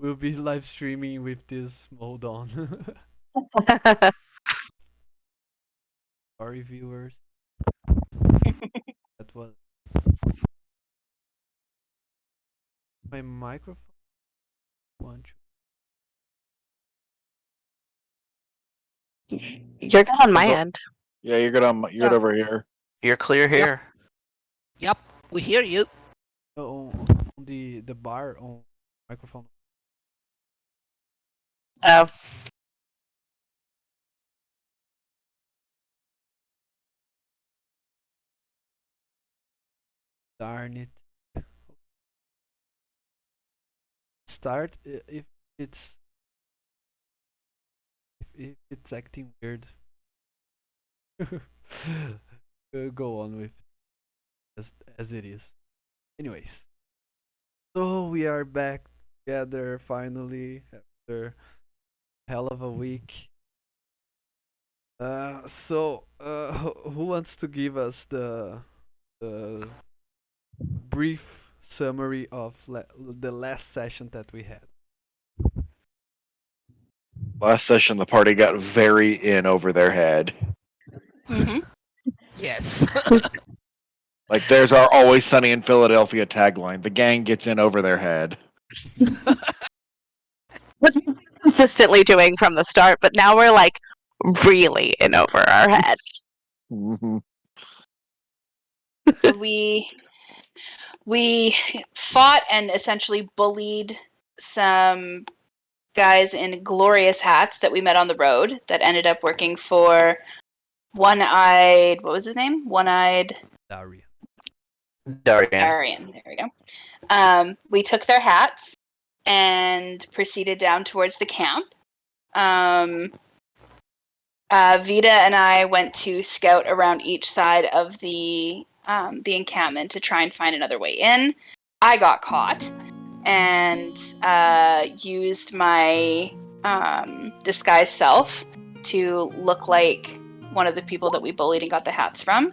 we'll be live streaming with this mode on. Sorry, viewers. That was my microphone. You're good on my end. Yeah, you're good on. You're good over here. You're clear here. Yep, we hear you. On the bar on microphone. Oh. Darn it. Start if it's acting weird. Go on with as it is. Anyways, so we are back together finally after hell of a week. Who wants to give us the brief summary of the last session that we had? Last session, the party got very in over their head. Yes. Like there's our Always Sunny in Philadelphia tagline. The gang gets in over their head. What we've been consistently doing from the start, but now we're like really in over our heads. Mm-hmm. So we fought and essentially bullied some guys in glorious hats that we met on the road that ended up working for One-Eyed, what was his name? One-Eyed Darian. There we go. We took their hats and proceeded down towards the camp. Vida and I went to scout around each side of the encampment to try and find another way in. I got caught and used my disguise self to look like one of the people that we bullied and got the hats from,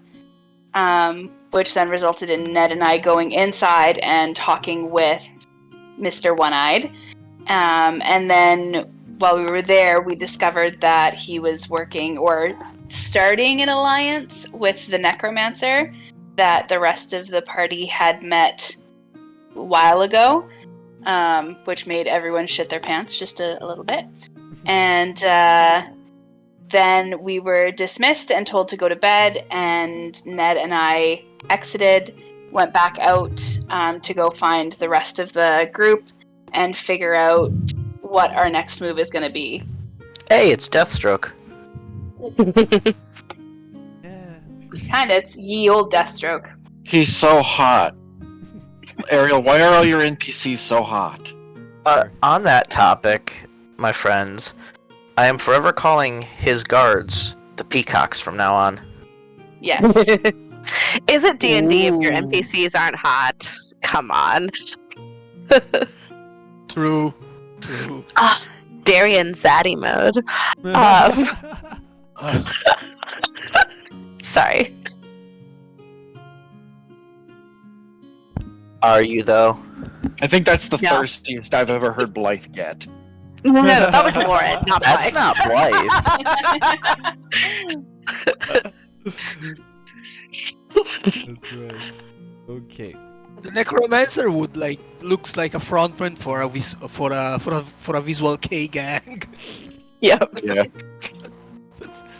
which then resulted in Ned and I going inside and talking with Mr. One-Eyed. And then while we were there, we discovered that he was working or starting an alliance with the necromancer that the rest of the party had met a while ago, which made everyone shit their pants just a little bit. And then we were dismissed and told to go to bed, and Ned and I exited, went back out to go find the rest of the group and figure out what our next move is going to be. Hey, it's Deathstroke. Yeah. Kind of, ye old Deathstroke. He's so hot. Ariel, why are all your NPCs so hot? On that topic, my friends, I am forever calling his guards the peacocks from now on. Yes. Is it D&D if your Ooh. NPCs aren't hot? Come on. True. Darian Zaddy mode. Sorry. Are you, though? I think that's the No. thirstiest I've ever heard Blythe get. No, that was Lauren, not That's Blythe. not Blythe. That's right. Okay. The necromancer would looks like a frontman for a visual K gang. Yep. Yeah.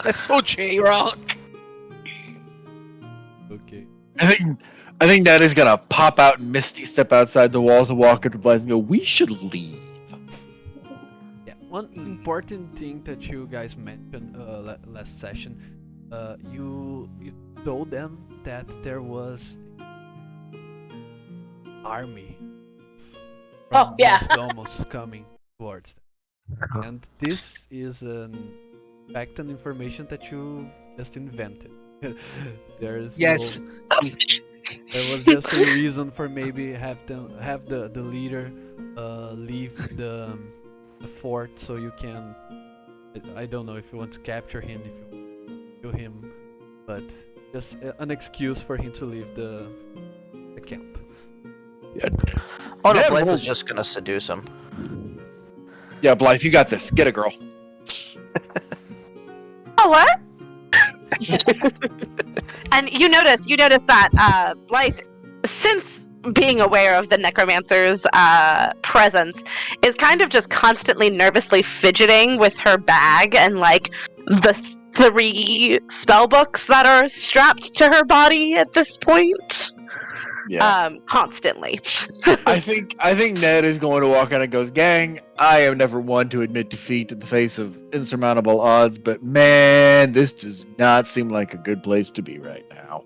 That's so J-Rock. Okay. I think Ned is gonna pop out and misty step outside the walls and walk into Blythe and go, "We should leave." Yeah. One important thing that you guys mentioned last session, you told them that there was army from Domus coming towards them, and this is an fact and information that you just invented. There's Yes. there was just a reason for maybe have the leader leave the fort so you can, I don't know if you want to capture him, if you want to kill him, but just an excuse for him to leave the camp. Yeah. Oh no, Ned Blythe will- was just gonna seduce him. Yeah, Blythe, you got this. Get it, girl. Oh, what? And you notice that Blythe, since being aware of the necromancer's presence, is kind of just constantly nervously fidgeting with her bag and like the 3 spell books that are strapped to her body at this point. Yeah. Constantly. I think Ned is going to walk out and goes, "Gang, I am never one to admit defeat in the face of insurmountable odds, but man, this does not seem like a good place to be right now."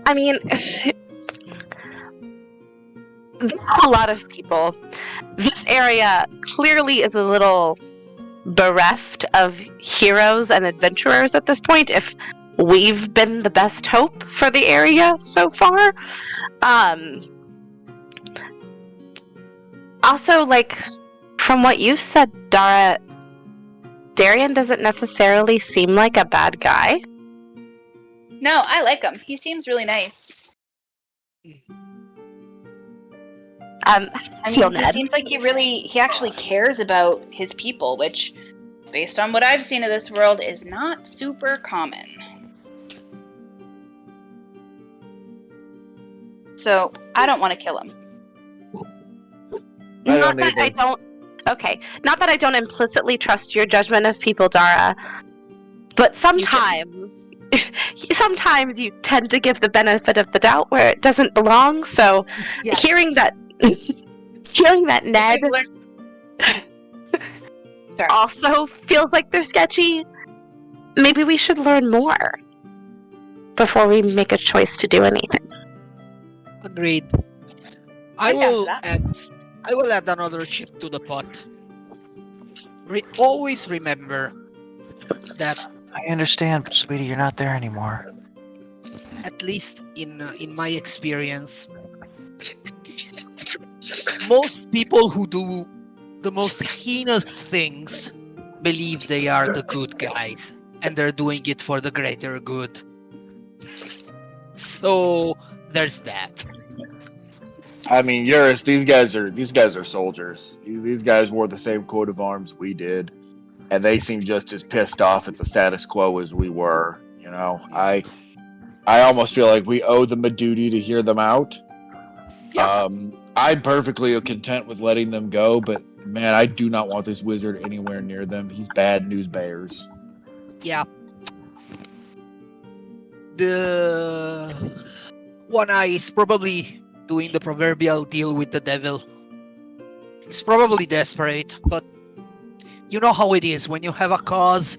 I mean, there are a lot of people. This area clearly is a little bereft of heroes and adventurers at this point, if we've been the best hope for the area so far. Also, like, from what you've said, Dara, Darian doesn't necessarily seem like a bad guy. No, I like him. He seems really nice. I mean, he Ned. seems like he actually cares about his people, which, based on what I've seen of this world, is not super common. So, I don't want to kill him. Not that I don't implicitly trust your judgment of people, Dara, but sometimes you tend to give the benefit of the doubt where it doesn't belong. So Yeah. hearing that Ned also feels like they're sketchy, maybe we should learn more before we make a choice to do anything. Agreed. I I doubt will that. add another chip to the pot. Always remember that, I understand, but sweetie, you're not there anymore. at least in my experience, most people who do the most heinous things believe they are the good guys, and they're doing it for the greater good. So there's that. I mean, Urist, these guys are soldiers. These guys wore the same coat of arms we did, and they seem just as pissed off at the status quo as we were. You know, I almost feel like we owe them a duty to hear them out. Yeah. I'm perfectly content with letting them go, but man, I do not want this wizard anywhere near them. He's bad news bears. Yeah. The one eye is probably doing the proverbial deal with the devil. He's probably desperate, but you know how it is when you have a cause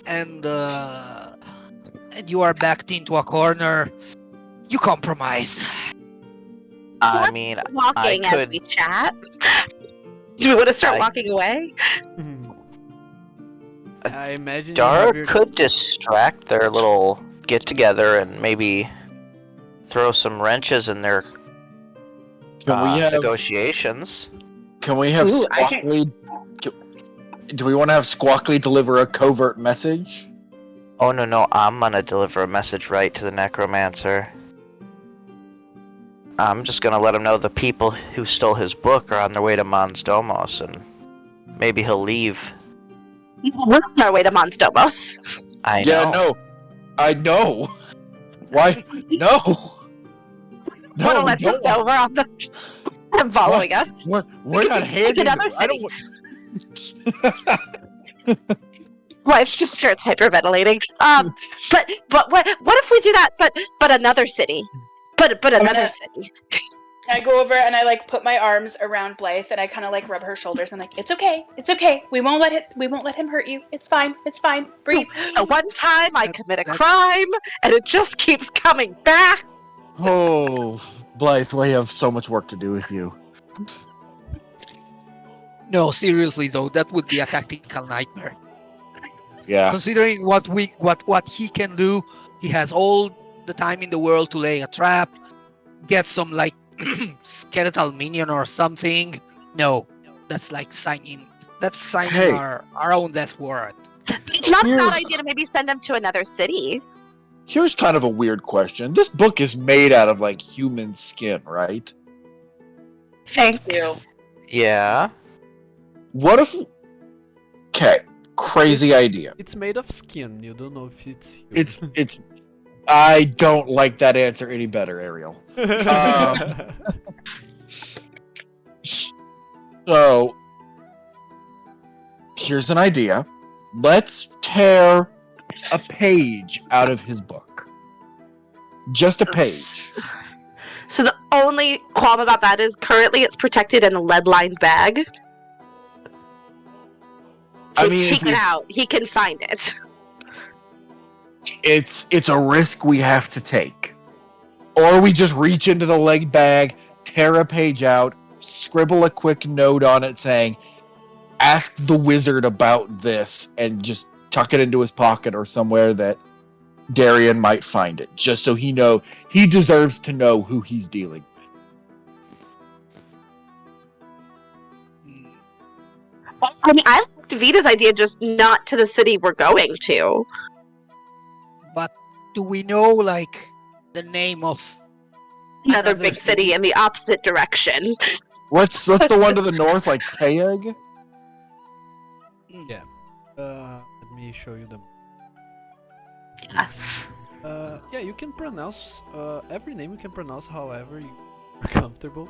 and you are backed into a corner, you compromise. So I let's mean, keep walking I as could- we chat. Do we want to start I- walking away? I imagine you Dara have your... could distract their little get together and maybe throw some wrenches in their Can we have negotiations. Can we have Ooh, I can- Squawkly? Do we want to have Squawkly deliver a covert message? Oh no, I'm gonna deliver a message right to the necromancer. I'm just gonna let him know the people who stole his book are on their way to Mons Domus, and maybe he'll leave. We're on our way to Mons Domus. I Yeah, know. I know. Why? No. We're gonna No, we let them don't. know we're on the them following us. We're could not pick handing. another I don't. Life's just starts hyperventilating. But what if we do that? But another city. But another city. I go over and I like put my arms around Blythe and I kind of like rub her shoulders. I'm like, it's okay. We won't let him hurt you. It's fine. Breathe. The one time I commit a that- crime and it just keeps coming back. Oh, Blythe, we have so much work to do with you. No, seriously though, that would be a tactical nightmare. Yeah. Considering what he can do, he has all the time in the world to lay a trap, get some like skeletal minion or something. No, that's like signing Hey. our own death warrant. It's not a bad Here's- idea to maybe send them to another city. Here's kind of a weird question. This book is made out of like human skin, right? Thank You. Yeah. What if? Okay, crazy idea. It's made of skin. You don't know if it's human. It's. I don't like that answer any better, Ariel. So, here's an idea. Let's tear a page out of his book. Just a page. So the only qualm about that is currently it's protected in a lead-lined bag. I He'd mean, take it out. He can find it. it's a risk we have to take. Or we just reach into the leg bag, tear a page out, scribble a quick note on it saying, ask the wizard about this, and just tuck it into his pocket or somewhere that Darian might find it, just so he deserves to know who he's dealing with. I mean, I liked Vita's idea, just not to the city we're going to. But do we know, like, the name of Another big city in the opposite direction. What's the one to the north, like Tayug? Yeah. Let me show you the. Yeah, you can pronounce every name. You can pronounce however you are comfortable,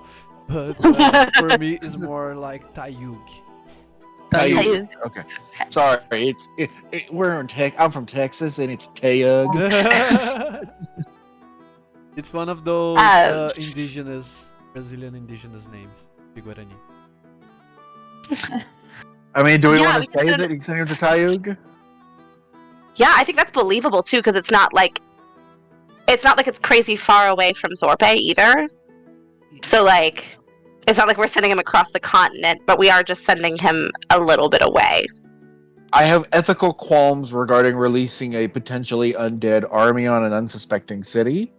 but for me, it's more like Tayug. Tayug. Okay. Sorry, I'm from Texas, and it's Tayug. It's one of those Brazilian indigenous names, Guarani. I mean, do we Yeah, want to say that he's named Tayug? Yeah, I think that's believable too, because it's not like it's crazy far away from Thorpe either. So like, it's not like we're sending him across the continent, but we are just sending him a little bit away. I have ethical qualms regarding releasing a potentially undead army on an unsuspecting city,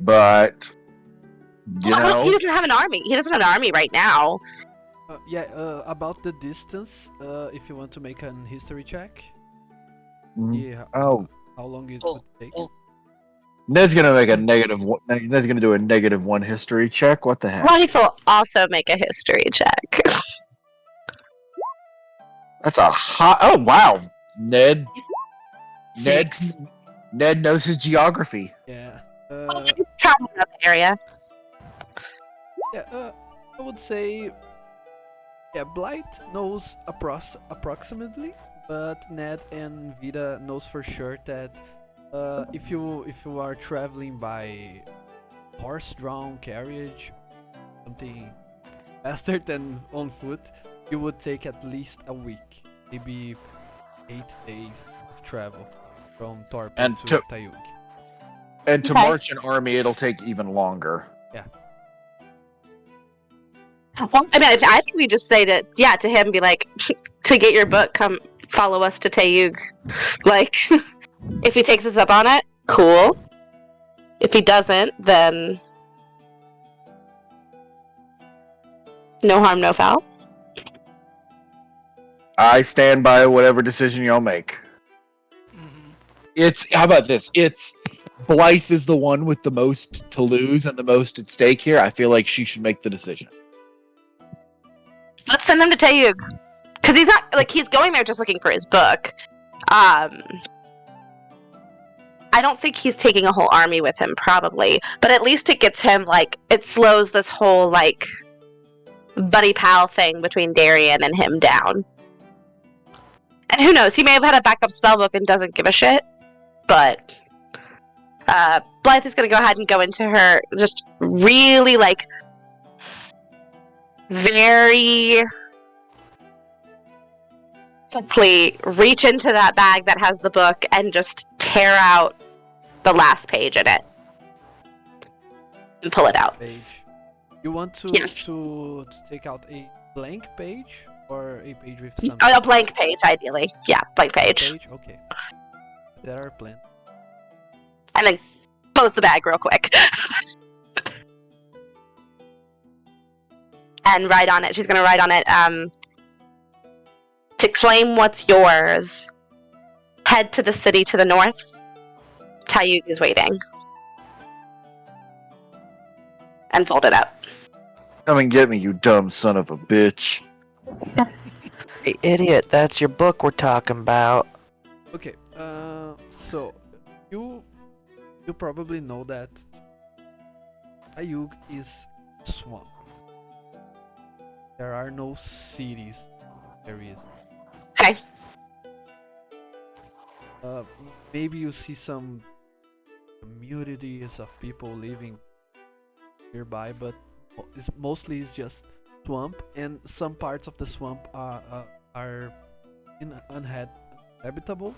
but He doesn't have an army. He doesn't have an army right now. About the distance, if you want to make an history check. Mhm. Yeah. Oh, How long it would take? Ned's gonna make a negative one. Ned's gonna do a -1 history check. What the heck? Blythe will also make a history check. That's a hot. Oh wow, Ned. 6. Ned knows his geography. Yeah. Travel in the area. Yeah. I would say. Yeah, Blythe knows approximately, but Ned and Vita knows for sure that if you are traveling by horse-drawn carriage, something faster than on foot, it would take at least a week, maybe 8 days of travel from Thorpe to Tayug. And to Okay. march an army, it'll take even longer. Well, I mean, I think we just say to him, be like, to get your book, come follow us to Tayug. Like, if he takes us up on it, cool. If he doesn't, then no harm, no foul. I stand by whatever decision y'all make. How about this? It's Blythe is the one with the most to lose and the most at stake here. I feel like she should make the decision. Let's send him to Tayug. Because he's not, like, he's going there just looking for his book. I don't think he's taking a whole army with him, probably. But at least it gets him, like, it slows this whole, like, buddy pal thing between Darian and him down. And who knows, he may have had a backup spellbook and doesn't give a shit. But Blythe is going to go ahead and go into her just really, like, very simply reach into that bag that has the book and just tear out the last page in it and pull it out. Page. You want to Yes. to take out a blank page or a page with something? A blank page, ideally. Yeah, blank page. Okay. There are plenty. And then close the bag real quick. And write on it. She's going to write on it, to claim what's yours, head to the city to the north. Tayug is waiting. And fold it up. Come and get me, you dumb son of a bitch. Hey, idiot, that's your book we're talking about. Okay, so you probably know that Ayug is swamp. There are no cities. There is. Okay. Maybe you see some communities of people living nearby, but mostly it's just swamp, and some parts of the swamp are uninhabitable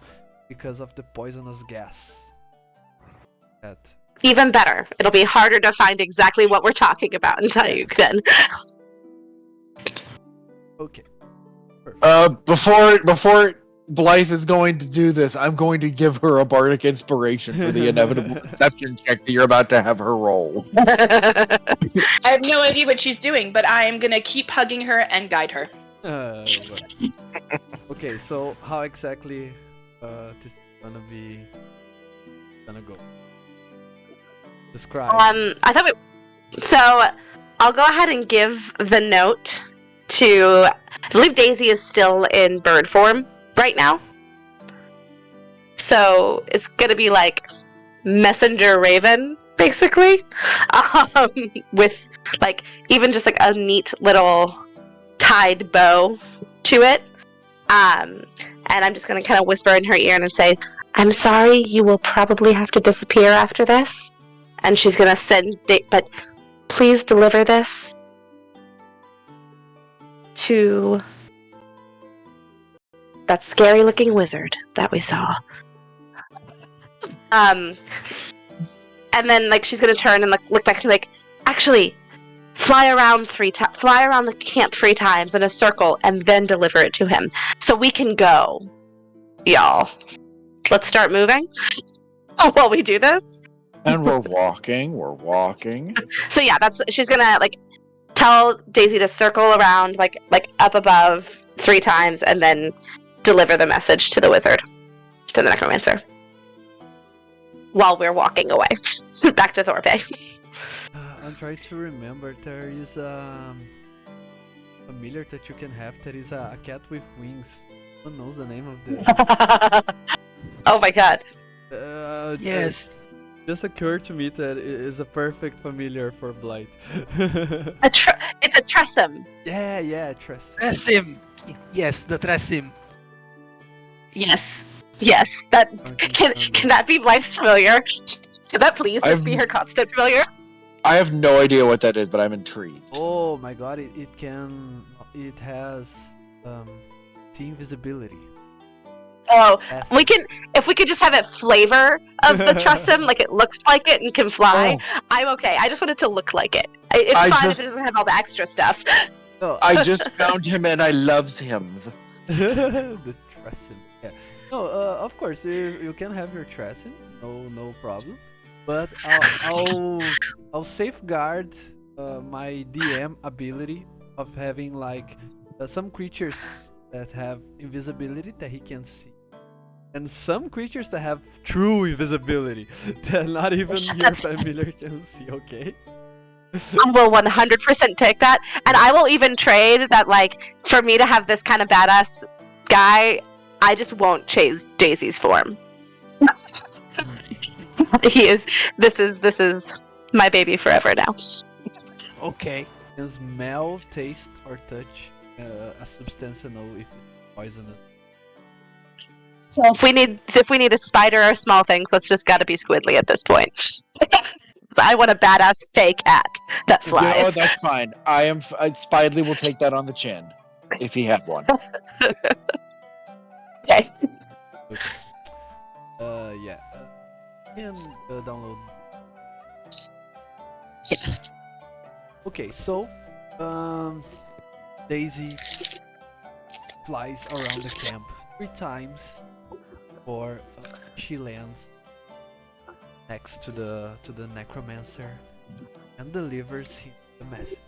because of the poisonous gas. That Even better. It'll be harder to find exactly what we're talking about in Tayuk then. okay. Perfect. Before Blythe is going to do this, I'm going to give her a bardic inspiration for the inevitable deception check that you're about to have her roll. I have no idea what she's doing, but I am gonna keep hugging her and guide her. Okay, so how exactly this is gonna go? Describe. I thought so I'll go ahead and give the note to, I believe Daisy is still in bird form right now. So it's gonna be like messenger raven, basically. With like even just like a neat little tied bow to it. And I'm just gonna kind of whisper in her ear and say, "I'm sorry, you will probably have to disappear after this." And she's gonna send, but please deliver this to that scary-looking wizard that we saw. And then like she's gonna turn and look back and like, actually, fly around the camp 3 times in a circle, and then deliver it to him, so we can go, y'all. Let's start moving while we do this. And we're walking. So yeah, she's gonna like tell Daisy to circle around like up above 3 times, and then deliver the message to the wizard, to the necromancer, while we're walking away back to Thorpe. I'm trying to remember. There is a familiar that you can have. That is a cat with wings. Who knows the name of the? Oh my god. Yes. Just occurred to me that it is a perfect familiar for Blythe. It's a tressum. Yeah, Tress. Tresim. Yes, the Tresim. Yes. That can that be Blythe's familiar? Can that please just be her constant familiar? I have no idea what that is, but I'm intrigued. Oh my god! It has see invisibility. Oh, Yes. if we could just have it flavor of the tressum, like it looks like it and can fly. Oh. I'm okay. I just want it to look like it. It's fine if it doesn't have all the extra stuff. No. I just found him and I loves him. The Tressin. Yeah. No, of course you can have your Tressin. No problem. But I'll safeguard my DM ability of having like some creatures that have invisibility that he can see, and some creatures that have true invisibility that not even your familiar can see. Okay. I will 100% take that, and I will even trade that. Like, for me to have this kind of badass guy, I just won't chase Daisy's form. This is my baby forever now. Okay. Can smell, taste, or touch a substance and know if it's poisonous. So if we need a spider or small things, that's just got to be Squidly at this point. I want a badass fake cat that flies. You know, that's fine. Spidely will take that on the chin, if he had one. Okay. Yeah. Can download. Yeah. Okay, so Daisy flies around the camp 3 times before she lands next to the necromancer and delivers him the message.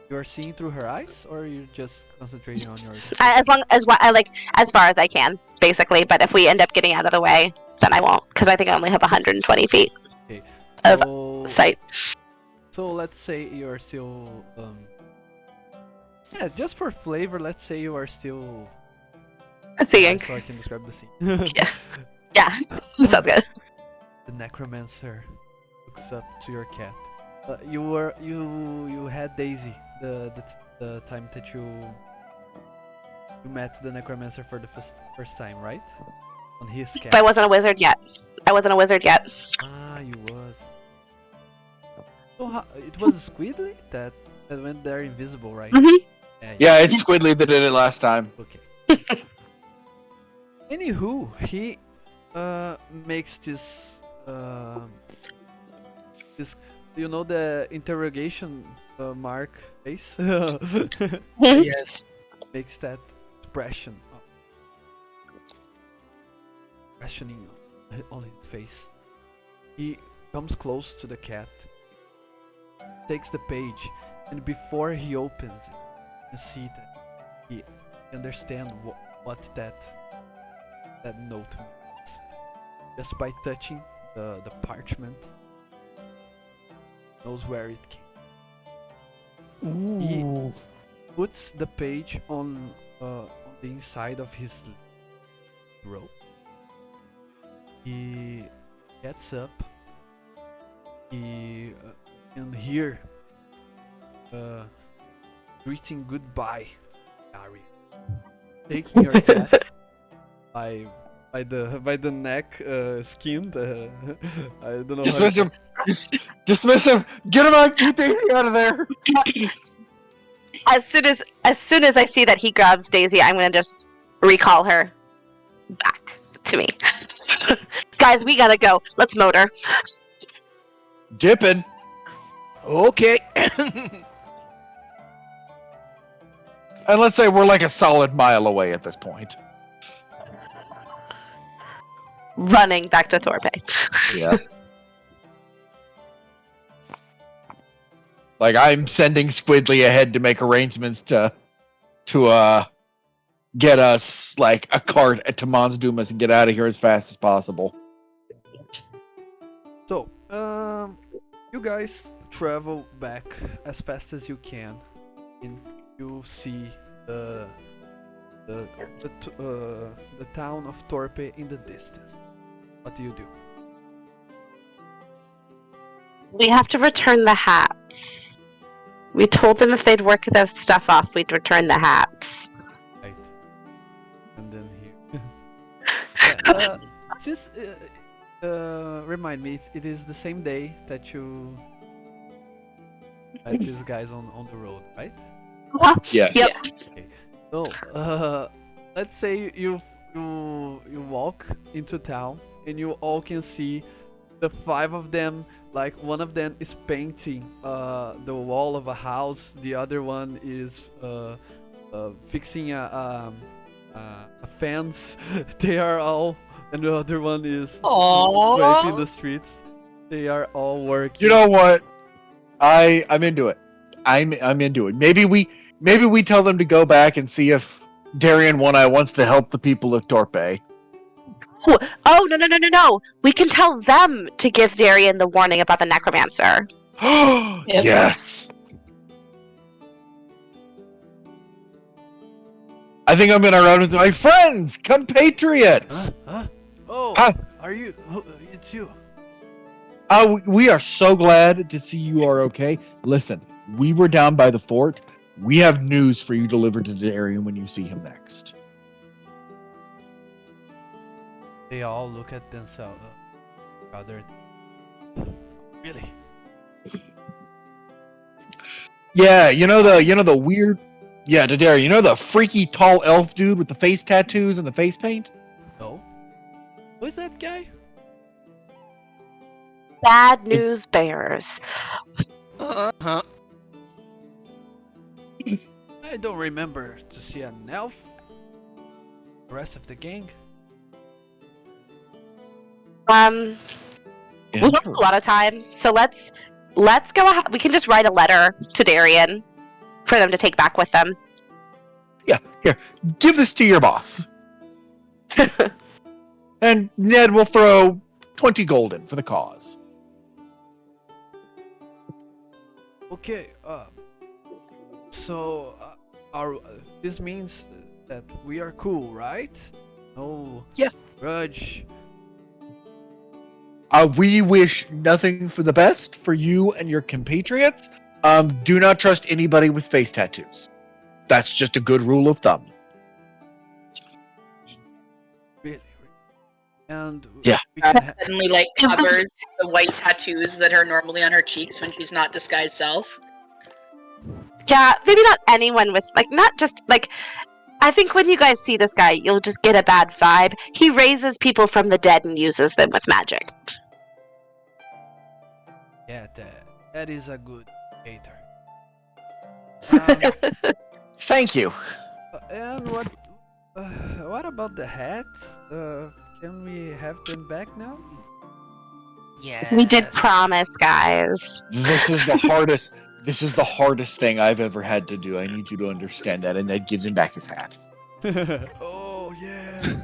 You are seeing through her eyes, or are you just concentrating on yours? As far as I can, basically. But if we end up getting out of the way, then I won't, because I think I only have 120 feet Okay. of So, sight. So let's say you're still yeah, just for flavor, let's say you are still Seeing. so I can describe the scene. Yeah, sounds good. The necromancer looks up to your cat. You had Daisy the time that you met the necromancer for the first time, right? On his cat. I wasn't a wizard yet. Ah, you was. So it was Squidly that went there invisible, right? Mhm. Yeah, it's Squidly that did it last time. Okay. Anywho, he makes this you know the interrogation mark face. Yes. Makes that expression of questioning on his face. He comes close to the cat, takes the page, and before he opens it, you see that he understands what that note means. Just by touching the parchment, knows where it came. Ooh. Puts the page on the inside of his robe. He gets up. He can hear greeting goodbye, Gary. Taking your cat by the neck skin. I don't know. Dismiss him. Dismiss him. Get him out. Get Daisy out of there. As soon as I see that he grabs Daisy, I'm gonna just recall her back to me. Guys, we gotta go. Let's motor. Dipping. Okay. And let's say we're like a solid mile away at this point. Running back to Thorpe. Yeah. Like I'm sending Squidly ahead to make arrangements to get us like a cart to Mons Domus and get out of here as fast as possible. So, you guys travel back as fast as you can, and you see the town of Torpe in the distance. What do you do? We have to return the hats. We told them if they'd work the stuff off, we'd return the hats. Right. And then here. Since remind me, it is the same day that you met these guys on the road, right? Yes. Yep. Okay. So, let's say you walk into town and you all can see the 5 of them. Like one of them is painting the wall of a house. The other one is fixing a fence. They are all, and the other one is sweeping the streets. They are all working. You know what? I'm into it. I'm into it. Maybe we tell them to go back and see if Darian One Eye wants to help the people of Torpe. Oh, no. We can tell them to give Darian the warning about the necromancer. Yes. I think I'm gonna run into my friends, compatriots. Huh? Oh, Ah. are you? Oh, it's you. We are so glad to see you are okay. Listen, we were down by the fort. We have news for you delivered to Darian when you see him next. They all look at themselves. Rather, really? Yeah, you know the weird. Yeah, to Darian, you know the freaky tall elf dude with the face tattoos and the face paint? No. Who's that guy? Bad news bears. Uh-huh. I don't remember to see an elf. The rest of the gang. We have a lot of time, so let's go. We can just write a letter to Darian for them to take back with them. Yeah, here, give this to your boss. And Ned will throw 20 gold in for the cause. Okay. So, our this means that we are cool, right? No. Yeah. Grudge. We wish nothing for the best for you and your compatriots. Do not trust anybody with face tattoos. That's just a good rule of thumb. Really. And Yeah. we can Suddenly, like, covers the white tattoos that are normally on her cheeks when she's not disguised self. Yeah, maybe not anyone with like not just like I think when you guys see this guy, you'll just get a bad vibe. He raises people from the dead and uses them with magic. yeah, that is a good hater. Thank you. And what about the hats? Can we have them back now? Yes. We did promise, guys. This is the hardest. This is the hardest thing I've ever had to do. I need you to understand that. And Ned gives him back his hat. Oh yeah.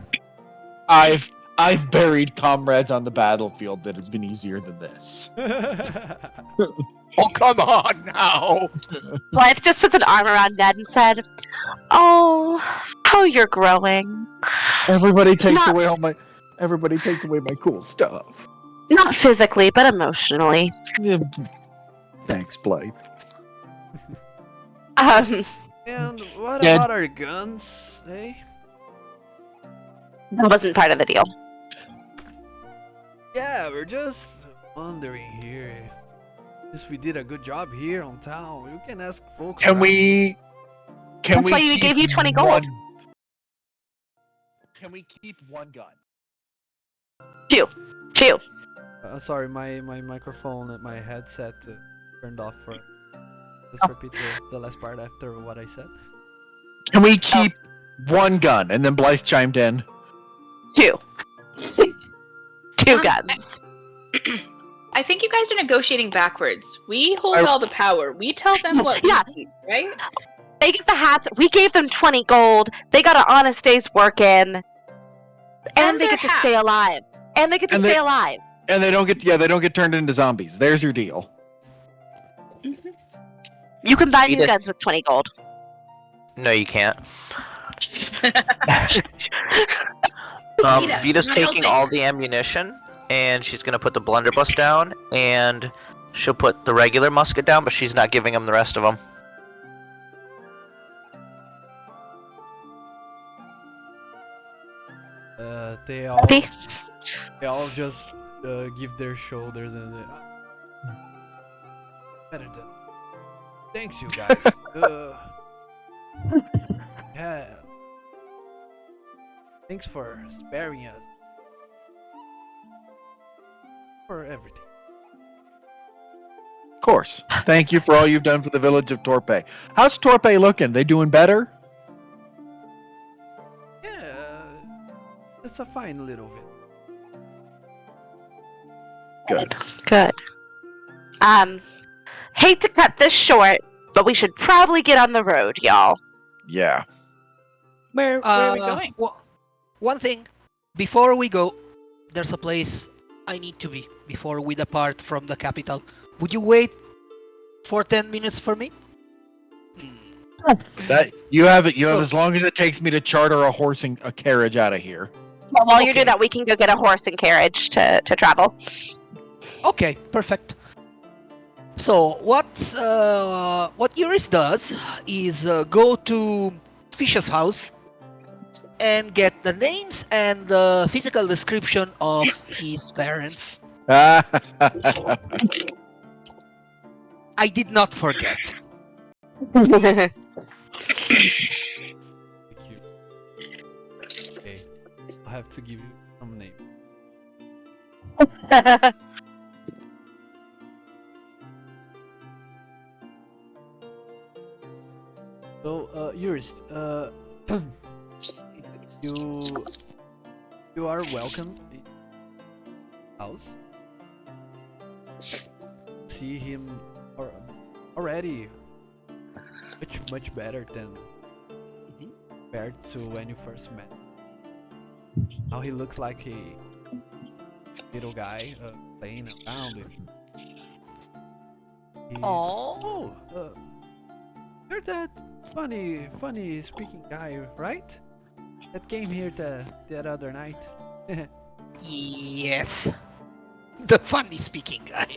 I've buried comrades on the battlefield that has been easier than this. Oh, come on now. Blythe just puts an arm around Ned and said, "Oh, how you're growing. Everybody takes Not- away Everybody takes away my cool stuff. Not physically, but emotionally." Yeah, thanks, Blythe. Um, And what Ned. about our guns, eh? that wasn't part of the deal. Yeah, we're just wondering here if we did a good job here on town. You can ask folks. Can around. we? Can That's we why we keep gave you 20 gold. Can we keep one gun? Two. Sorry, my microphone and my headset turned off for. Oh. Let's repeat the last part after what I said. Can we keep one gun? And then Blythe chimed in. Two. Two guns. I think you guys are negotiating backwards. We hold I- all the power. We tell them what Yeah. we need, right? They get the hats. We gave them 20 gold. They got an honest day's work in. And they their get to hat. stay alive. And they get to And stay they- alive. And they don't get turned into zombies. There's your deal. You can buy new Edith. guns with 20 gold. No, you can't. Vita, Vita's no taking helping. all the ammunition, and she's gonna put the blunderbuss down, and she'll put the regular musket down, but she's not giving him the rest of them. They all Happy? just give their shoulders and better than. Thanks, you guys. Yeah. Thanks for sparing us. For everything. Of course. Thank you for all you've done for the village of Torpe. How's Torpe looking? They doing better? Yeah. It's a fine little bit. Good. Good. Hate to cut this short, but we should probably get on the road, y'all. Yeah. Where are we going? One thing, before we go, there's a place I need to be before we depart from the capital. Would you wait for 10 minutes for me? That you have it. You have So- as long as it takes me to charter a horse and a carriage out of here. Well, while you do Okay. that, we can go get a horse and carriage to travel. Okay, perfect. So what Urist does is go to Fish's house and get the names and the physical description of his parents. I did not forget. Thank you. Okay. I'll have to give you some name. So, Urist, you are welcome in house. See him already much better than compared to when you first met. Now he looks like a little guy playing around with you. Oh, You're that funny speaking guy, right? That came here that other night. yes. The funny speaking guy.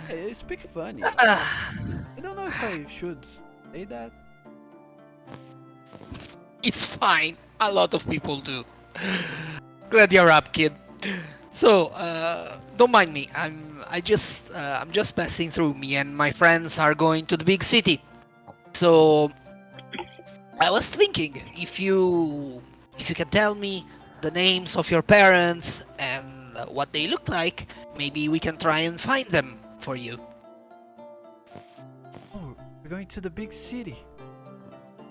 Hey, you speak funny. Ah, I don't know if I should say that. it's fine. A lot of people do. Glad you're up, kid. So, don't mind me. I'm just passing through. Me and my friends are going to the big city. So, I was thinking if you can tell me the names of your parents and what they look like, maybe we can try and find them for you. Oh, we're going to the big city.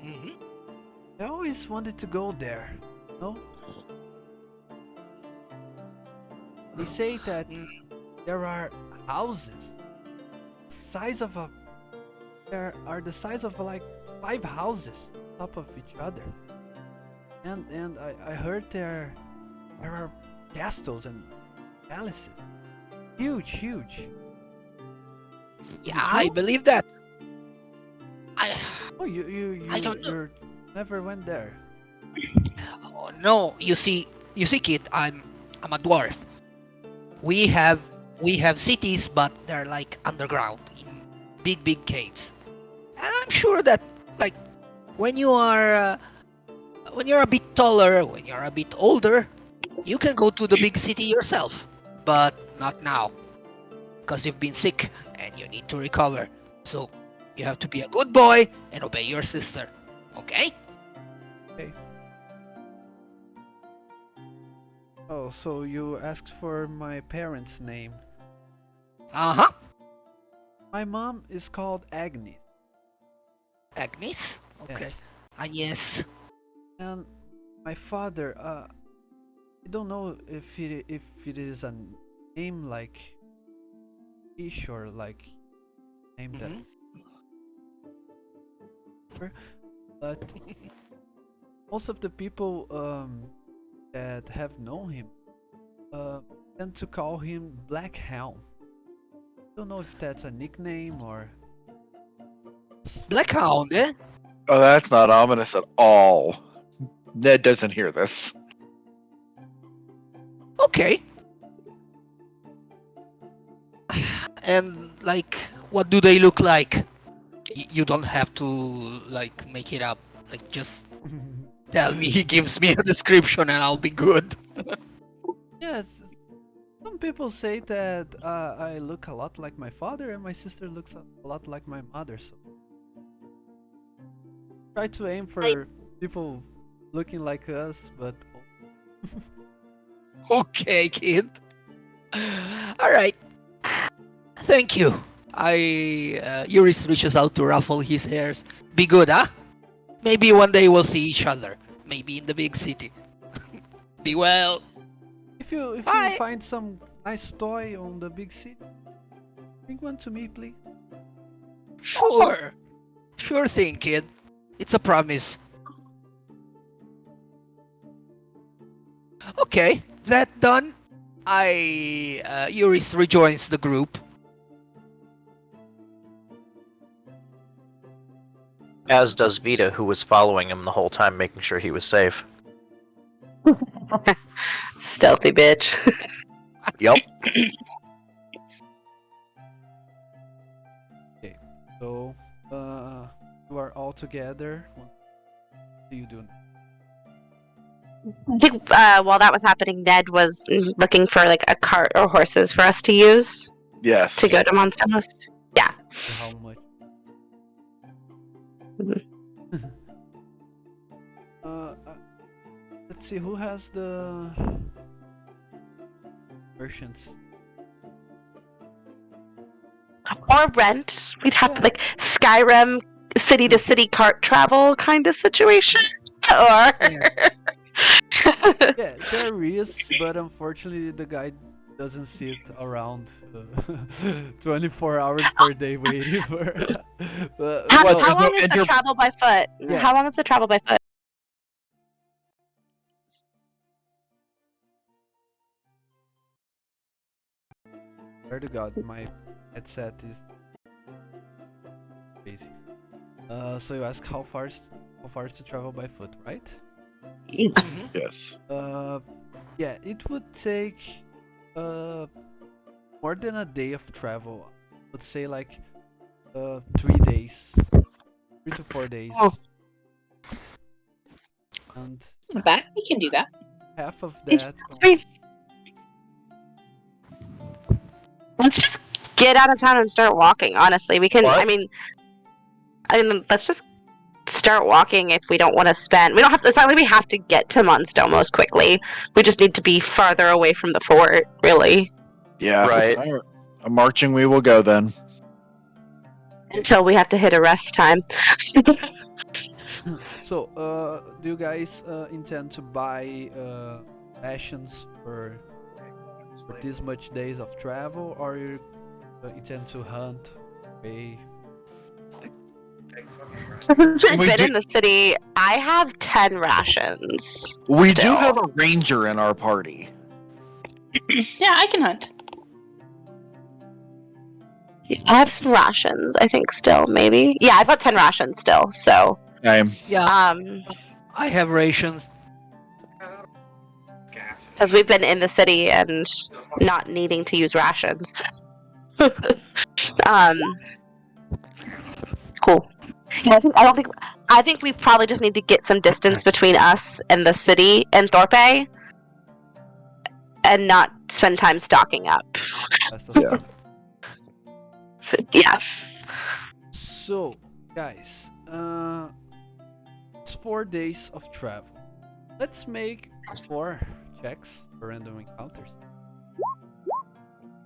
Hmm. I always wanted to go there. No? They say that there are houses size of a there are the size of like 5 houses on top of each other. And I heard there are castles and palaces. Huge. Yeah, I believe that. Oh, you I don't know. you never went there. Oh, no, you see, kid, I'm a dwarf. We have cities, but they're like underground in big caves. And I'm sure that like when you are when you're a bit taller, when you're a bit older, you can go to the big city yourself. But not now, because you've been sick and you need to recover. So you have to be a good boy and obey your sister. Okay? Okay. Oh, so you asked for my parents' name. Uh-huh. My mom is called Agnes. Agnes? Okay. Yes. Agnes. And my father, I don't know if it is a name like Ish or like name that, but most of the people that have known him tend to call him Black Helm. Don't know if that's a nickname or Blackhound, eh? Oh, that's not ominous at all. Ned doesn't hear this. Okay. And like, what do they look like? You don't have to like make it up. Like, just tell me. He gives me a description, and I'll be good. yes. Some people say that I look a lot like my father and my sister looks a lot like my mother. So try to aim for people looking like us, but Okay, kid. All right. Thank you. Urist reaches out to ruffle his hairs. Be good, huh? Maybe one day we'll see each other. Maybe in the big city. Be well. if you Bye. find some nice toy on the big city, bring one to me, please. Sure. Sure thing, kid. It's a promise. Okay, that done. Urist rejoins the group. As does Vita, who was following him the whole time, making sure he was safe. Stealthy bitch. Yep. Okay, so you are all together. What do you do now? I think while that was happening, Ned was looking for like a cart or horses for us to use Yes. to go to Mons. Yeah. For how much? uh, let's see who has the merchants. Or rent. We'd have Yeah. like Skyrim city to city cart travel kind of situation. Or Yeah, there is, but unfortunately the guy doesn't sit around 24 hours per day waiting for. how, What, how there's no long is the travel by foot? Yeah. How long is the travel by foot? Swear to God, my headset is crazy. So you ask how far is to travel by foot, right? Mhm. Yes. Yeah, it would take more than a day of travel. I would say like 3 days, 3 to 4 days, Oh. and Back, we can do that. half of that. I mean, let's just get out of town and start walking. Honestly, we can. What? I mean, let's just start walking if we don't want to spend. We don't have. It's not like we have to get to Mons quickly. We just need to be farther away from the fort, really, Yeah. Right. All right. Marching we will go then. until we have to hit a rest time. So, do you guys intend to buy rations for this much days of travel, or you intend to hunt? Pay? Since we've We been do- in the city, I have 10 rations. We Still. do have a ranger in our party. Yeah, I can hunt. I have some rations, I think, still, maybe. Yeah, I've got 10 rations still, so. Yeah, I have rations. Because we've been in the city and not needing to use rations. Cool. Yeah, I think we probably just need to get some distance between us and the city and Thorpe, and not spend time stocking up. That's the Yeah. So, yeah. So, guys, it's 4 days of travel. Let's make 4 checks for random encounters.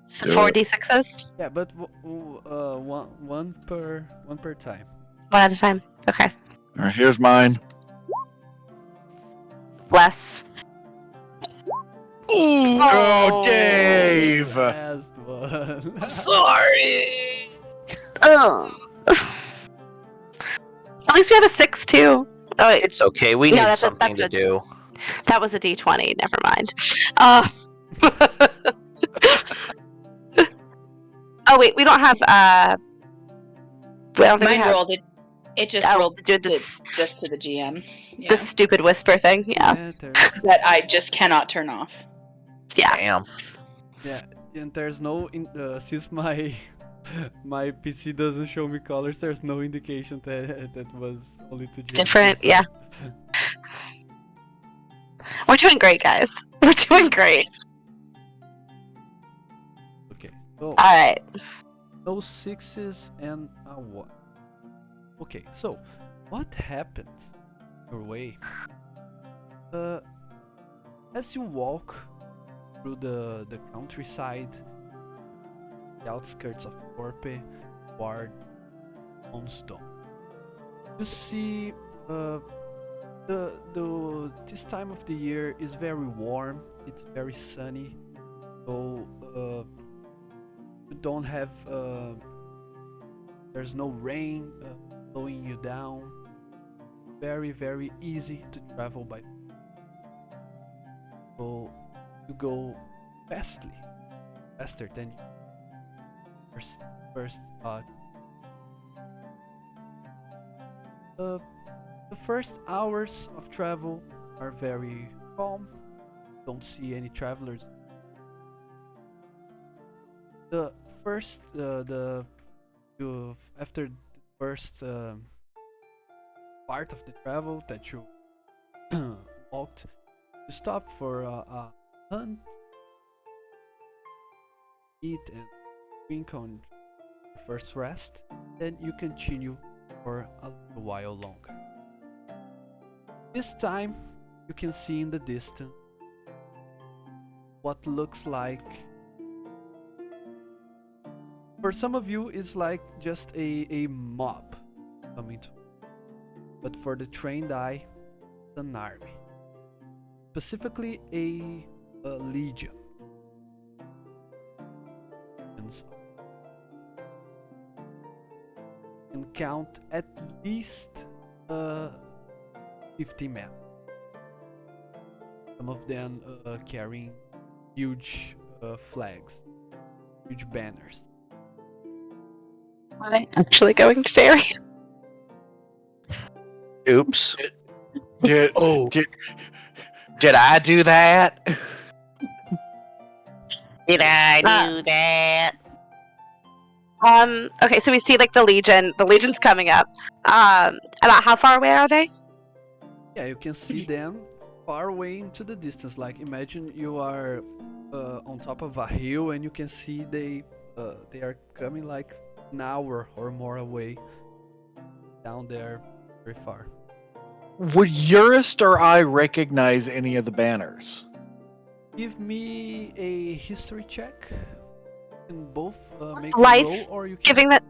So Do 4d6s? Yeah, but one per time. One at a time. Okay. All right, here's mine. Less. Oh, Dave! Last one. Sorry. Ugh. At least we have a 6 too. Oh, wait, It's okay. We No, need that's something to a- do. that was a d20. Never mind. Oh wait, we don't have. I don't think we Mine have. rolled it. It just Oh, rolled dude, just to the GM. Yeah. the stupid whisper thing. Yeah. That I just cannot turn off. Yeah. Damn. Yeah, and there's no since my PC doesn't show me colors. There's no indication that was only to Different, yeah. We're doing great, guys. We're doing great. Okay, so All right. no 6s and a 1. Okay, so what happens your way? As you walk through the countryside, the outskirts of Thorpe, toward Mons, you see this time of the year is very warm. It's very sunny, so you don't have there's no rain slowing you down. Very easy to travel by. So you go faster than you first thought. The first hours of travel are very calm. Don't see any travelers. The first after the first part of the travel that you walked, you stop for a hunt, eat and drink on your first rest, then you continue for a little while longer. This time you can see in the distance what looks like, for some of you it's like just a mob coming to, but for the trained eye it's an army, specifically a legion. And so you can count at least 50 men, some of them carrying huge flags, huge banners. Are they actually going to dairy? Oops. Did, Oh. did I do that? Did I do that? Okay, so we see like the Legion. The Legion's coming up. About how far away are they? Yeah, you can see them far away into the distance. Like imagine you are on top of a hill and you can see they are coming like an hour or more away down there, very far. Would Urist or I recognize any of the banners? Give me a history check. You can both make Life, a roll, or you can. Giving that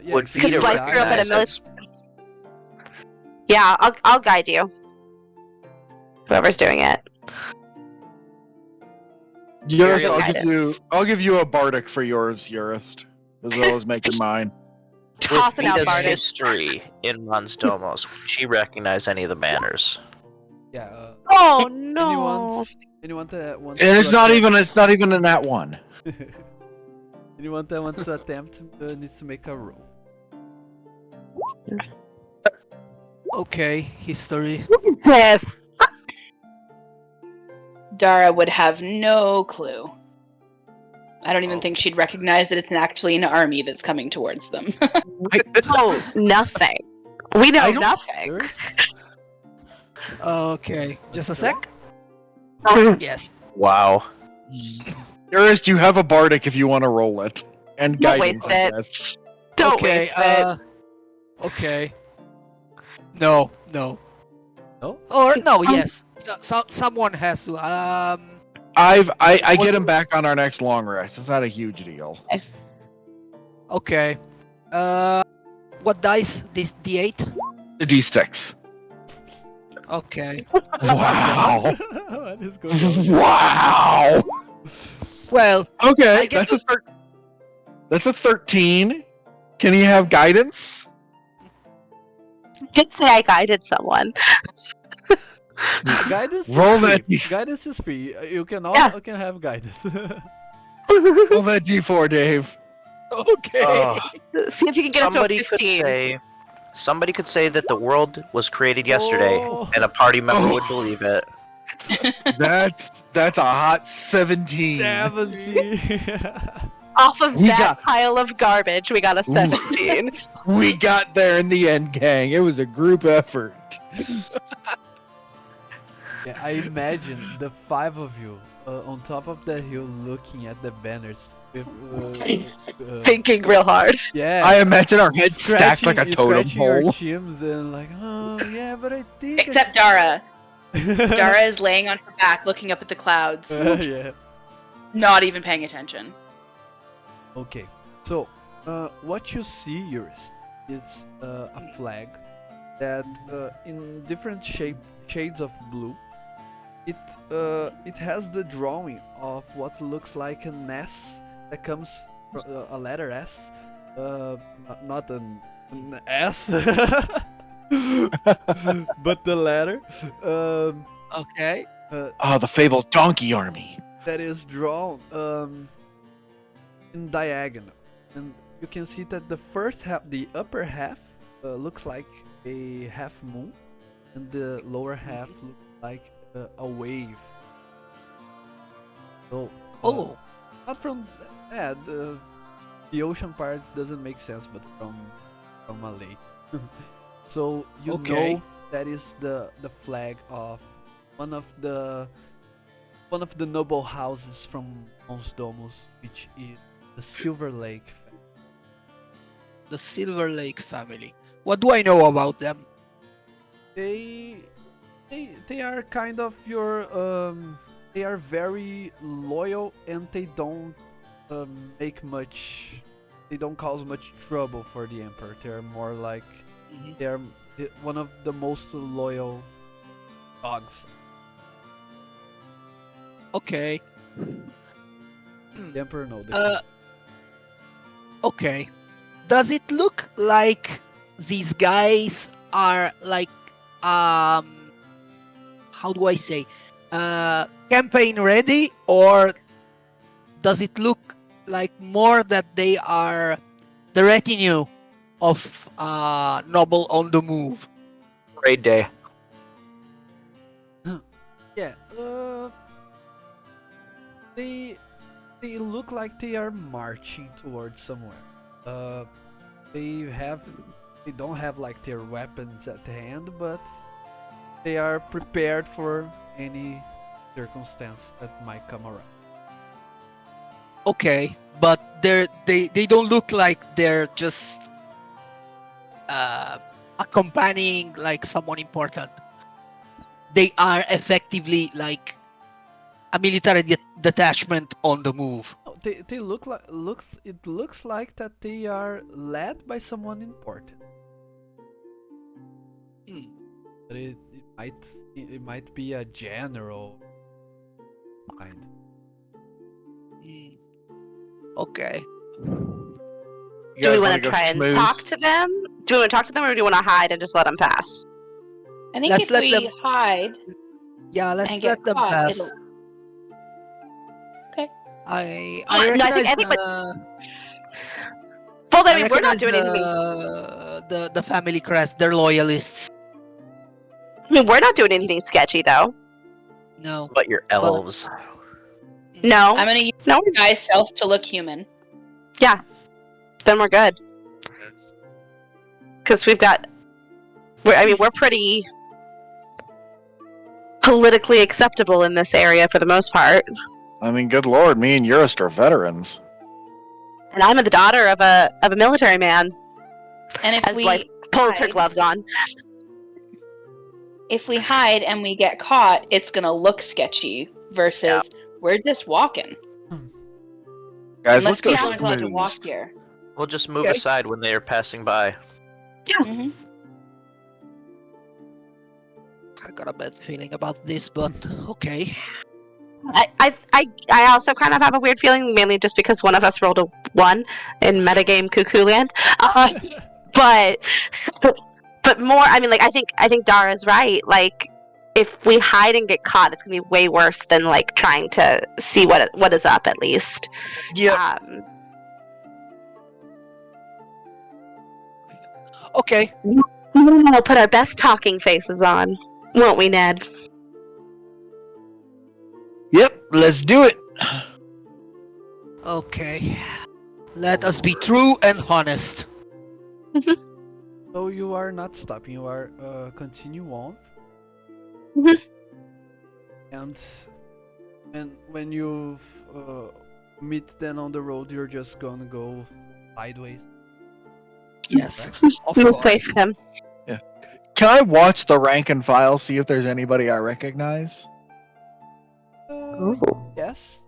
Yeah, Would you can because Vita give Blythe grew up in a recognize military. it? Yeah, I'll guide you. Whoever's doing it. Urist, Guidance. I'll give you a bardic for yours, Urist, as well as making mine. Tossing out Vita's Bardic. history in Mons Domus, would she recognize any of the banners? Yeah. Oh no! Anyone that wants. And to it's not attempt- even a nat one. Anyone that wants to attempt needs to make a roll. Okay, history. Yes. Dara would have no clue. I don't even think she'd recognize that it's actually an army that's coming towards them. Oh, nothing. We know I don't- nothing. Yours? Okay, just a sec. Yes. Wow. Urist, you have a bardic if you want to roll it. And Don't guidance, waste I it. guess. Don't Okay. waste it. Okay. No. No? Or no. Yes. Someone has to. I get him back on our next long rest. It's not a huge deal. Okay. What dice? This D8. The D6. Okay. Wow. What is going on? Wow. Well, Okay, I get that's a 13. Can he have guidance? Did say I guided someone. Guidance. Roll is that free. D- Guidance is free. You can all Yeah. can have guidance. Roll that D4, Dave. okay. Ugh. See if you can get us to a somebody could 15. somebody could say that the world was created yesterday, Oh. and a party member Oh. would believe it. That's a hot 17. 70. Off of We that got- pile of garbage, we got a 17. We got there in the end, gang. It was a group effort. Yeah, I imagine the five of you on top of that hill looking at the banners. With, Thinking real hard. yeah. I imagine our heads stacked like a Scratching- totem scratching your pole. chims and like, oh yeah, but I think. Except Dara. Dara is laying on her back looking up at the clouds, Yeah. not even paying attention. Okay, so what you see, Urist, is a flag that in different shades of blue. It has the drawing of what looks like an S that comes a letter S, not an S, but the letter Okay. Oh, the fabled donkey army. that is drawn in diagonal, and you can see that the first half, the upper half, looks like a half moon, and the lower half looks like a wave. So, Oh. not from the ocean part doesn't make sense, but from a lake. So you Okay. know that is the flag of one of the noble houses from Mons Domus, which is the Silver Lake family. The Silver Lake family. What do I know about them? They are kind of your they are very loyal, and they don't they don't cause much trouble for the emperor. They're more like Mhm. they're one of the most loyal dogs. Okay. The emperor knows. Okay. Does it look like these guys are like how do I say campaign ready, or does it look like more that they are the retinue of noble on the move. Raid day. Yeah. They look like they are marching towards somewhere. They don't have like their weapons at hand, but they are prepared for any circumstance that might come around. Okay, but they don't look like they're just accompanying like someone important. They are effectively like a military detachment on the move. Oh, they look like it looks like that they are led by someone important. Hmm. But it might be a general kind. Okay. You Do guys we wanna want to go try and schmooze? talk to them? Do we want to talk to them, or do you want to hide and just let them pass? I think Let's if let we them- hide Yeah, and let's get let them caught, pass. it'll. Okay. I No, I recognize think the Well, I I mean, we're not recognize doing anything. the family crest. They're loyalists. I mean, we're not doing anything sketchy, though. No. But your elves. No, I'm gonna use no. myself to look human. Then we're good. Because we're pretty politically acceptable in this area for the most part. I mean, good lord, me and Urist are veterans. And I'm the daughter of a military man. And if As Blythe pulls her hide- gloves on. if we hide and we get caught, it's gonna look sketchy. Versus we're just walking. Guys, Unless let's go people aren't allowed to walk schmooze. here. We'll just move Okay. aside when they are passing by. Mm-hmm. I got a bad feeling about this, but okay. I also kind of have a weird feeling, mainly just because one of us rolled a 1 in metagame Cuckoo Land. But more, I mean, like, I think Dara's right. Like, if we hide and get caught, it's gonna be way worse than like trying to see what is up at least. Yep. Okay. We'll put our best talking faces on, won't we, Ned? Yep, let's do it. Okay. Let us be true and honest. So you are not stopping. You are continue on. Mhm. And when you meet them on the road, you're just gonna go sideways. Yes. Of Move course. away from him. Can I watch the rank and file, see if there's anybody I recognize? Yes.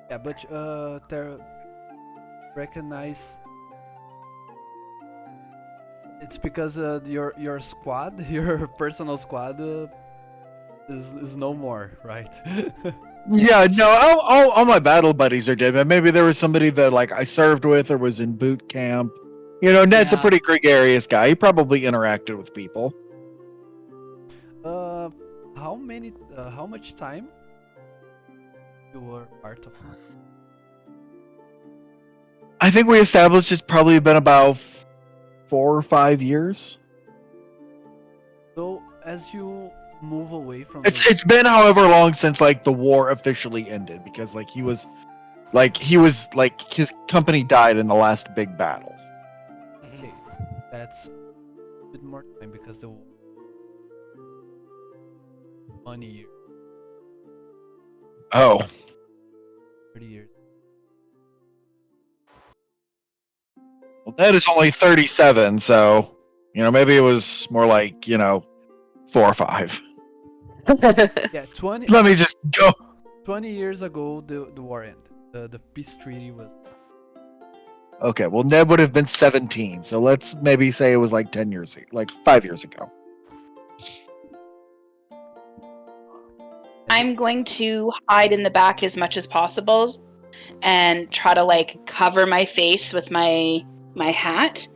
Yeah, but they recognize. It's because your squad, your personal squad, is no more, right? Yeah, no, all my battle buddies are dead, but maybe there was somebody that like I served with or was in boot camp. You know, Ned's a Yeah. pretty gregarious guy. He probably interacted with people. How much time you were part of? I think we established it's probably been about 4 or 5 years. So as you move away from It's been however long since like the war officially ended because he was his company died in the last big battle. okay, that's a bit more time because the 20 years, Oh, 30 years. well, Ned is only 37, so maybe it was more like 4 or 5. Yeah, 20. Let me just go. 20 years ago, the war ended. The peace treaty was. Okay, well, Ned would have been 17, so let's maybe say it was like 10 years, like 5 years ago. I'm going to hide in the back as much as possible and try to like cover my face with my hat.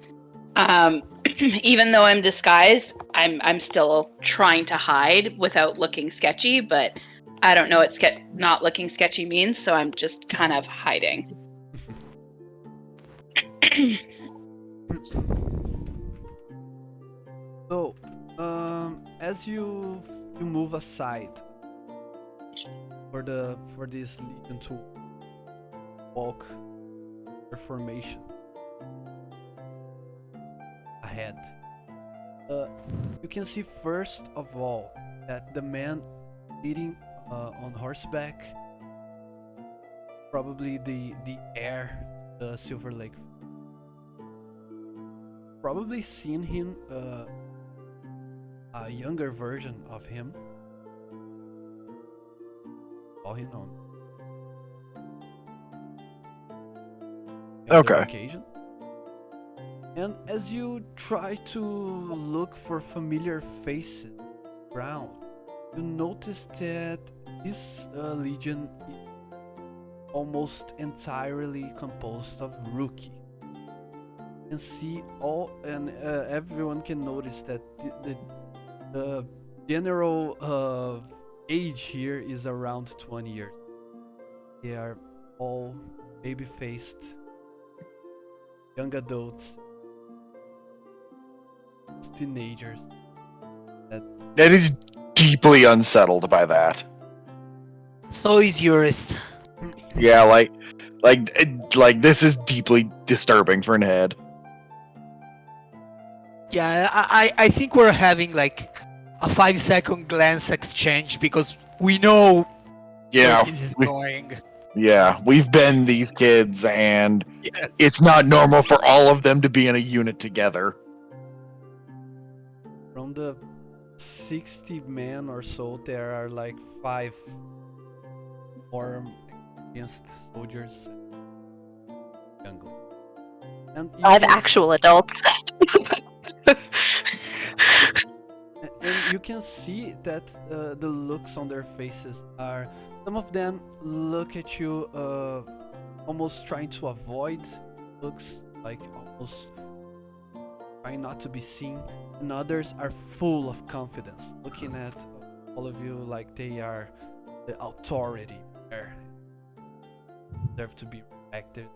Even though I'm disguised, I'm still trying to hide without looking sketchy, but I don't know what not looking sketchy means, so I'm just kind of hiding. So, as you move aside for this legion to walk their formation ahead, you can see first of all that the man leading on horseback, probably the heir, the Silver Lake. Probably seen him, a younger version of him. All he known. Okay. Occasion. And as you try to look for familiar faces around, you notice that this legion is almost entirely composed of rookie. You can see everyone can notice that the general age here is around 20 years. They are all baby-faced young adults, teenagers. That is deeply unsettled by that. So is Urist. Yeah, like this is deeply disturbing for Ned. Yeah, I think we're having like a 5-second glance exchange because we know Yeah, where this is going. yeah, we've been these kids, and Yes. it's not normal for all of them to be in a unit together. From the 60 men or so, there are like 5 more experienced soldiers and young. And you 5 can- actual adults. And you can see that the looks on their faces are, some of them look at you almost trying to avoid looks, like almost trying not to be seen, and others are full of confidence, looking at all of you like they are the authority there, deserve to be respected.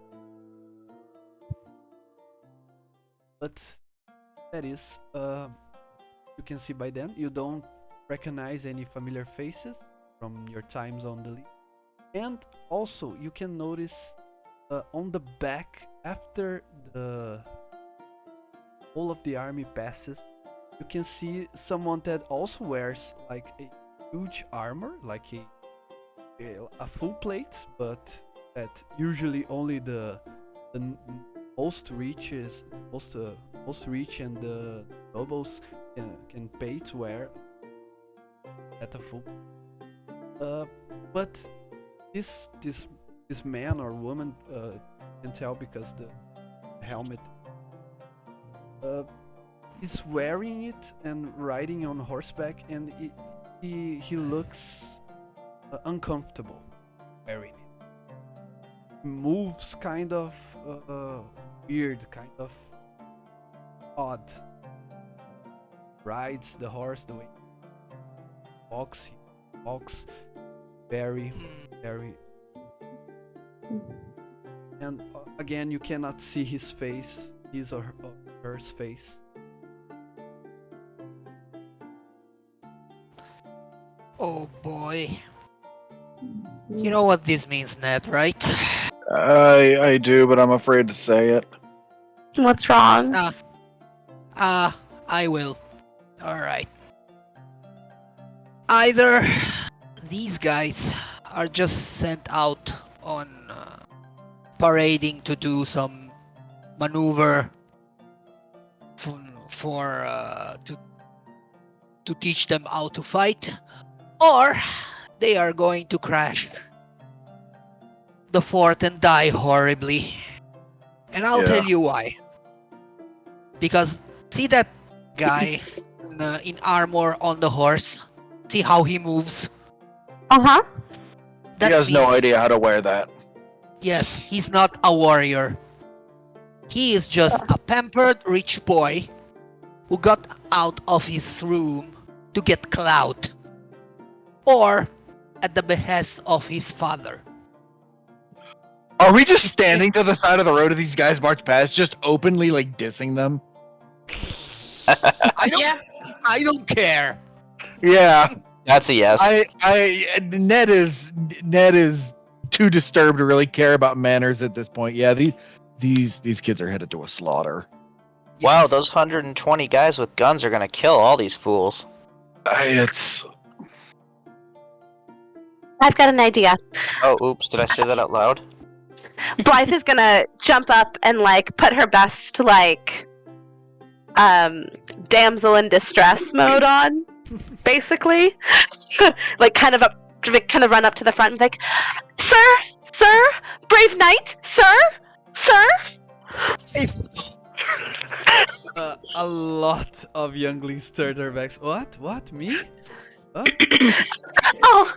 But that is, you can see by then you don't recognize any familiar faces from your times on the league. And also you can notice on the back, after the whole of the army passes, you can see someone that also wears like a huge armor, like a full plate, but that usually only the most rich and the nobles can pay to wear at a full. But this man or woman, can tell because the helmet, is wearing it and riding on horseback, and he looks uncomfortable wearing it. He moves kind of weird, kind of odd. Rides the horse the way he walks very, very. And again, you cannot see his face, his or her face. Oh boy. You know what this means, Ned, right? I do, but I'm afraid to say it. What's wrong? I will. Alright. Either these guys are just sent out on parading to do some maneuver to teach them how to fight, or they are going to crash the fort and die horribly. And I'll tell you why. Because see that guy in armor on the horse? See how he moves? Uh-huh. He has no idea how to wear that. Yes, he's not a warrior. He is just a pampered rich boy who got out of his room to get clout. Or at the behest of his father. Are we just standing to the side of the road as these guys march past, just openly like dissing them? I don't care. Yeah, That's a yes. Ned is too disturbed to really care about manners at this point. Yeah, these kids are headed to a slaughter. Wow, Yes. those 120 guys with guns are gonna kill all these fools. It's I've got an idea. Oh, oops, did I say that out loud? Blythe is gonna jump up and like put her best like damsel in distress mode on, basically. Like kind of run up to the front and be like, Sir, brave knight, sir. A lot of younglings turned their backs. What? Me? Huh? Oh,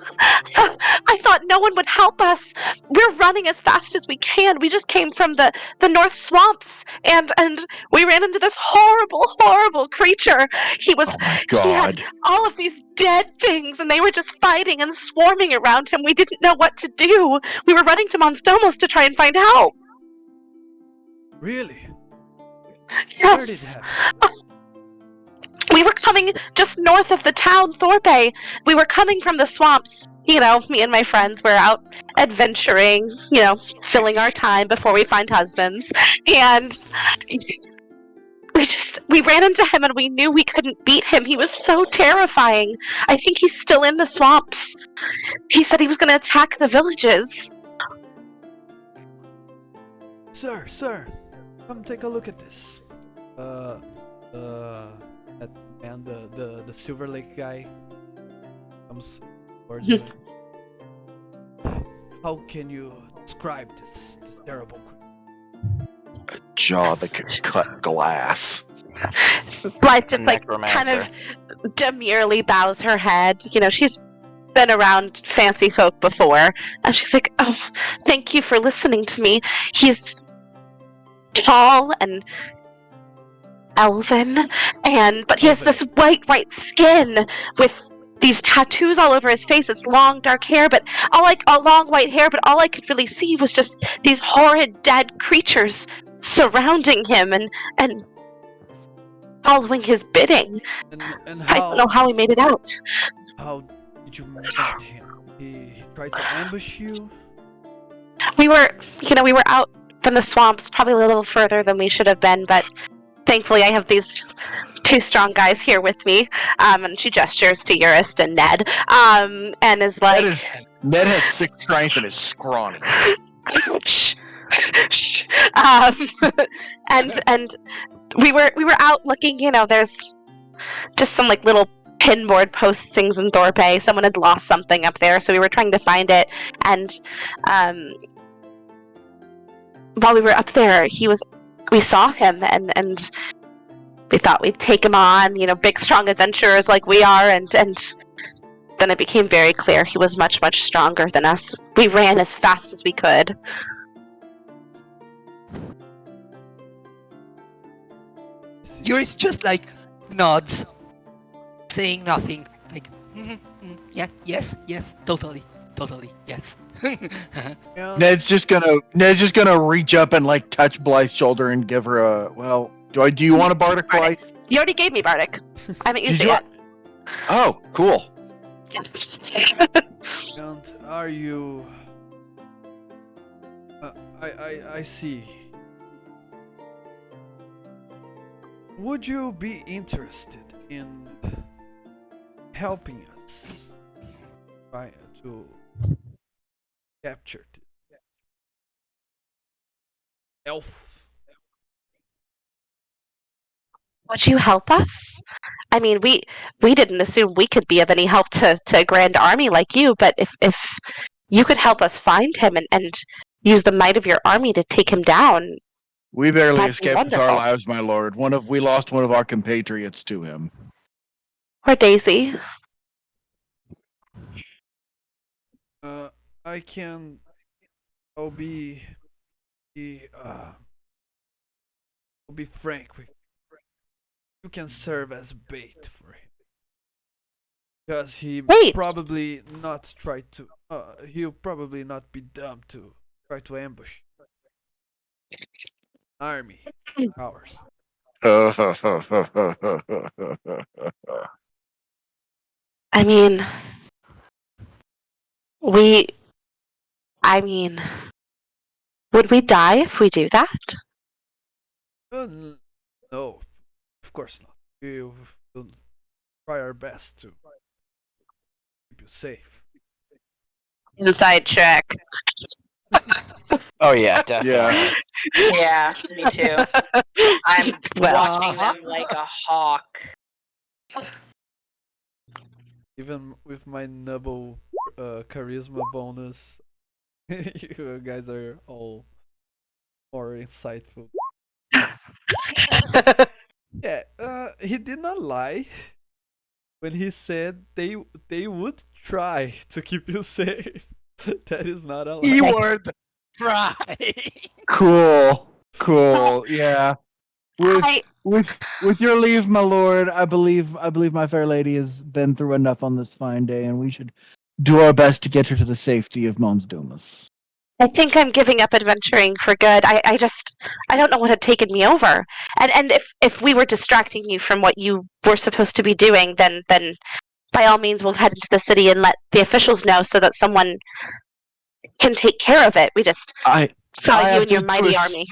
I thought no one would help us. We're running as fast as we can. We just came from the north swamps, and we ran into this horrible creature. He oh my god. had all of these dead things, and they were just fighting and swarming around him. We didn't know what to do. We were running to Mons to try and find help. Really? Yes. Where did it happen? We were coming just north of the town, Thorpe. We were coming from the swamps. You know, me and my friends were out adventuring, you know, filling our time before we find husbands. And we ran into him and we knew we couldn't beat him. He was so terrifying. I think he's still in the swamps. He said he was going to attack the villages. Sir, come take a look at this. And the Silver Lake guy comes towards you. How can you describe this terrible creature? A jaw that could cut glass. Blythe just like Necromancer. kind of demurely bows her head. You know, she's been around fancy folk before, and she's like, "Oh, thank you for listening to me. He's tall and elven, but he has this white skin with these tattoos all over his face. It's long dark hair, but long white hair, but all I could really see was just these horrid dead creatures surrounding him and following his bidding. And I don't know how he made it out. How did you meet him? He tried to ambush you? We were out from the swamps, probably a little further than we should have been, but thankfully I have these two strong guys here with me. And she gestures to Urist and Ned, and is like, Ned has 6 strength and is scrawny. Shh. And we were out looking. You know, there's just some like little pinboard postings in Thorpe. Someone had lost something up there, so we were trying to find it. And while we were up there, we saw him, and we thought we'd take him on. You know, big strong adventurers like we are, and then it became very clear he was much stronger than us. We ran as fast as we could. Yuri's just like nods, saying nothing. Like, yeah, yes, totally, yes. Yeah. Ned's just gonna reach up and like touch Blythe's shoulder and give her a do you want a bardic, Blythe? You already gave me bardic. I haven't used Did it you? yet. Oh, cool. And are you... I see. Would you be interested in helping us try to capture the elf? Would you help us? I mean, we didn't assume we could be of any help to a grand army like you, but if you could help us find him and use the might of your army to take him down. We barely That'd be escaped with our wonderful. lives, my lord. We lost one of our compatriots to him. Or Daisy. I can... I'll be frank with you. You can serve as bait for him. Because he Wait. probably not try to. He'll probably not be dumb to try to ambush. Army, ours. I mean, we. I mean, would we die if we do that? No, of course not. We'll try our best to keep you safe. Inside check. Oh yeah, definitely. Yeah, me too. I'm Well, watching them like a hawk. Even with my Nubble charisma bonus, you guys are all more insightful. Yeah, he did not lie when he said they would try to keep you safe. That is not a lie. Keyword try. Cool. Yeah. I- With your leave, my lord, I believe my fair lady has been through enough on this fine day, and we should do our best to get her to the safety of Mons Domus. I think I'm giving up adventuring for good. I don't know what had taken me over. And if we were distracting you from what you were supposed to be doing, then by all means we'll head into the city and let the officials know so that someone can take care of it. We just saw you and your mighty army.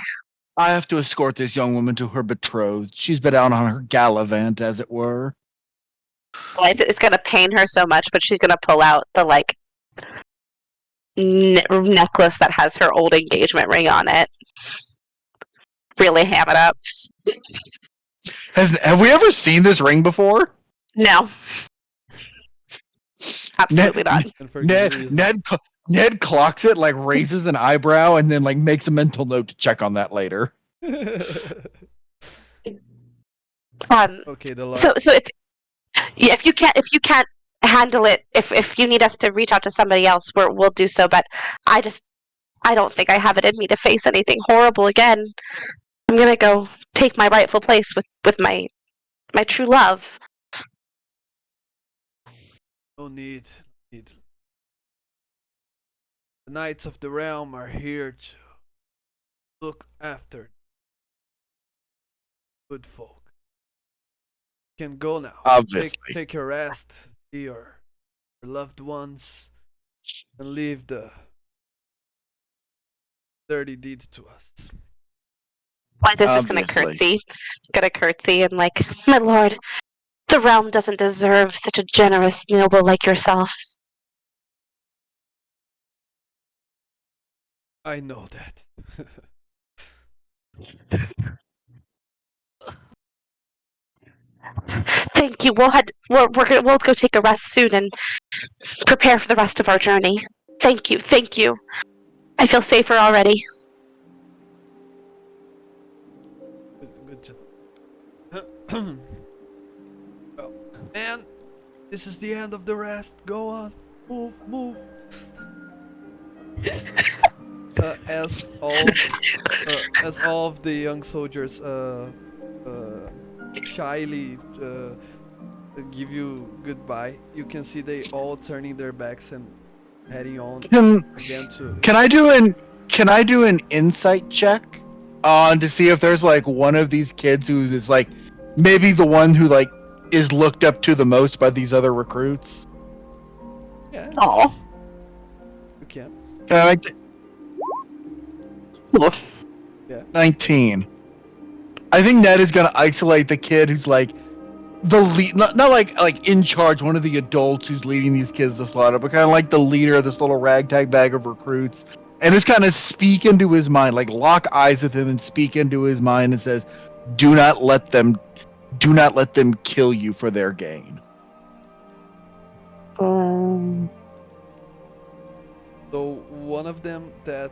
I have to escort this young woman to her betrothed. She's been out on her gallivant, as it were. Blythe is gonna pain her so much, but she's gonna pull out the necklace that has her old engagement ring on it. Really ham it up. Have we ever seen this ring before? No. Absolutely not. And for good reason. Ned clocks it, like raises an eyebrow, and then like makes a mental note to check on that later. Okay, the So if you can't handle it, if you need us to reach out to somebody else, we'll do so. But I don't think I have it in me to face anything horrible again. I'm gonna go take my rightful place with my true love. no need. The Knights of the Realm are here to look after good folk. You can go now. Obviously. Take your rest, see your loved ones, and leave the dirty deed to us. Blythe is just Obviously. gonna curtsy and my lord, the realm doesn't deserve such a generous noble like yourself. I know that. Thank you. We'll go take a rest soon and prepare for the rest of our journey. Thank you. I feel safer already. Good job. Well, man, this is the end of the rest. Go on. Move. As all of the young soldiers shyly give you goodbye, you can see they all turning their backs and heading on again to. Can I do an insight check to see if there's like one of these kids who is like maybe the one who like is looked up to the most by these other recruits? Yeah. Oh. You can. Can I like Yeah. 19. I think Ned is gonna isolate the kid who's like the lead, not like in charge, one of the adults who's leading these kids to slaughter, but kind of like the leader of this little ragtag bag of recruits, and just kind of speak into his mind, like lock eyes with him and speak into his mind and says, "Do not let them kill you for their gain." So one of them that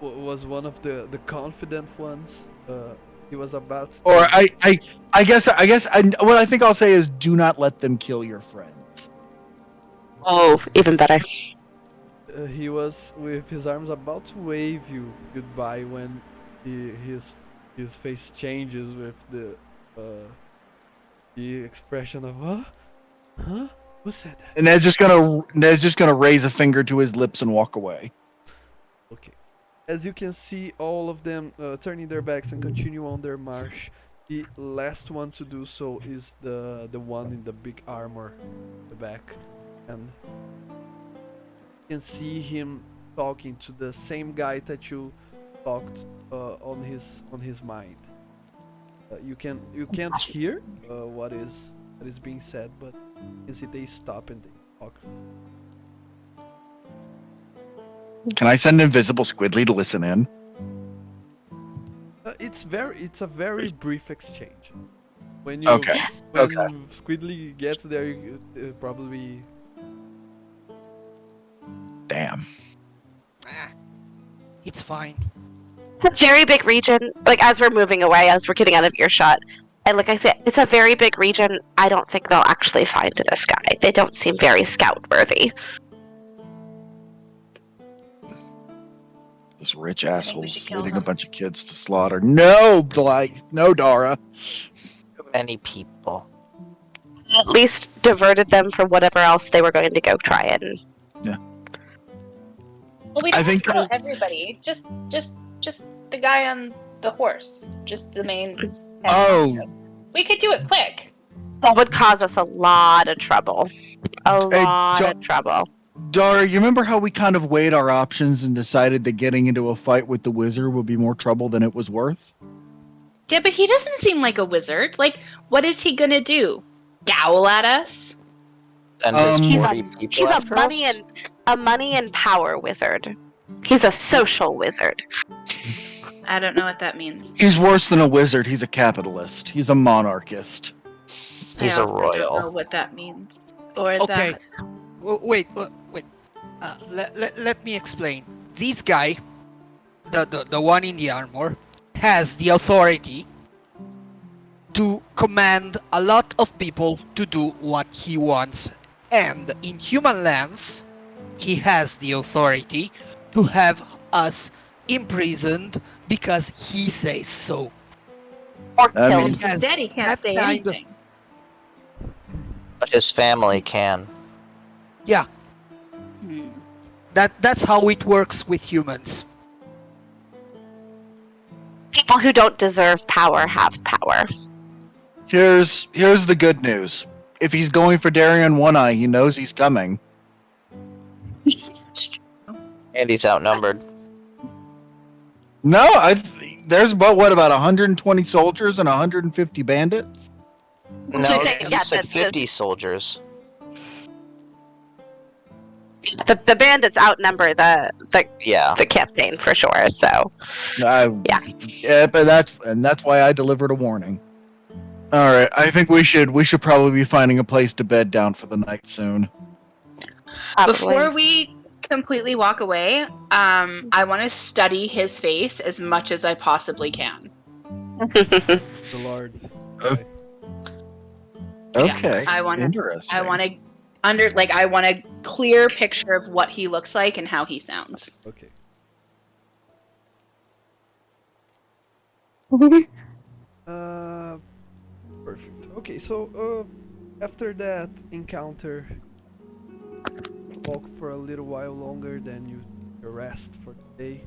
was one of the confident ones. He was about to Or I guess what I think I'll say is, do not let them kill your friends. Oh, even better. He was with his arms about to wave you goodbye when his face changes with the expression of Huh? Who said that? And Ned's just gonna raise a finger to his lips and walk away. Okay. As you can see, all of them turning their backs and continue on their march. The last one to do so is the one in the big armor, the back, and you can see him talking to the same guy that you talked on his mind. You can't hear what is being said, but you can see they stop and they talk. Can I send Invisible Squidly to listen in? It's a very brief exchange. When Okay. Squidly gets there, you probably. Damn. It's fine. It's a very big region. Like, as we're moving away, as we're getting out of earshot, and like I said, it's a very big region. I don't think they'll actually find this guy. They don't seem very scout-worthy. Those rich we assholes should kill leading a them. bunch of kids to slaughter. No, Blythe. No, Dara. Too many people. At least diverted them from whatever else they were going to go try and. Well, we I don't have think to kill that's- everybody. Just the guy on the horse. Just the main. Oh. We could do it quick. That would cause us a lot of trouble. A Hey, lot Jo- of trouble. Dara, you remember how we kind of weighed our options and decided that getting into a fight with the wizard would be more trouble than it was worth? Yeah, but he doesn't seem like a wizard. Like, what is he gonna do? Growl at us? And there's He's 40 people He's after us? a money and power wizard. He's a social wizard. I don't know what that means. He's worse than a wizard. He's a capitalist. He's a monarchist. He's I a also don't know royal. what that means. Or Okay. that. Wait. Let me explain. This guy, the one in the armor, has the authority to command a lot of people to do what he wants. And in human lands, he has the authority to have us imprisoned because he says so. Or I killed. mean- If he's dead, he can't that say kind of- anything. But his family can. Yeah, Hmm. that's how it works with humans. People who don't deserve power have power. Here's the good news. If he's going for Darien One Eye, he knows he's coming. And he's outnumbered. No, there's about 120 soldiers and 150 bandits. No, So you say- yeah, said the- 50 soldiers. The bandits outnumber the Yeah. campaign for sure. So Yeah, but that's why I delivered a warning. All right, I think we should probably be finding a place to bed down for the night soon. Before we completely walk away, I want to study his face as much as I possibly can. The Lord. Okay, I want to. interesting. I want to I want a clear picture of what he looks like and how he sounds. Okay. Perfect. Okay, so after that encounter, walk for a little while longer, then you rest for the day.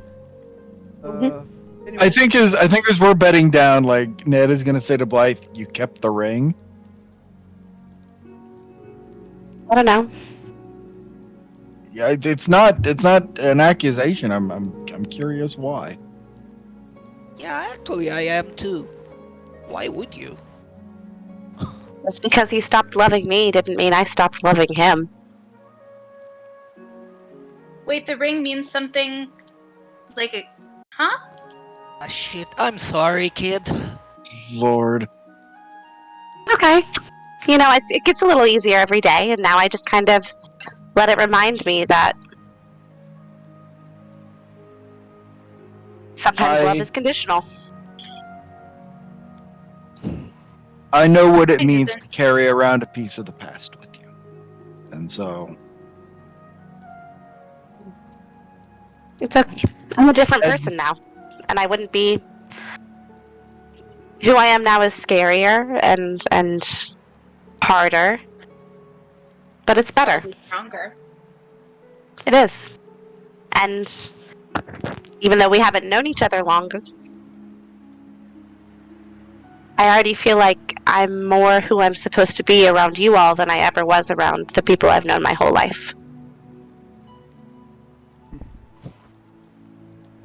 Anyway, I think as we're bedding down, like Ned is gonna say to Blythe, "You kept the ring." I don't know. Yeah, it's not an accusation. I'm curious why. Yeah, actually, I am too. Why would you? Just because he stopped loving me didn't mean I stopped loving him. Wait, the ring means something like a. Huh? Ah, shit, I'm sorry, kid. Lord, Okay. You know, it gets a little easier every day, and now I just kind of let it remind me that sometimes love is conditional. I know what it Thank you, means sir. to carry around a piece of the past with you, and so It's okay. I'm a different And- person now, and I wouldn't be. Who I am now is scarier and harder, but it's better. Probably stronger. It is. And even though we haven't known each other long, I already feel like I'm more who I'm supposed to be around you all than I ever was around the people I've known my whole life.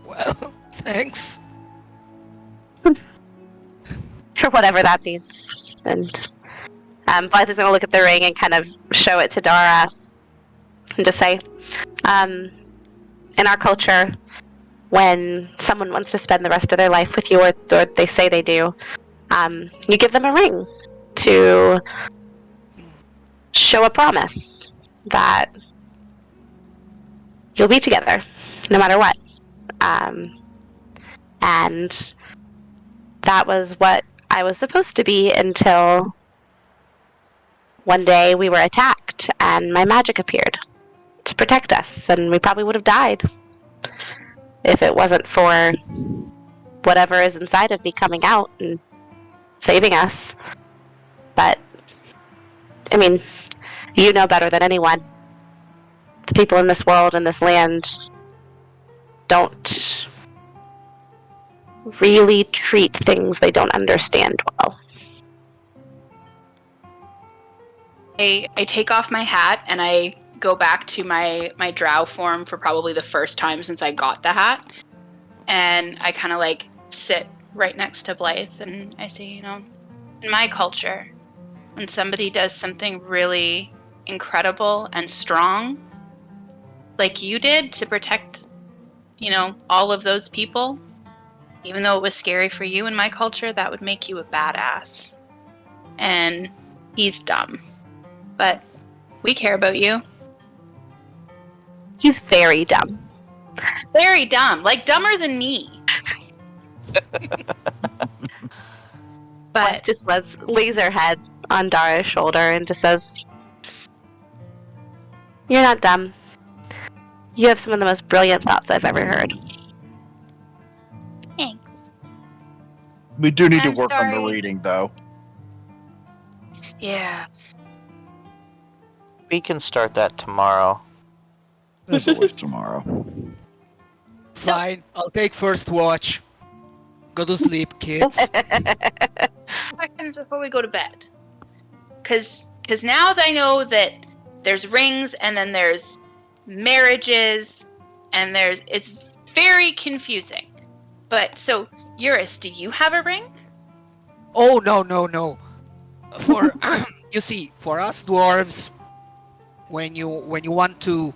Well, thanks. For whatever that means. And Blythe is going to look at the ring and kind of show it to Dara and just say, in our culture, when someone wants to spend the rest of their life with you, or they say they do, you give them a ring to show a promise that you'll be together no matter what. And that was what I was supposed to be until one day we were attacked and my magic appeared to protect us, and we probably would have died if it wasn't for whatever is inside of me coming out and saving us. But, I mean, you know better than anyone. The people in this world and this land don't really treat things they don't understand well. I take off my hat and I go back to my drow form for probably the first time since I got the hat. And I kind of like sit right next to Blythe and I say, in my culture, when somebody does something really incredible and strong, like you did to protect, all of those people, even though it was scary for you in my culture, that would make you a badass. And he's dumb. But we care about you. He's very dumb. Very dumb. Like, dumber than me. But just lays her head on Dara's shoulder and just says, "You're not dumb. You have some of the most brilliant thoughts I've ever heard." Thanks. We do need to I'm work on the sorry. reading, though. Yeah. We can start that tomorrow. There's always tomorrow. Fine, I'll take first watch. Go to sleep, kids. Questions before we go to bed. Because now that I know that there's rings and then there's marriages and it's very confusing. But so, Urist, do you have a ring? Oh, no. For you see, for us dwarves, when you want to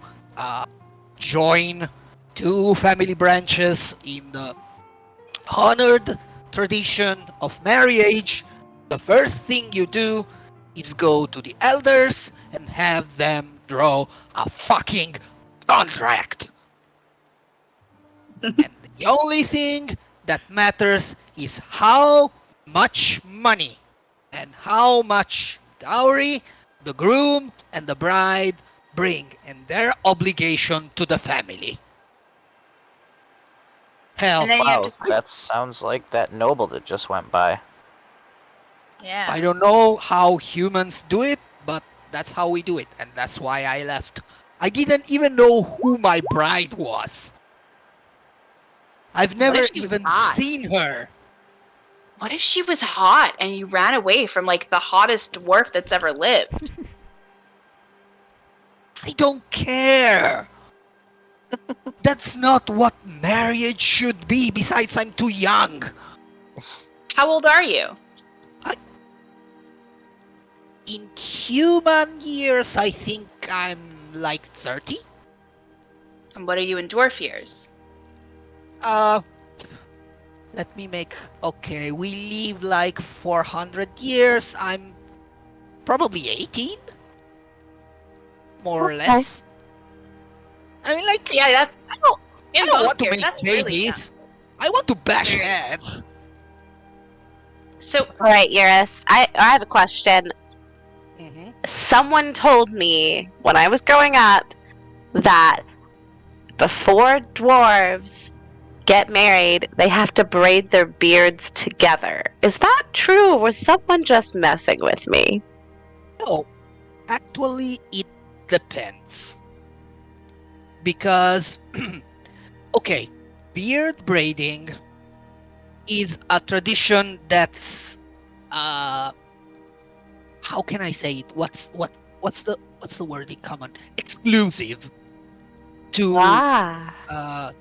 join two family branches in the honored tradition of marriage, the first thing you do is go to the elders and have them draw a fucking contract. And the only thing that matters is how much money and how much dowry the groom and the bride bring and their obligation to the family. Hell, And then you have Wow, to- that sounds like that noble that just went by. Yeah. I don't know how humans do it, but that's how we do it, and that's why I left. I didn't even know who my bride was. I've never if she was even hot? seen her. What if she was hot and you ran away from like the hottest dwarf that's ever lived? I don't care. That's not what marriage should be. Besides, I'm too young. How old are you? In human years, I think I'm like 30. And what are you in dwarf years? Let me make... Okay, we live like 400 years. I'm probably 18? More or Okay. less. I mean, like, Yeah, that's. I in don't both want to years, make that's really babies. I want to bash Very- heads. young. So, All right, Urist, I have a question. Mhm. Someone told me when I was growing up that before dwarves get married, they have to braid their beards together. Is that true, or was someone just messing with me? No, actually, it depends. Because, okay, beard braiding is a tradition that's, how can I say it? What's the word in common? Exclusive to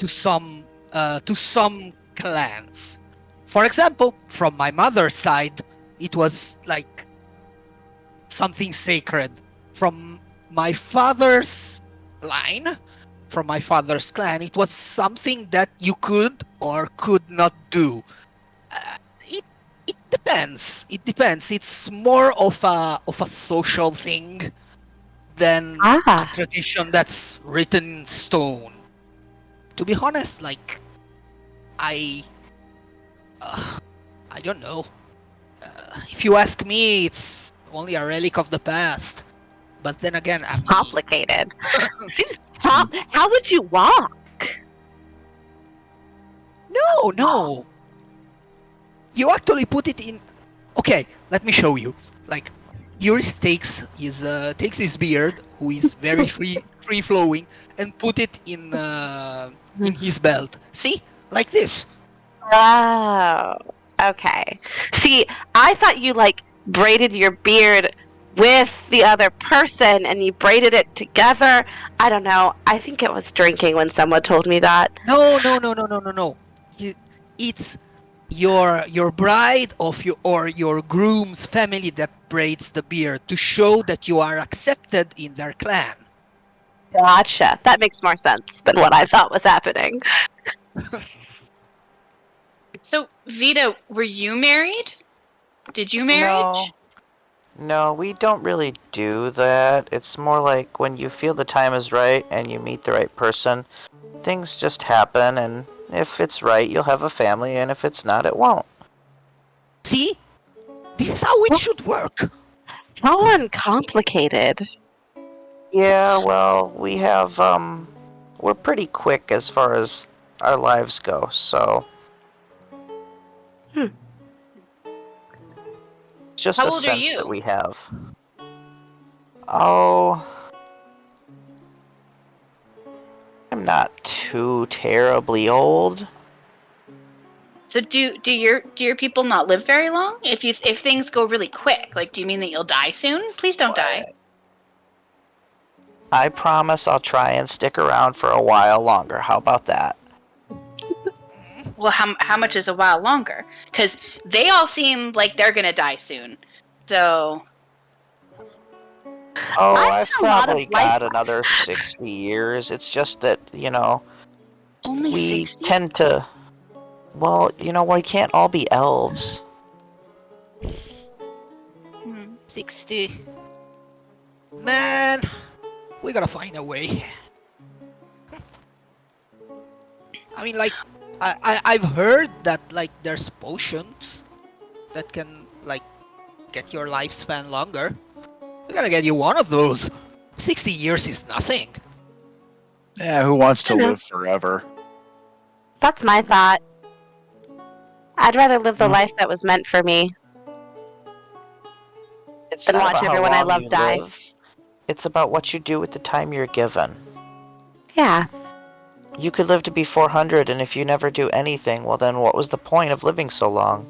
some clans. For example, from my mother's side, it was like something sacred. From my father's line, from my father's clan, it was something that you could or could not do. It depends. It depends. It's more of a social thing than a tradition that's written in stone. To be honest, like I don't know. If you ask me, it's only a relic of the past. But then again, It's complicated. Seems how would you walk? No. You actually put it in. Okay, let me show you. Like, Urist takes his beard, who is very free flowing, and put it in his belt. See, like this. Oh, okay. See, I thought you like braided your beard with the other person and you braided it together. I don't know. I think it was drinking when someone told me that. No. It's your bride or your groom's family that braids the beard to show that you are accepted in their clan. Gotcha. That makes more sense than what I thought was happening. So, Vita, were you married? Did you marriage? No, we don't really do that. It's more like when you feel the time is right and you meet the right person, things just happen, and if it's right, you'll have a family, and if it's not, it won't. See? This is how it should work. How uncomplicated. Yeah, well, we have, we're pretty quick as far as our lives go, so... It's just How a old are sense you? that we have. Oh... I'm not too terribly old. So do your people not live very long? If things go really quick, like, do you mean that you'll die soon? Please don't die. I promise I'll try and stick around for a while longer. How about that? Well, how much is a while longer? Because they all seem like they're gonna die soon. So. Oh, I I've have a lot of probably life got another 60 years. It's just that, you know, Only we 60? tend to... Well, you know, we can't all be elves. 60. Man, we gotta find a way. I mean, like, I've heard that, like, there's potions that can, like, get your lifespan longer. We gotta get you one of those. 60 years is nothing. Yeah, who wants to I know. live forever? That's my thought. I'd rather live the life that was meant for me It's than not watch about how everyone I long love you die. live. It's about what you do with the time you're given. Yeah. You could live to be 400, and if you never do anything, well then what was the point of living so long?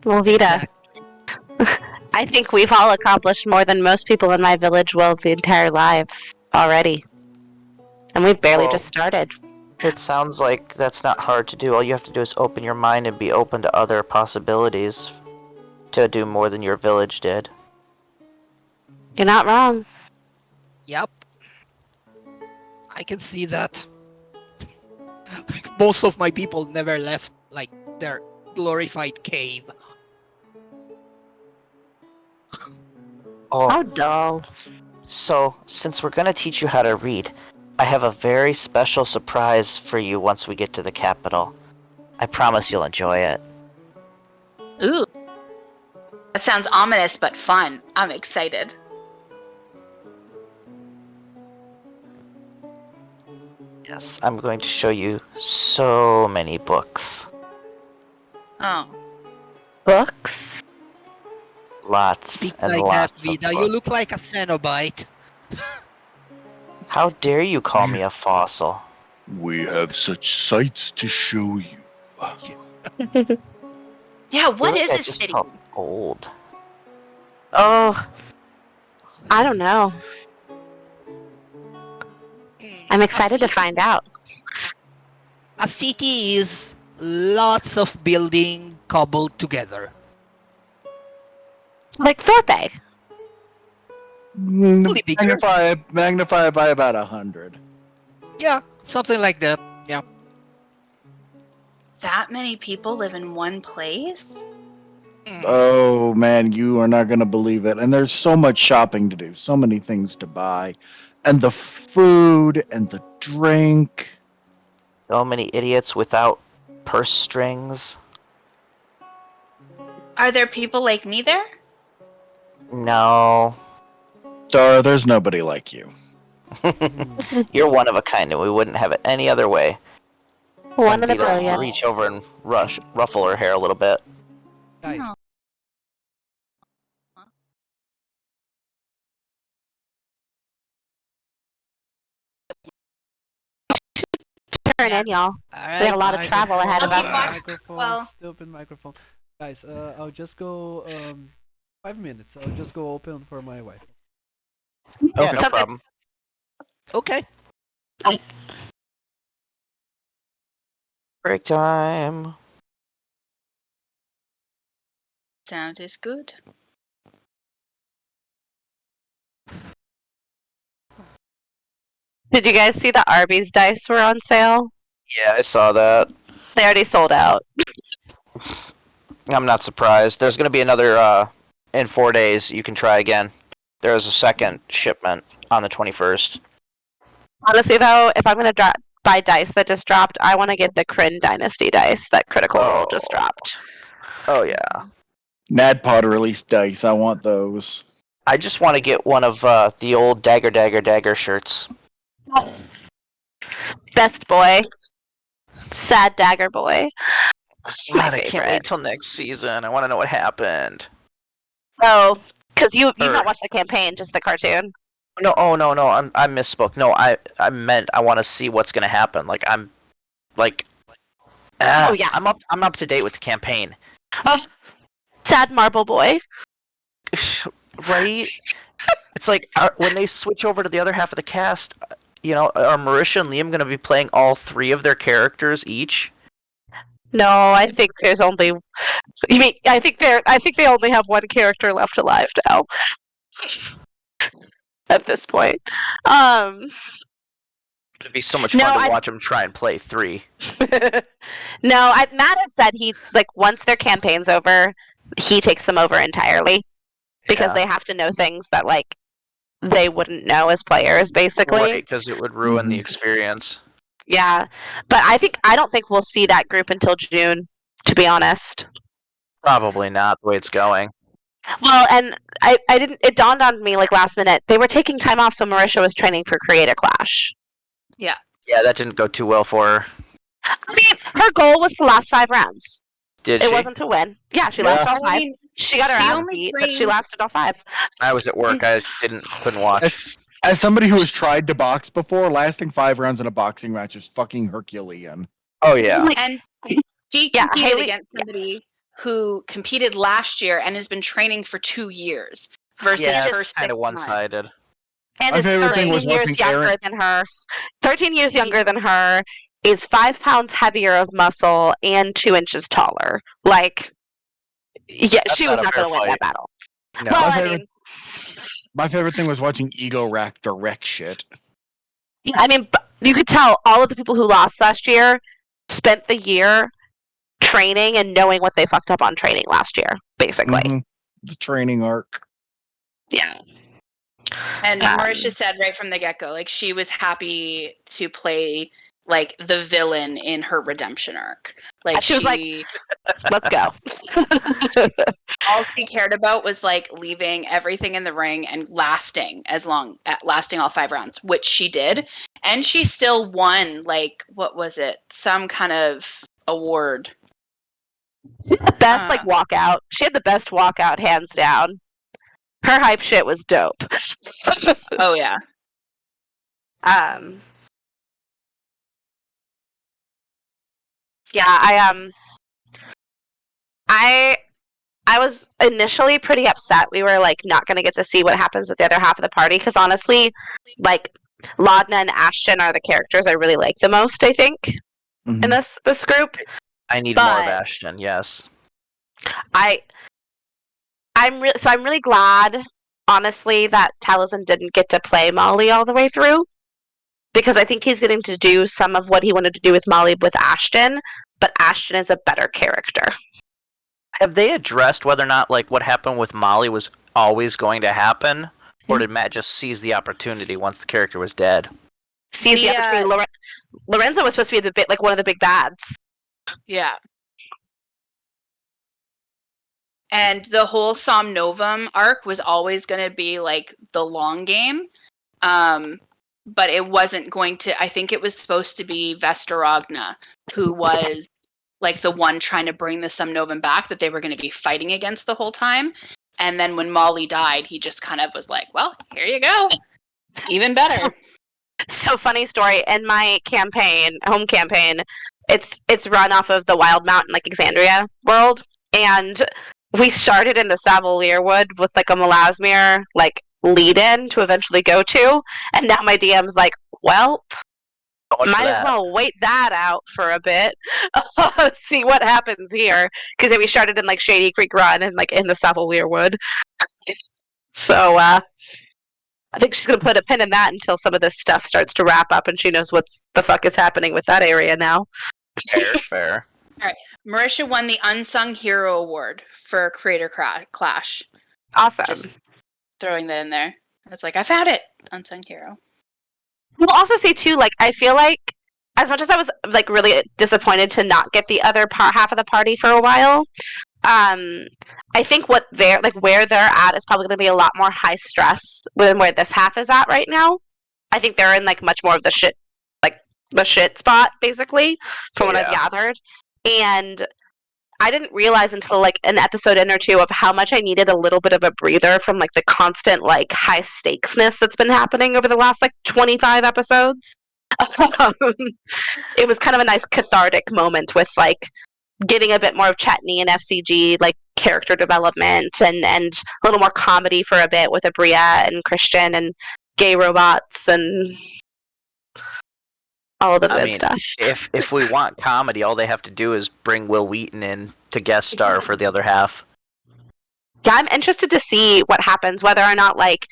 Well, Vita, I think we've all accomplished more than most people in my village will the entire lives already. And we've barely Well, just started. It sounds like that's not hard to do. All you have to do is open your mind and be open to other possibilities to do more than your village did. You're not wrong. Yep. I can see that. Most of my people never left, like, their glorified cave. Oh, How dull. so since we're gonna teach you how to read, I have a very special surprise for you once we get to the capital. I promise you'll enjoy it. Ooh. That sounds ominous but fun. I'm excited. Yes, I'm going to show you so many books. Oh. Books? Lots Speak and like that, lots of Vida. You fun. look like a Cenobite. How dare you call me a fossil? We have such sights to show you. Yeah, I what feel like is I this just city? felt old. Oh, I don't know. I'm excited to find out. A city is lots of building cobbled together. Like Thorpe. Only bigger. Magnify by about 100. Yeah, something like that. Yeah. That many people live in one place? Oh man, you are not going to believe it. And there's so much shopping to do, so many things to buy, and the food and the drink. So many idiots without purse strings. Are there people like me there? No. Dara, there's nobody like you. You're one of a kind, and we wouldn't have it any other way. One in a Vida billion. reach over and ruffle her hair a little bit. Guys, No. Turn in, y'all. All We have a right. lot of travel ahead of I'll keep us. watch- Microphone, well- stupid microphone. Guys, I'll just go 5 minutes. I'll just go open for my wife. Yeah, Okay. no Sounds good. problem. Okay. Break time. Sound is good. Did you guys see the Arby's dice were on sale? Yeah, I saw that. They already sold out. I'm not surprised. There's going to be another, in 4 days, you can try again. There's a second shipment on the 21st. Honestly, though, if I'm gonna buy dice that just dropped, I want to get the Kryn Dynasty dice that Critical Role just Oh. dropped. Oh, yeah. NADPOD released dice. I want those. I just want to get one of the old Dagger shirts. Best boy. Sad Dagger Boy. My God, I can't favorite. wait till next season. I want to know what happened. Oh, because you've Or- not watched the campaign, just the cartoon. No, oh no, I misspoke. No, I meant I want to see what's gonna happen. Like I'm, like, Oh, yeah. I'm up to date with the campaign. Oh, Sad Marble Boy. Right? It's like when they switch over to the other half of the cast, you know, are Marisha and Liam gonna be playing all 3 of their characters each? No, I think there's only. You mean I think they only have one character left alive now. At this point, It'd be so much No, fun to I- watch them try and play 3. no, Matt has said he once their campaign's over, he takes them over entirely because Yeah. they have to know things that they wouldn't know as players, basically. Right, because it would ruin the Mhm. experience. Yeah, but I don't think we'll see that group until June, to be honest. Probably not the way it's going. Well, and I didn't. It dawned on me last minute they were taking time off, so Marisha was training for Creator Clash. Yeah, that didn't go too well for her. I mean, her goal was to last 5 rounds. Did It she? wasn't to win. Yeah, she Yeah. lasted all 5. I mean, She got her the ass only beat, but she way- lasted all 5. I was at work. I couldn't watch. As somebody who has tried to box before, lasting 5 rounds in a boxing match is fucking Herculean. Oh yeah. And she Yeah, competed Haley- against somebody who competed last year and has been training for 2 years versus Yeah, her it's kind 6 of months. one-sided. And My is favorite thing 13 was years watching younger Aaron- than her. 13 years younger than her, is 5 pounds heavier of muscle, and 2 inches taller. Yeah, That's she was not a not going to fair win that fight. battle. No. Well, My I favorite- mean, My favorite thing was watching Ego Rack direct shit. you could tell all of the people who lost last year spent the year training and knowing what they fucked up on training last year, basically. Mhm. The training arc. Yeah. And Um, Marisha said right from the get-go, she was happy to play the villain in her redemption arc. She was like- Let's go. all she cared about was leaving everything in the ring and lasting all 5 rounds, which she did, and she still won what was it, some kind of award. Best like walkout. She had the best walkout, hands down. Her hype shit was dope. Oh yeah. Yeah, I was initially pretty upset we were like not going to get to see what happens with the other half of the party because honestly, like Laudna and Ashton are the characters I really like the most, I think, in this group. I need more of Ashton, yes. I'm really glad, honestly, that Taliesin didn't get to play Molly all the way through. Because I think he's getting to do some of what he wanted to do with Molly with Ashton, but Ashton is a better character. Have they addressed whether or not like what happened with Molly was always going to happen, or did Matt just seize the opportunity once the character was dead? Seize the opportunity. Lorenzo was supposed to be like one of the big bads. Yeah. And the whole Somnovum arc was always going to be like the long game. But it wasn't going to, I think it was supposed to be Vesterogna, who was like the one trying to bring the Somnovum back that they were going to be fighting against the whole time. And then when Molly died, he just kind of was like, well, here you go. Even better. So funny story. In my home campaign, it's run off of the Wild Mountain, like Exandria world. And we started in the Savalier Wood with like a Melasmere, like lead-in to eventually go to, and now my DM's like, well, might as well wait that out for a bit. See what happens here, because we started in like Shady Creek Run and like in the Savalier Wood. So I think she's gonna put a pin in that until some of this stuff starts to wrap up and she knows what the fuck is happening with that area now. Fair. All right, Marisha won the Unsung Hero Award for Creator Clash. Awesome. Just throwing that in there. I was like, I found it. Unsung Hero. We'll also say too, like I feel like as much as I was like really disappointed to not get the other half of the party for a while, I think where they're at is probably going to be a lot more high stress than where this half is at right now. I think they're in like much more of the shit spot basically, from what I've gathered, and I didn't realize until like an episode in or two of how much I needed a little bit of a breather from like the constant like high stakesness that's been happening over the last like 25 episodes. It was kind of a nice cathartic moment with like getting a bit more of Chetney and FCG like character development and a little more comedy for a bit with Abria and Christian and gay robots and all the good stuff. If we want comedy, all they have to do is bring Will Wheaton in to guest star for the other half. Yeah, I'm interested to see what happens, whether or not like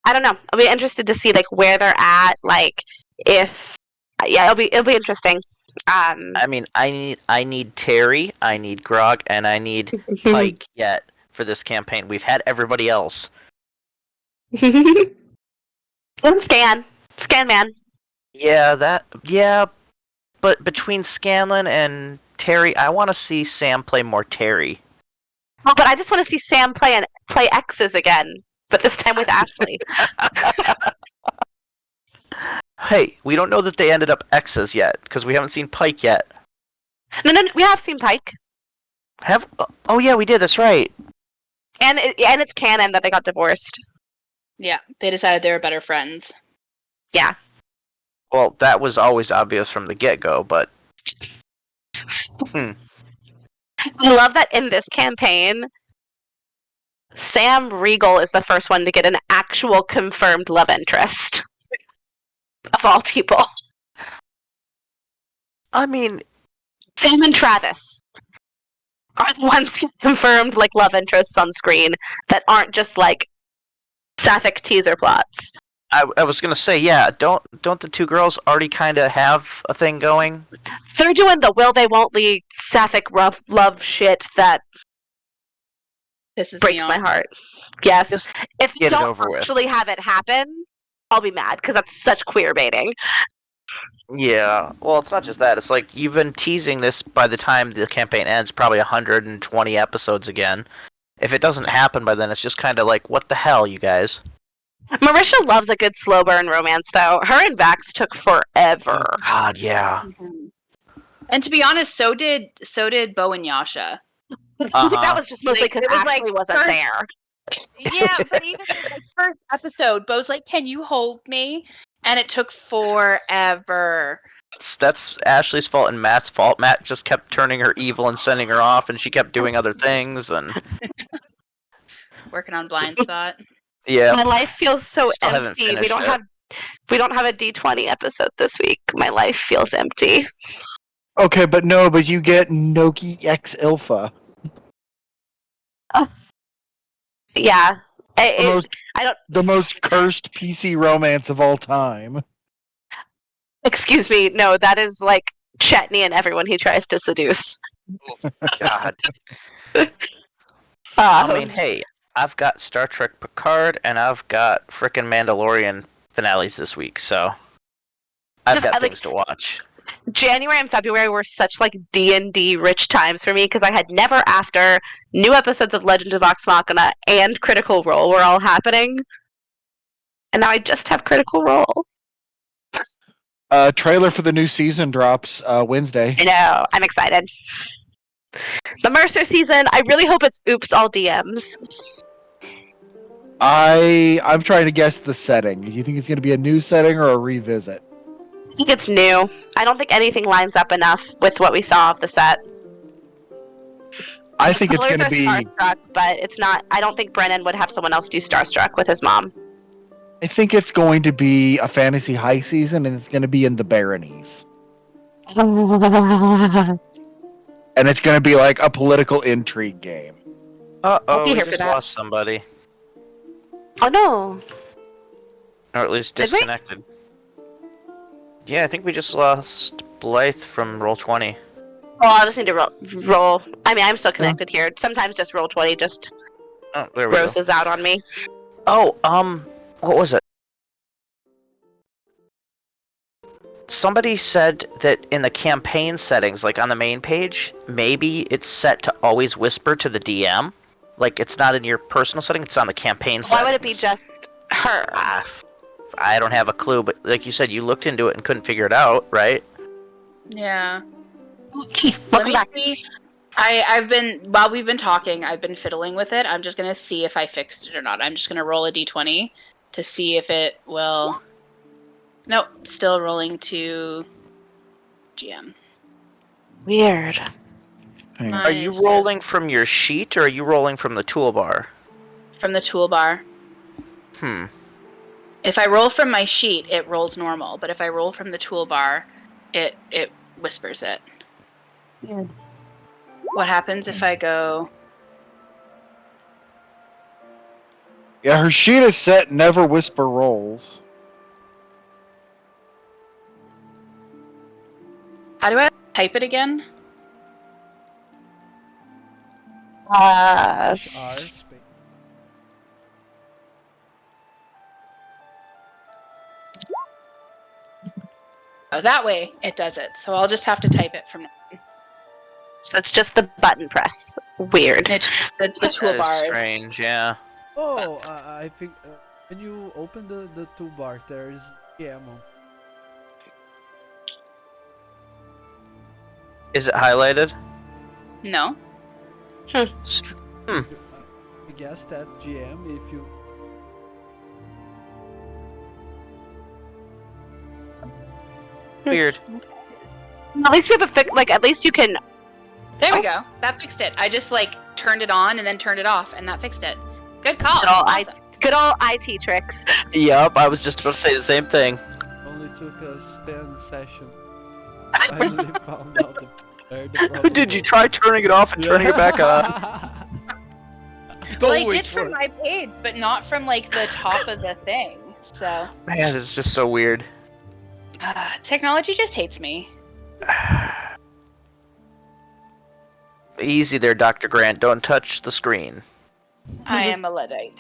I don't know. I'll be interested to see like where they're at, like if it'll be interesting. I mean, I need Terry, I need Grog, and I need Pike yet for this campaign. We've had everybody else. Scan man. Yeah, but between Scanlan and Terry, I want to see Sam play more Terry. Oh, but I just want to see Sam play X's again, but this time with Ashley. Hey, we don't know that they ended up X's yet, because we haven't seen Pike yet. No, we have seen Pike. Oh yeah, we did, that's right. And it's canon that they got divorced. Yeah, they decided they were better friends. Yeah. Well, that was always obvious from the get-go, but... I love that in this campaign, Sam Riegel is the first one to get an actual confirmed love interest. Of all people. I mean... Sam and Travis are the ones who confirmed like love interests on screen that aren't just like sapphic teaser plots. I was gonna say, yeah, don't the two girls already kind of have a thing going? They're doing the will they won't lead sapphic rough love shit that breaks my heart. Yes. Just if they don't actually have it happen, I'll be mad because that's such queer baiting. Yeah, well, it's not just that. It's like you've been teasing this by the time the campaign ends, probably 120 episodes again. If it doesn't happen by then, it's just kind of like, what the hell, you guys? Marisha loves a good slow burn romance, though. Her and Vax took forever. God, yeah. And to be honest, so did Bo and Yasha. That was just mostly because It was Ashley wasn't first- there. Yeah, but even the first episode, Bo's like, "Can you hold me?" And it took forever. That's Ashley's fault and Matt's fault. Matt just kept turning her evil and sending her off, and she kept doing other things. And Working on blind spot. yeah, My life feels so Still haven't empty. We finished don't it. have a D20 episode this week. My life feels empty. Okay, but you get Noki X Ilfa. Yeah. The most cursed PC romance of all time. Excuse me. No, that is like Chetney and everyone he tries to seduce. God. Uh, I mean, hey, I've got Star Trek Picard and I've got frickin' Mandalorian finales this week, so I've got things to watch. January and February were such like D&D rich times for me because I had Never After, new episodes of Legend of Vox Machina, and Critical Role were all happening. And now I just have Critical Role. Trailer for the new season drops Wednesday. I know. I'm excited. The Mercer season, I really hope it's Oops All DMs. I'm trying to guess the setting. Do you think it's going to be a new setting or a revisit? I think it's new. I don't think anything lines up enough with what we saw of the set. I think it's going to be. Starstruck, but it's not. I don't think Brennan would have someone else do Starstruck with his mom. I think it's going to be a fantasy high season, and it's going to be in the Baronies. And it's going to be like a political intrigue game. Uh-oh, be we here for just that. lost somebody. Oh no! Or at least Did we? disconnected. Yeah, I think we just lost Blythe from Roll20. Oh, I'll just need to roll. I mean, I'm still connected here. Sometimes just Roll20 just Oh, there we go. grosses out on me. Oh, what was it? Somebody said that in the campaign settings, like on the main page, maybe it's set to always whisper to the DM. Like, it's not in your personal setting, it's on the campaign settings. Why would it be just her? I don't have a clue, but like you said, you looked into it and couldn't figure it out, right? Yeah. Welcome back. I've been, while we've been talking, I've been fiddling with it. I'm just going to see if I fixed it or not. I'm just going to roll a d20 to see if it will... Nope, still rolling to GM. Weird. Hang on. Are you rolling from your sheet, or are you rolling from the toolbar? From the toolbar. If I roll from my sheet, it rolls normal, but if I roll from the toolbar, it whispers it. Weird. What happens if I go... Yeah, her sheet is set never whisper rolls. How do I type it again? R space. Oh, that way it does it. So I'll just have to type it from now on. So it's just the button press. Weird. The That toolbar is is... strange, yeah. Oh, I think when you open the toolbar, there is ammo. Is it highlighted? No. I guess that GM, if you Weird. At least we have a at least you can. There we go. That fixed it. I just turned it on and then turned it off, and that fixed it. Good call. Good old IT tricks. Yup, I was just about to say the same thing. only took us 10 sessions. Finally found out where the problem Did you was. try turning it off and turning it back on? It Well, I did always from works. my page, but not from the top of the thing. So Man, it's just so weird. technology just hates me. Easy there, Dr. Grant. Don't touch the screen. I am a Luddite.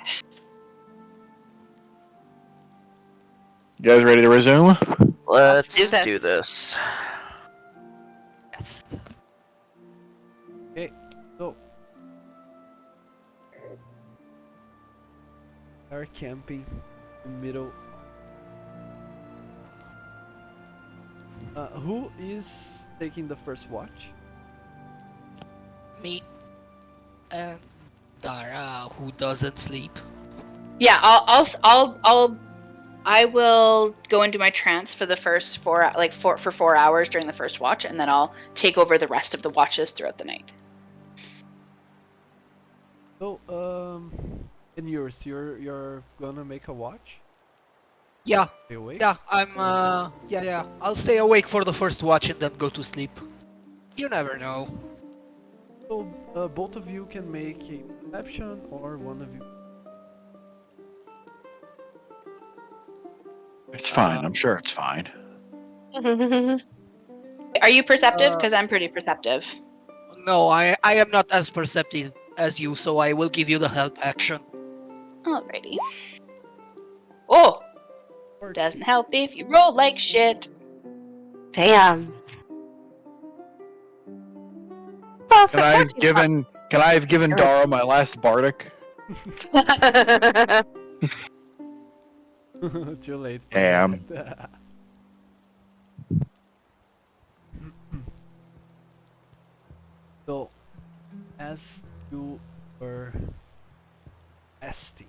You guys ready to resume? Let's do do this. Yes. Okay, so are camping in the middle. Who is taking the first watch? Me and Dara, who doesn't sleep. Yeah, I will go into my trance for the first 4 hours during the first watch, and then I'll take over the rest of the watches throughout the night. So, in yours, you're gonna make a watch? Yeah, Stay awake? yeah, yeah. I'll stay awake for the first watch and then go to sleep. You never know. So, both of you can make a perception, or one of you. It's fine. I'm sure it's fine. Are you perceptive? Uh, Because I'm pretty perceptive. No, I am not as perceptive as you, so I will give you the help action. Alrighty. Oh, 14. doesn't help if you roll like shit. Damn. Well, Can I have given Dara my last bardic? Too late. for Damn. that. So, as you were resting,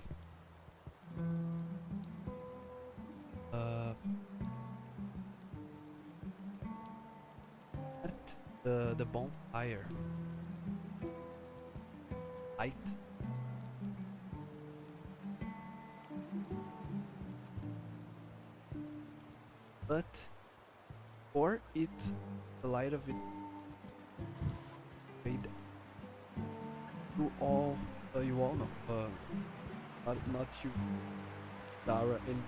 at the bonfire light, but for it, the light of it fade. You all know, not you, Dara, and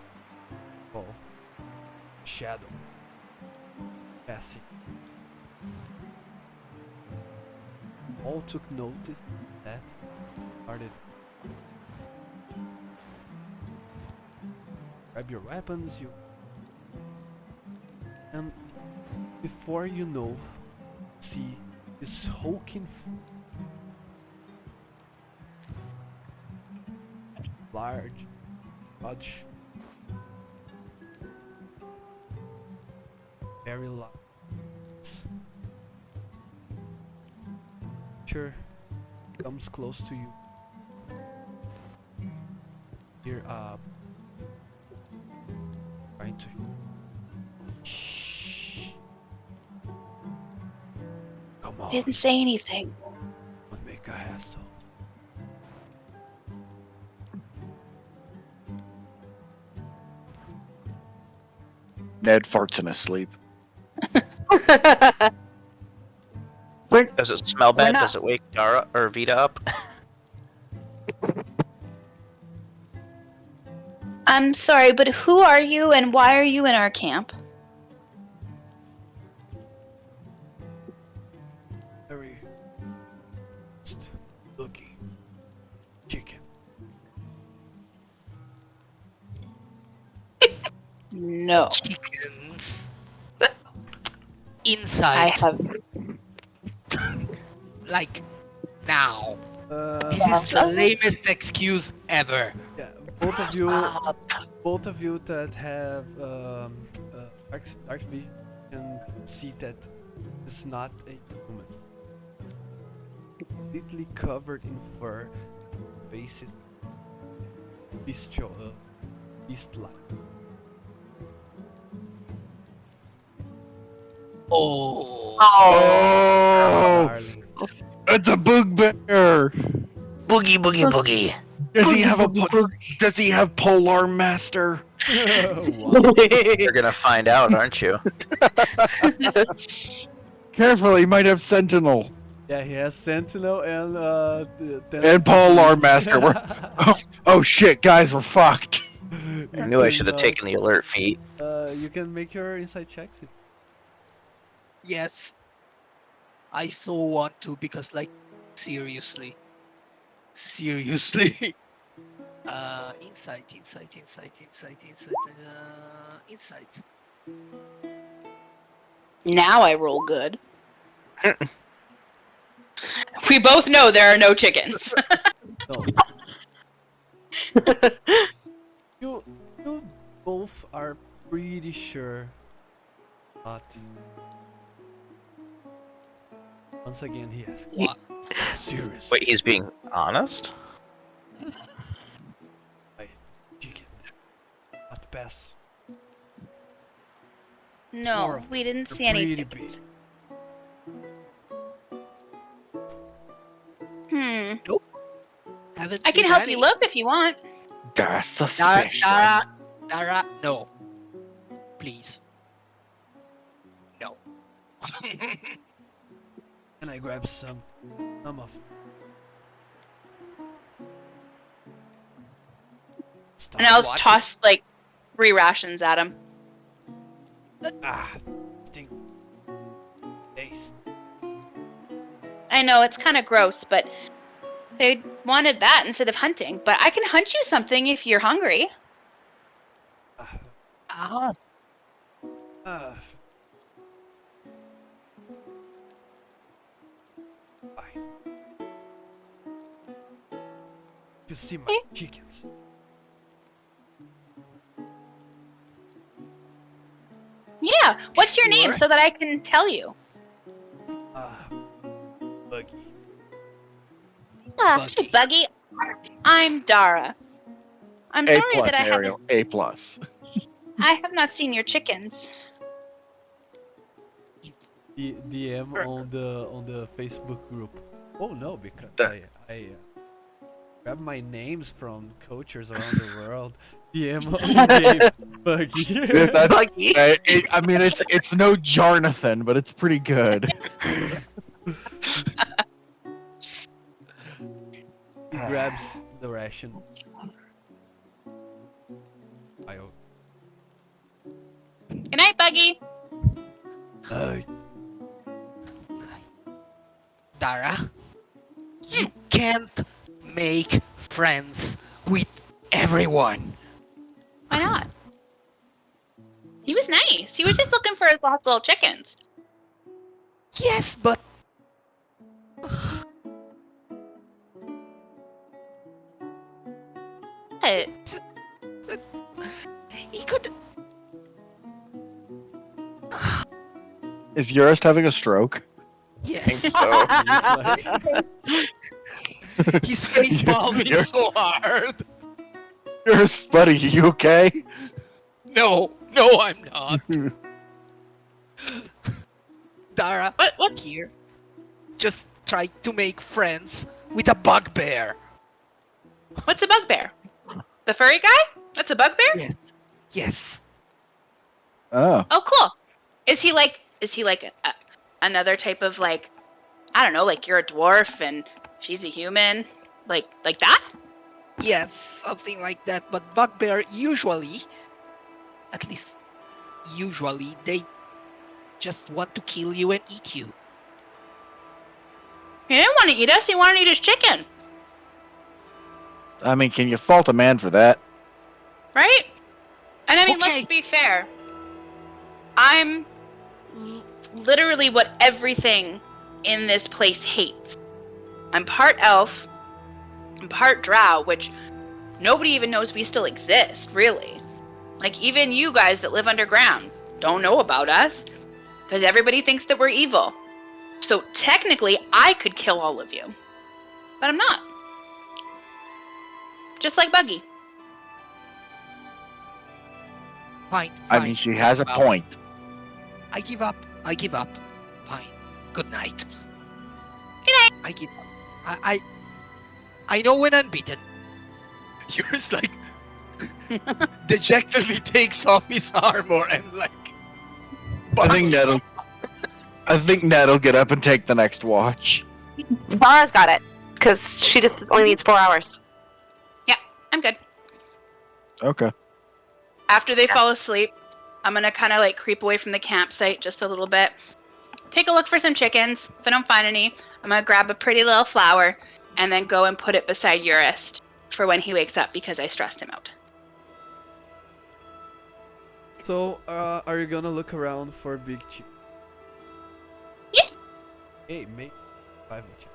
Paul. Shadow passing. All took notice that started. Grab your weapons, and before you know, see this hulking large, very large. Sure, comes close to you. Here, trying to. Shh. Come on. Didn't say anything. Don't make a hassle. Ned farts in his sleep. Does it smell bad? not- Does it wake Dara or Vita up? I'm sorry, but who are you and why are you in our camp? Very looking chicken. No. Chickens. I Inside. have. Like, now. This Yeah, is the lamest excuse ever. both of you that have dark vision can see that it's not a human. Completely covered in fur, faces bestial, beast-like. Oh. Oh, Darling. it's a bugbear. Boogie, boogie, boogie. Does he have polar master? Wow. You're gonna find out, aren't you? Careful, he might have sentinel Yeah, he has Sentinel and and polar master. Oh shit, guys, we're fucked. I knew I should have taken the alert feat. You can make your insight checks. Yes. I so want to because, like, seriously. Seriously. Insight. Insight. Now I roll good. We both know there are no chickens. No. you both are pretty sure not Once again, he asks. What? Serious. Wait, he's being honest? Chicken. Not pass. No, we didn't see any Pretty chickens. big. Haven't I can seen help any. you look if you want. That's Dara, suspicious. Dara, no. Please. No. And I grab some of. Stop. And I'll What? toss like 3 rations at him. Stink. Taste. I know it's kind of gross, but they wanted that instead of hunting. But I can hunt you something if you're hungry. Ah. Fine. You see my chickens. Yeah. What's your name Sure. so that I can tell you? Buggy. Buggy. Buggy. I'm Dara. I'm A sorry plus, that Ariel. A plus. I have not seen your chickens. DM on the Facebook group. Oh no, because I grab my names from coaches around the world. DM on game Buggy. Buggy. I mean, it's no Jarnathan, but it's pretty good. He grabs the ration. Good night, Buggy. Dara, you can't make friends with everyone. Why not? He was nice. He was just looking for his lost little chickens. Yes, but What? he could. Is Urist having a stroke? Yes, So his face palming so hard. Urist, buddy, you okay? No, I'm not. Dara, What? here, just try to make friends with a bugbear. What's a bugbear? The furry guy? That's a bugbear? Yes. Oh. Oh, cool. Is he like another type of like, I don't know, like you're a dwarf and she's a human, like that? Yes, something like that. But bugbear usually, at least usually, they just want to kill you and eat you. He didn't want to eat us. He wanted to eat his chicken, I mean, can you fault a man for that? right? And I mean, Okay. let's be fair. I'm literally what everything in this place hates. I'm part elf. I'm part drow, which nobody even knows we still exist, really. Like, even you guys that live underground don't know about us, because everybody thinks that we're evil. So technically, I could kill all of you. But I'm not. Just like Buggy. Fine. I mean, she has a Well, point. I give up. Fine. Good night. Good night. I give up. I know when I'm beaten. Yours like dejectedly takes off his armor and like. I think Ned'll get up and take the next watch. Vara's got it, because she just only needs 4 hours. I'm good. Okay. After they fall asleep, I'm gonna kind of like creep away from the campsite just a little bit. Take a look for some chickens. If I don't find any, I'm gonna grab a pretty little flower and then go and put it beside Urist for when he wakes up because I stressed him out. So, are you gonna look around for big chicken? Yeah. Hey, make 5 chicken.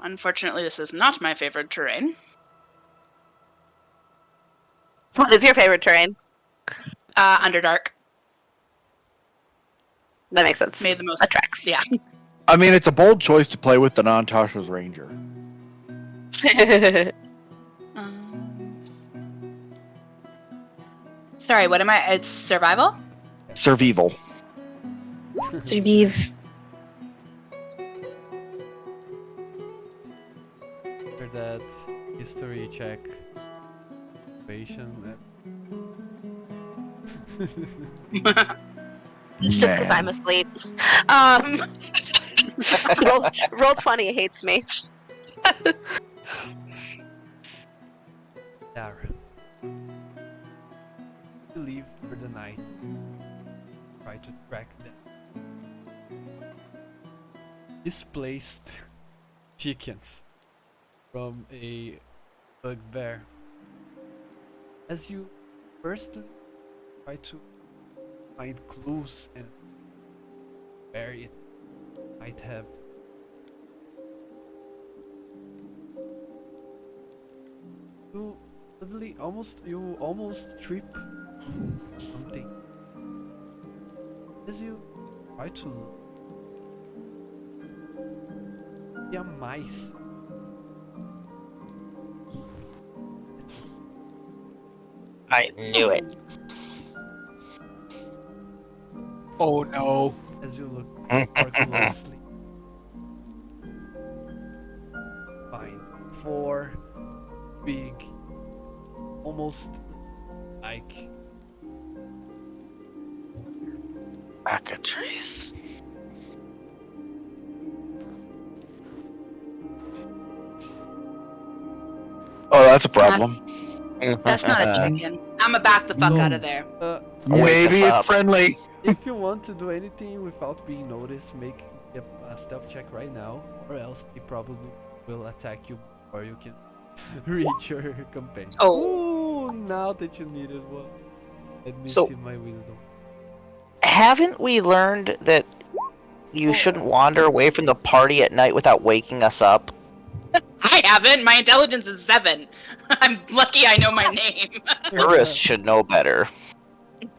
Unfortunately, this is not my favorite terrain. What is your favorite terrain? Underdark. That makes sense. Made the most. That tracks. Yeah. I mean, it's a bold choice to play with the non-Tasha's Ranger. Sorry, what am I? It's survival? Survival. Survive. For that history check. Situation. It's just because Man. I'm asleep. Roll 20 hates me. Darren. You leave for the night. Try to track them. Displaced chickens from a bugbear. As you firstly try to find clues and where it might have you suddenly almost trip something as you try to look. Yeah, mice. I knew it. Oh no. As you look more closely, find 4 big, almost like Cockatrice. Oh, that's a problem. That's not a chicken. I'ma back the fuck out of there. Wake Maybe us it's up. friendly. If you want to do anything without being noticed, make a stealth check right now, or else he probably will attack you before you can reach your companion. Oh. Ooh, now that you needed one. Let me So- see my wisdom. Haven't we learned that you shouldn't wander away from the party at night without waking us up? I haven't. My intelligence is 7. I'm lucky I know my name. Urist should know better.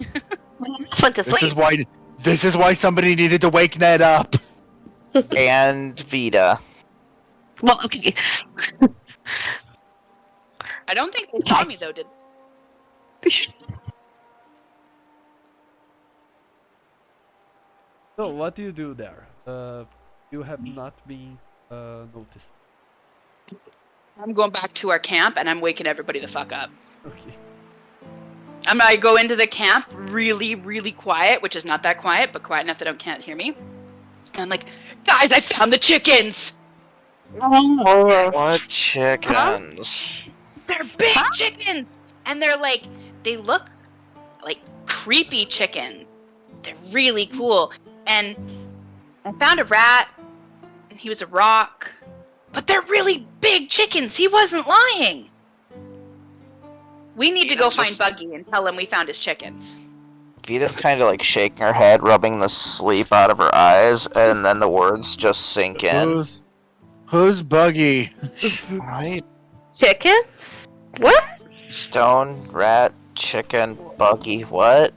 Just went to This sleep. is why somebody needed to wake Ned up. And Vita. Well, okay. I don't think they saw me though, did So what do you do there? You have not been noticed. I'm going back to our camp and I'm waking everybody the fuck up. Okay. I go into the camp really, really quiet, which is not that quiet, but quiet enough that I can't hear me. And I'm like, guys, I found the chickens! What chickens? They're big chickens! And they're like, they look like creepy chickens. They're really cool. And I found a rat, and he was a rock. But they're really big chickens. He wasn't lying. We need to go Vita's find just- Buggy and tell him we found his chickens. Vita's kind of like shaking her head, rubbing the sleep out of her eyes, and then the words just sink in. Who's Buggy? Right? Chickens? What? Stone, rat, chicken, buggy, what?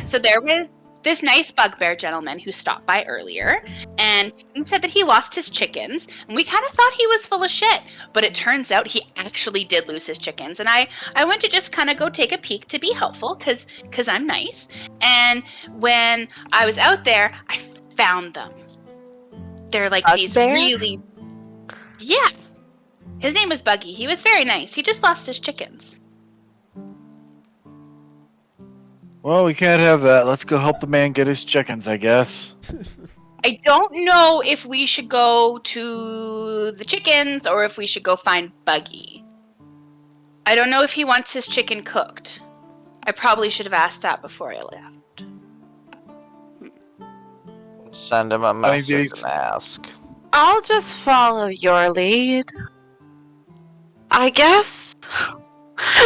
So there was this nice bugbear gentleman who stopped by earlier, and he said that he lost his chickens, and we kind of thought he was full of shit, but it turns out he actually did lose his chickens, and I went to just kind of go take a peek to be helpful, because I'm nice, and when I was out there, I found them. They're like these Bugbear? really... Yeah. His name was Buggy. He was very nice. He just lost his chickens. Well, we can't have that. Let's go help the man get his chickens, I guess. I don't know if we should go to the chickens or if we should go find Buggy. I don't know if he wants his chicken cooked. I probably should have asked that before I left. Send him a message these- and ask. I'll just follow your lead. I guess.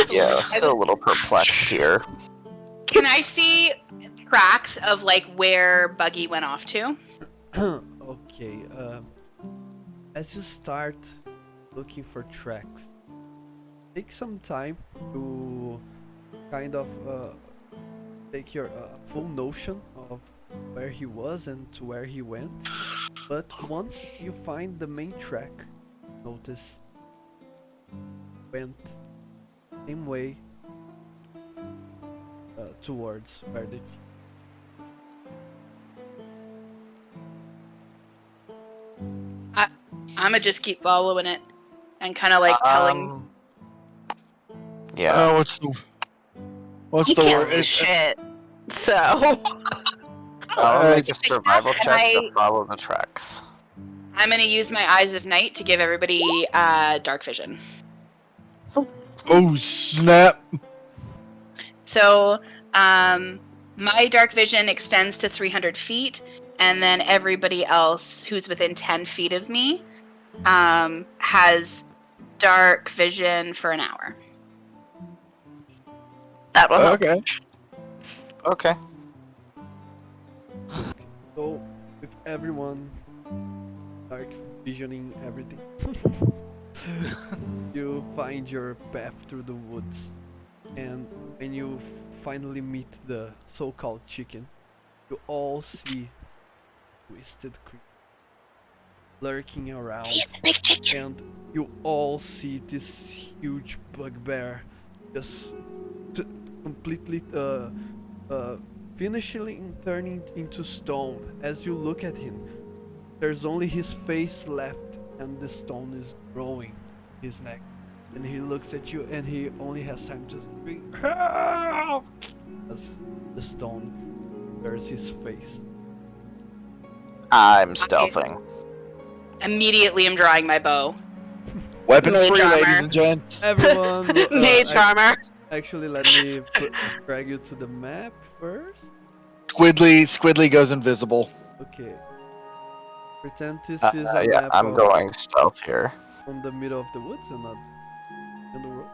Yeah, still a little perplexed here. Can I see tracks of like where Buggy went off to? Okay. As you start looking for tracks, take some time to kind of take your full notion of where he was and to where he went. But once you find the main track, notice went same way towards where the I'ma just keep following it and kind of like telling. Yeah. what's the You can't word? do shit. So I'll make a just- survival and check I- to follow the tracks. I'm gonna use my eyes of night to give everybody dark vision. Oh snap! So, my dark vision extends to 300 feet, and then everybody else who's within 10 feet of me has dark vision for an hour. that will help. Okay. Okay. So, with everyone dark visioning everything, you find your path through the woods, and when you finally meet the so-called chicken, you all see twisted creature lurking around, and you all see this huge bugbear just completely finishing turning into stone. As you look at him, there's only his face left, and the stone is growing his neck. And he looks at you, and he only has time to scream, "Help!" as the stone tears his face. I'm stealthing. Immediately, I'm drawing my bow. Weapons Mage free, armor. ladies and gents. Everyone, Mage armor. actually, let me drag you to the map first. Squidly goes invisible. Okay. Pretend this Uh, is a yeah, map I'm of going stealth here. on the middle of the woods and not in the road.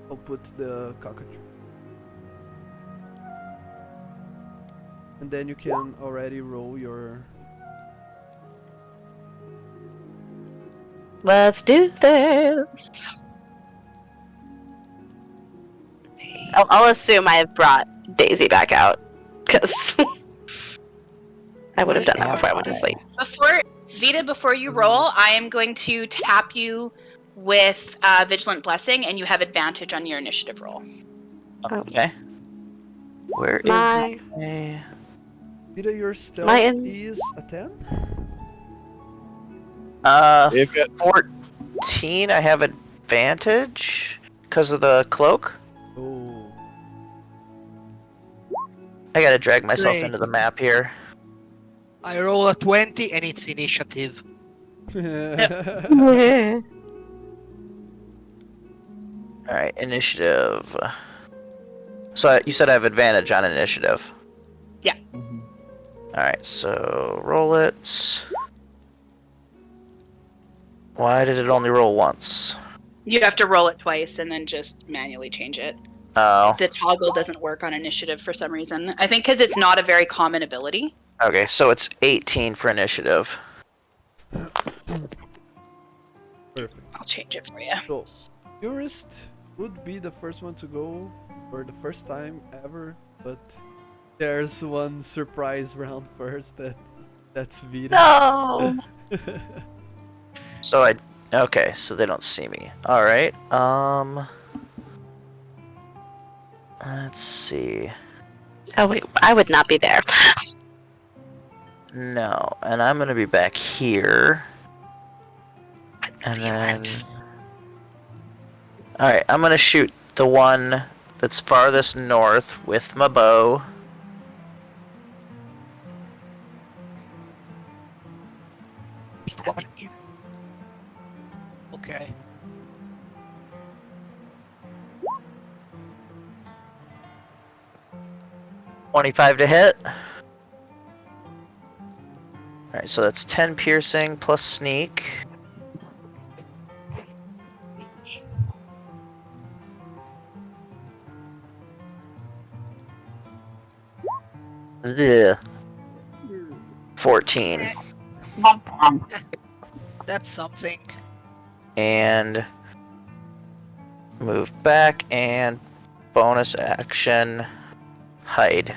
I'll put the cockatrice. And then you can already roll your... Let's do this. I'll assume I have brought Daisy back out, because I would have done that before I went to sleep. Before you roll, I am going to tap you with Vigilant Blessing, and you have advantage on your initiative roll. Okay. Where is My my... Vita, your stealth Lion. is a 10? If it, 14, I have advantage because of the cloak. Oh. I gotta drag myself Great. into the map here. I roll a 20 and it's initiative. Alright, initiative. So you said I have advantage on initiative. Yeah. Alright, so roll it. Why did it only roll once? You have to roll it twice and then just manually change it. Oh, The toggle doesn't work on initiative for some reason. I think because it's not a very common ability. okay, so it's 18 for initiative. Perfect. I'll change it for you. So, Urist would be the first one to go for the first time ever, but there's one surprise round first that's Vita. No. So okay, so they don't see me. Alright, let's see. Oh wait, I would not be there. No, and I'm gonna be back here. And then... Alright, I'm gonna shoot the one that's farthest north with my bow. Okay. $25 to hit. Alright, so that's 10 piercing plus sneak. Ugh. 14. That's something. And move back, and bonus action hide.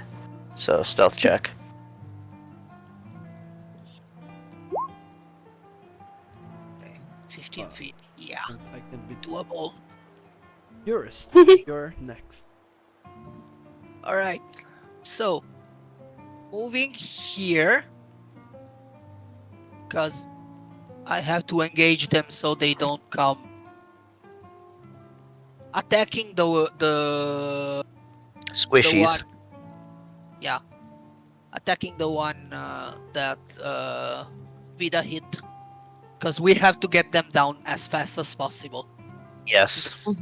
So stealth check. Okay, 15 feet. Yeah, And I can be doable. Urist. You're next. Alright, so moving here, because I have to engage them so they don't come. Attacking the Squishies. one, yeah, attacking the one that Vida hit, because we have to get them down as fast as possible. Yes.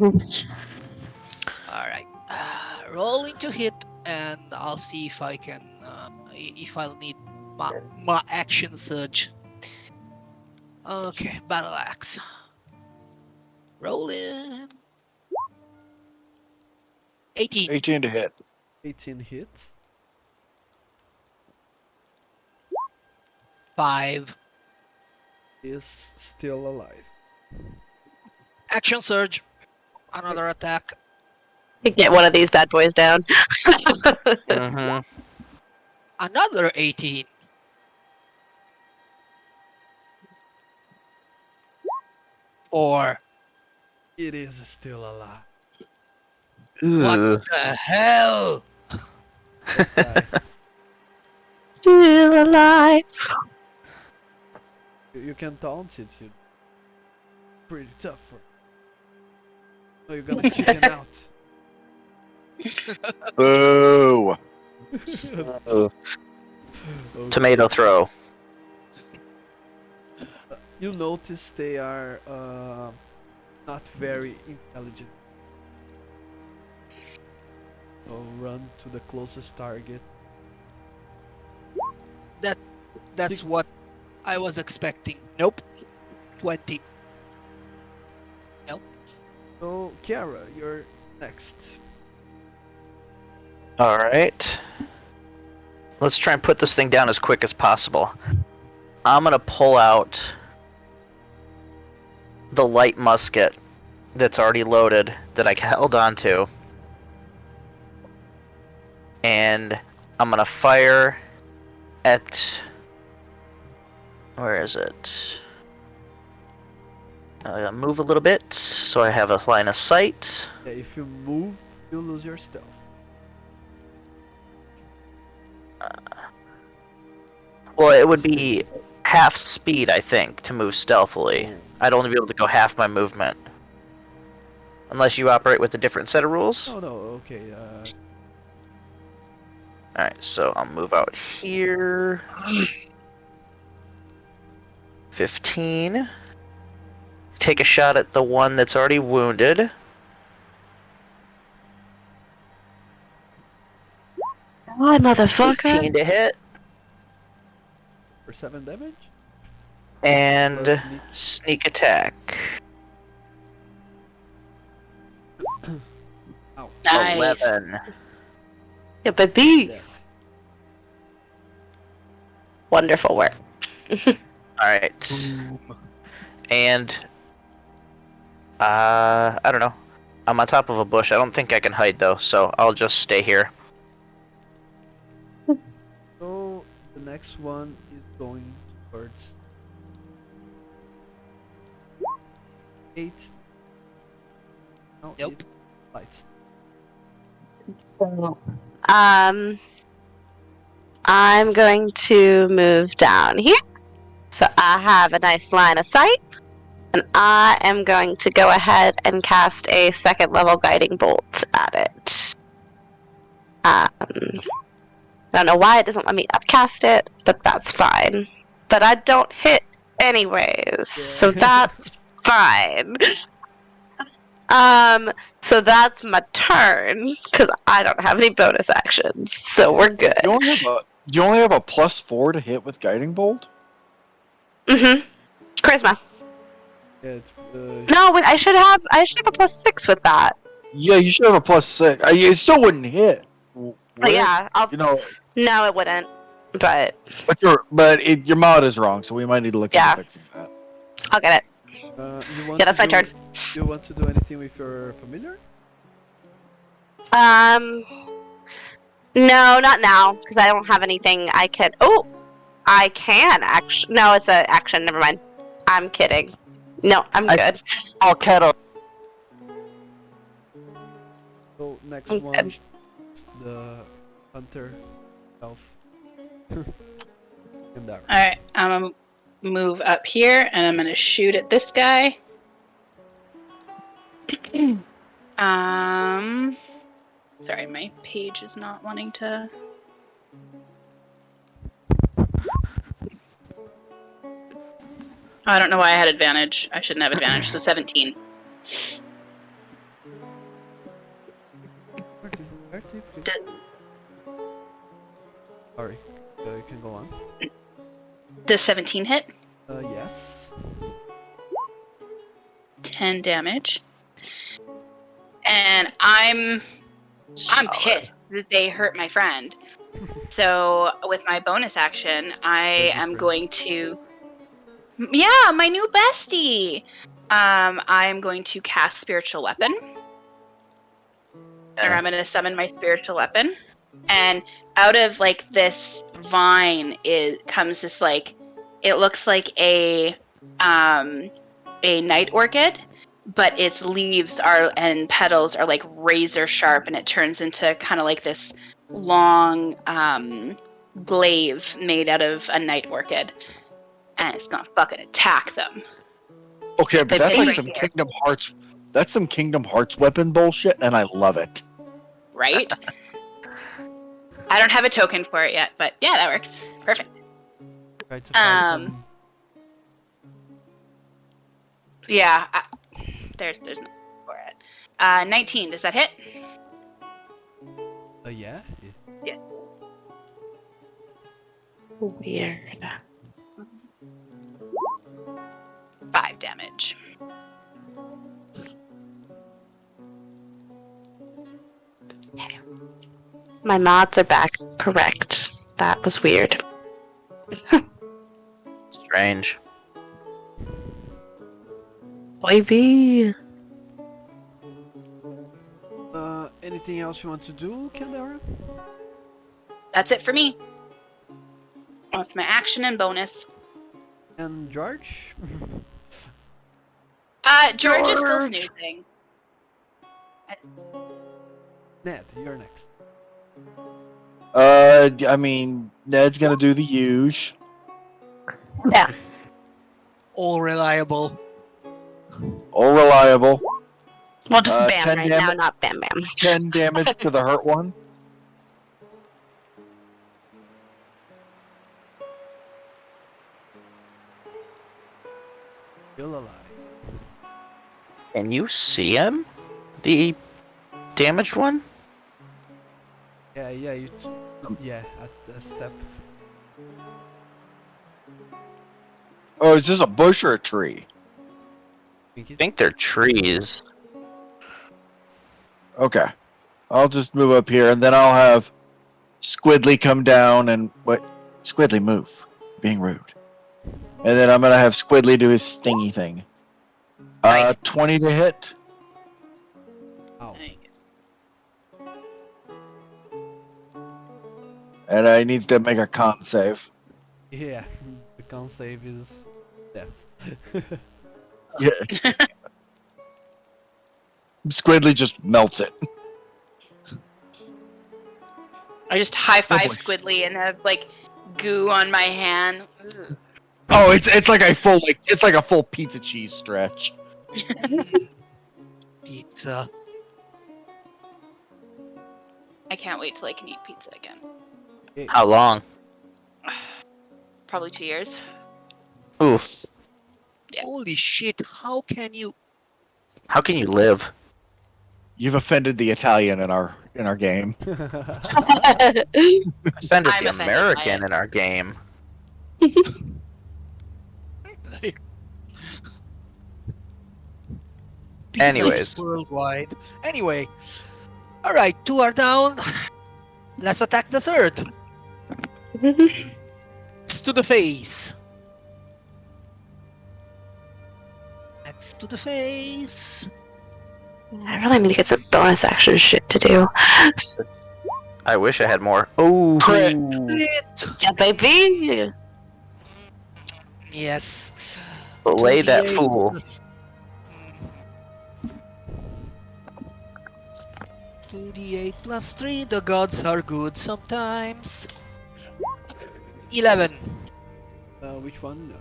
Alright, rolling to hit, and I'll see if I can, if I'll need my action surge. Okay, battle axe. Rolling. 18. 18 to hit. 18 hits. 5. Is still alive. Action surge. Another attack. Get one of these bad boys down. Mm-hmm. Another 18. 4. It is still alive. What Ooh. the hell? Let's die. Still alive. You can taunt it. You pretty tough for. Oh, you're gonna chicken out. Boo! Ooh. Okay. Tomato throw. You notice they are not very intelligent. So run to the closest target. That's what I was expecting. Nope. 20. So Kiara, you're next. Alright. Let's try and put this thing down as quick as possible. I'm gonna pull out the light musket that's already loaded that I held onto. And I'm gonna fire at... Where is it? I'm gonna move a little bit so I have a line of sight. Yeah, if you move, you lose your stealth. Well, it would be half speed, I think, to move stealthily. I'd only be able to go half my movement. Unless you operate with a different set of rules. Oh no, okay. Alright, so I'll move out here. 15. Take a shot at the one that's already wounded. Why, motherfucker? 18 to hit. For 7 damage? And Plus sneak attack. Ow. Nice. 11. Yeah, baby. Dead. Wonderful work. Alright. And I don't know. I'm on top of a bush. I don't think I can hide though, so I'll just stay here. So the next one is going towards 8. No, Nope. 8 lights. I'm going to move down here. So I have a nice line of sight. And I am going to go ahead and cast a 2nd level guiding bolt at it. I don't know why it doesn't let me upcast it, but that's fine. But I don't hit anyways, so that's fine. So that's my turn, because I don't have any bonus actions, so we're good. You only have a +4 to hit with guiding bolt. Mm-hmm. Charisma. Yeah, it's, No, wait, I should have a +6 with that. Yeah, you should have a +6. It still wouldn't hit. Would it? Yeah, You know, no, it wouldn't. But but your mod is wrong, so we might need to look Yeah. into fixing that. I'll get it. You want Yeah, that's to my do, turn. You want to do anything with your familiar? No, not now, because I don't have anything I can. Oh, I can actually. No, it's an action. Never mind. I'm kidding. No, I'm good. Oh, kettle. So next I'm one, good. the hunter elf. Chandara. All right, I'm gonna move up here, and I'm gonna shoot at this guy. Sorry, my page is not wanting to. I don't know why I had advantage. I shouldn't have advantage. So 17. 30. Sorry, you can go on. Does 17 hit? Yes. 10 damage. And I'm pissed that they hurt my friend. So with my bonus action, I am going to. Yeah, my new bestie. I am going to cast spiritual weapon. Or I'm going to summon my spiritual weapon, and out of like this vine comes this like, it looks like a night orchid, but its leaves and petals are like razor sharp, and it turns into kind of like this long glaive made out of a night orchid, and it's gonna fucking attack them. Okay, but They that's pick like right some here. Kingdom Hearts. That's some Kingdom Hearts weapon bullshit, and I love it. Right? I don't have a token for it yet, but yeah, that works. Perfect. Try to find some. Yeah, there's nothing for it. 19, does that hit? Yeah. Yeah. Weird. 5 damage. My mods are back. Correct. That was weird. Strange. Baby. Anything else you want to do, Chandara? That's it for me. That's my action and bonus. And George? George is still snoozing. Ned, you're next. I mean, Ned's gonna do the huge. Yeah. All reliable. All reliable. Well, just Bam 10 right damage. now, not Bam Bam. 10 damage to the hurt one. Still alive. Can you see him? The damaged one? Yeah, yeah, at a step. Oh, is this a bush or a tree? I think they're trees. Okay. I'll just move up here, and then I'll have Squidly come down and... What? Squidly, move. Being rude. And then I'm going to have Squidly do his stingy thing. Nice. 20 to hit. Ow. And I needs to make a con save. Yeah, the con save is death. Yeah. Squidly just melts it. I just high five boy. Squidly and have like goo on my hand. Ugh. Oh, it's like a full pizza cheese stretch. Pizza. I can't wait till I can eat pizza again. How long? Probably 2 years. Oof. Yeah. Holy shit, how can you... How can you live? You've offended the Italian in our game. Offended I'm the offended by American it. in our game. Pizza Anyways. is worldwide. Anyway. Alright, 2 are down. Let's attack the third. It's to the face. And Axe to the face. I really need to get some bonus action shit to do. I wish I had more. Oh, Crit. Yeah, baby. Yes. lay that 2d8 fool. plus- 2d8 plus 3. The gods are good sometimes. 11. Which one?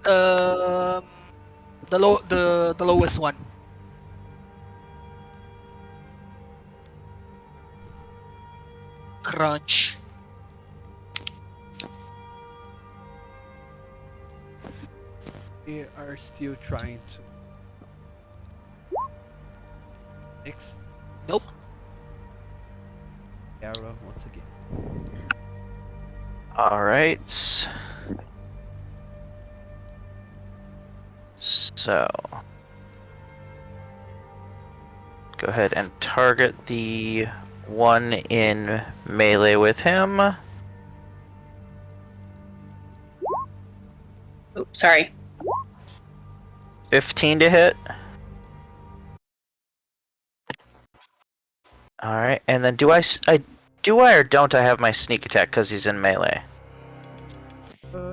The lowest one. Crunch. They are still trying to. X Nope. arrow once again. All right. So, go ahead and target the one in melee with him. Oh, sorry. 15 to hit. All right, and then do I or don't I have my sneak attack because he's in melee?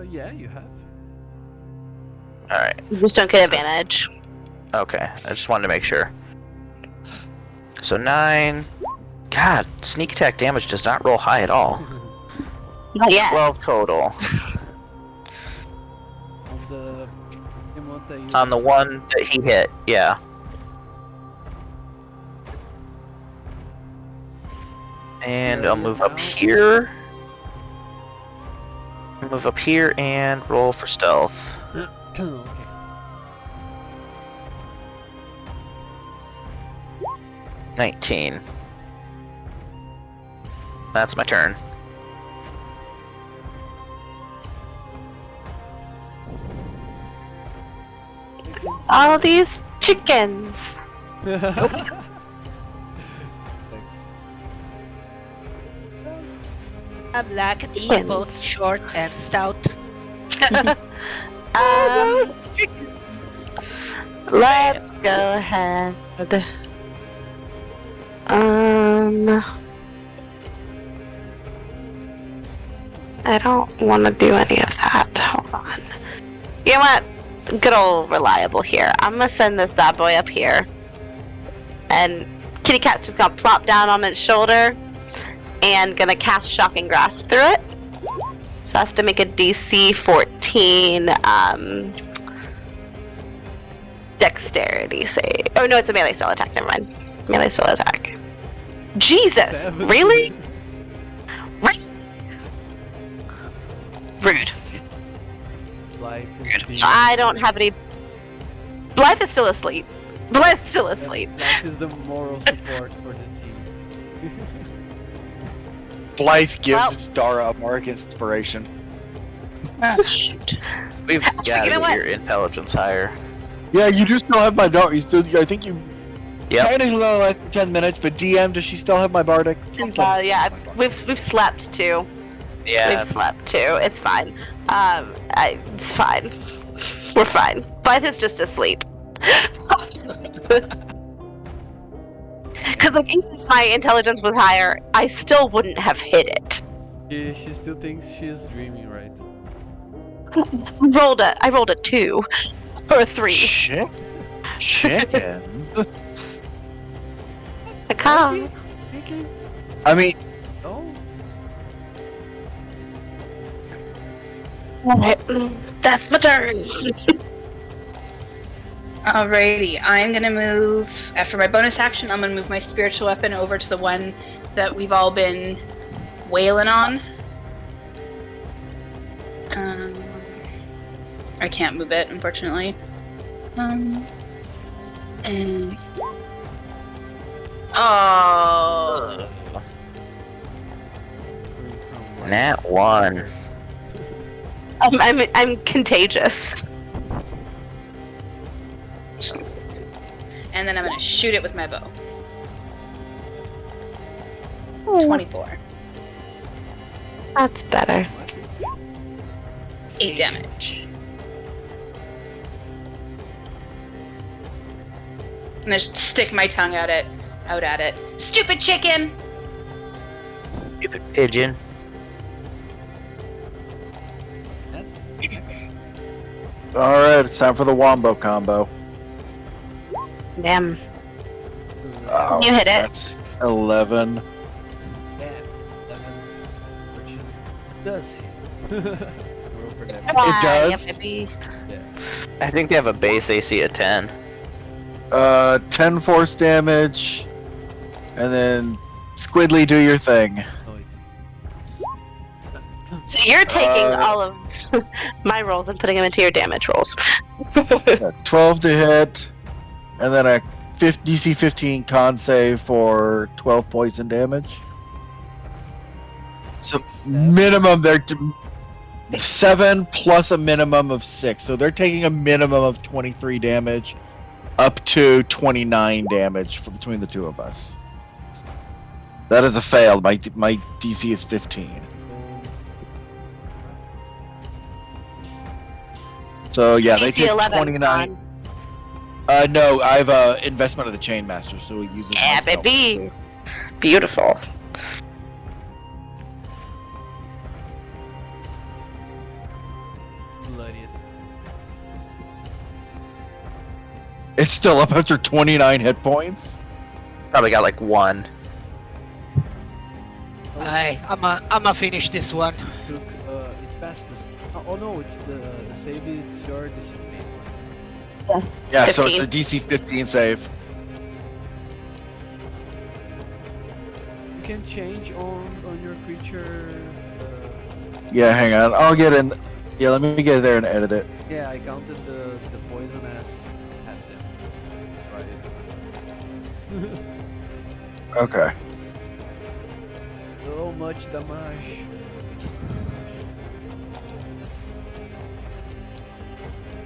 Yeah, you have. You All right. just don't get advantage. Okay, I just wanted to make sure. So 9. God, sneak attack damage does not roll high at all. Not yet. 12 total. On the one that he hit, yeah. And I'll move up here. Move up here and roll for stealth. Okay. 19. That's my turn. All these chickens. I'm like a tea, both short and stout. Let's go ahead. I don't want to do any of that. Hold on. You know what? Good old reliable here. I'm gonna send this bad boy up here, and Kitty Cat's just gonna plop down on its shoulder, and gonna cast Shocking Grasp through it. So has to make a DC 14 dexterity save. Oh no, it's a melee spell attack. Never mind. Melee spell attack. Jesus, 17. really? Rude. Blythe I don't have any. Blythe is still asleep. Blythe's still asleep. Blythe is the moral support for the team. Blythe gives Dara a mark inspiration. Ah, shoot. We've Actually, got to you know get what? your intelligence higher. Yeah, you do still have my Dara. You still, I think you. Yep. Technically only lasts for 10 minutes, but DM, does she still have my bardic? Please let me Yeah, have my bardic. we've slept too. Yeah. We've slept too. It's fine. It's fine. We're fine. Blythe is just asleep. Because like, even if my intelligence was higher, I still wouldn't have hit it. She still thinks she's dreaming, right? I rolled a 2 or a 3. Shit. Chickens. Come. I mean, Oh, Alright, that's my turn. Alrighty, I'm gonna move, after my bonus action, I'm gonna move my spiritual weapon over to the one that we've all been wailing on. I can't move it, unfortunately. And... Oh! Nat 1. I'm contagious. And then I'm gonna shoot it with my bow. 24. That's better. 8 damage. gonna stick my tongue out at it. Stupid chicken! Stupid pigeon. Next. All right, it's time for the wombo combo. Damn. Oh, You hit it. That's 11. Yeah, 11. Fortune does hit. Roll for damage. Why, does? baby? Yeah. I think they have a base AC of 10. 10 force damage, and then Squidly, do your thing. No, it's So you're taking Uh, all of my rolls and putting them into your damage rolls. 12 to hit, and then a DC 15 con save for 12 poison damage. So minimum they're 7 plus a minimum of 6. So they're taking a minimum of 23 damage up to 29 damage for between the two of us. That is a fail. My DC is 15. So yeah, they DC take 11. 29. Con. No, I have investment of the Chainmaster, so we use it. Yeah, myself. baby. Beautiful. bloody it. It's still up after 29 hit points. Probably got like 1. I'ma finish this one. Took it passed this. Oh no, it's the save. It's your discipline. Yeah, so it's 15. a DC 15 save. You can change on your creature. Yeah, hang on. I'll get in. Yeah, let me get there and edit it. Yeah, I counted the poison as half damage. Right. Okay. So much damage.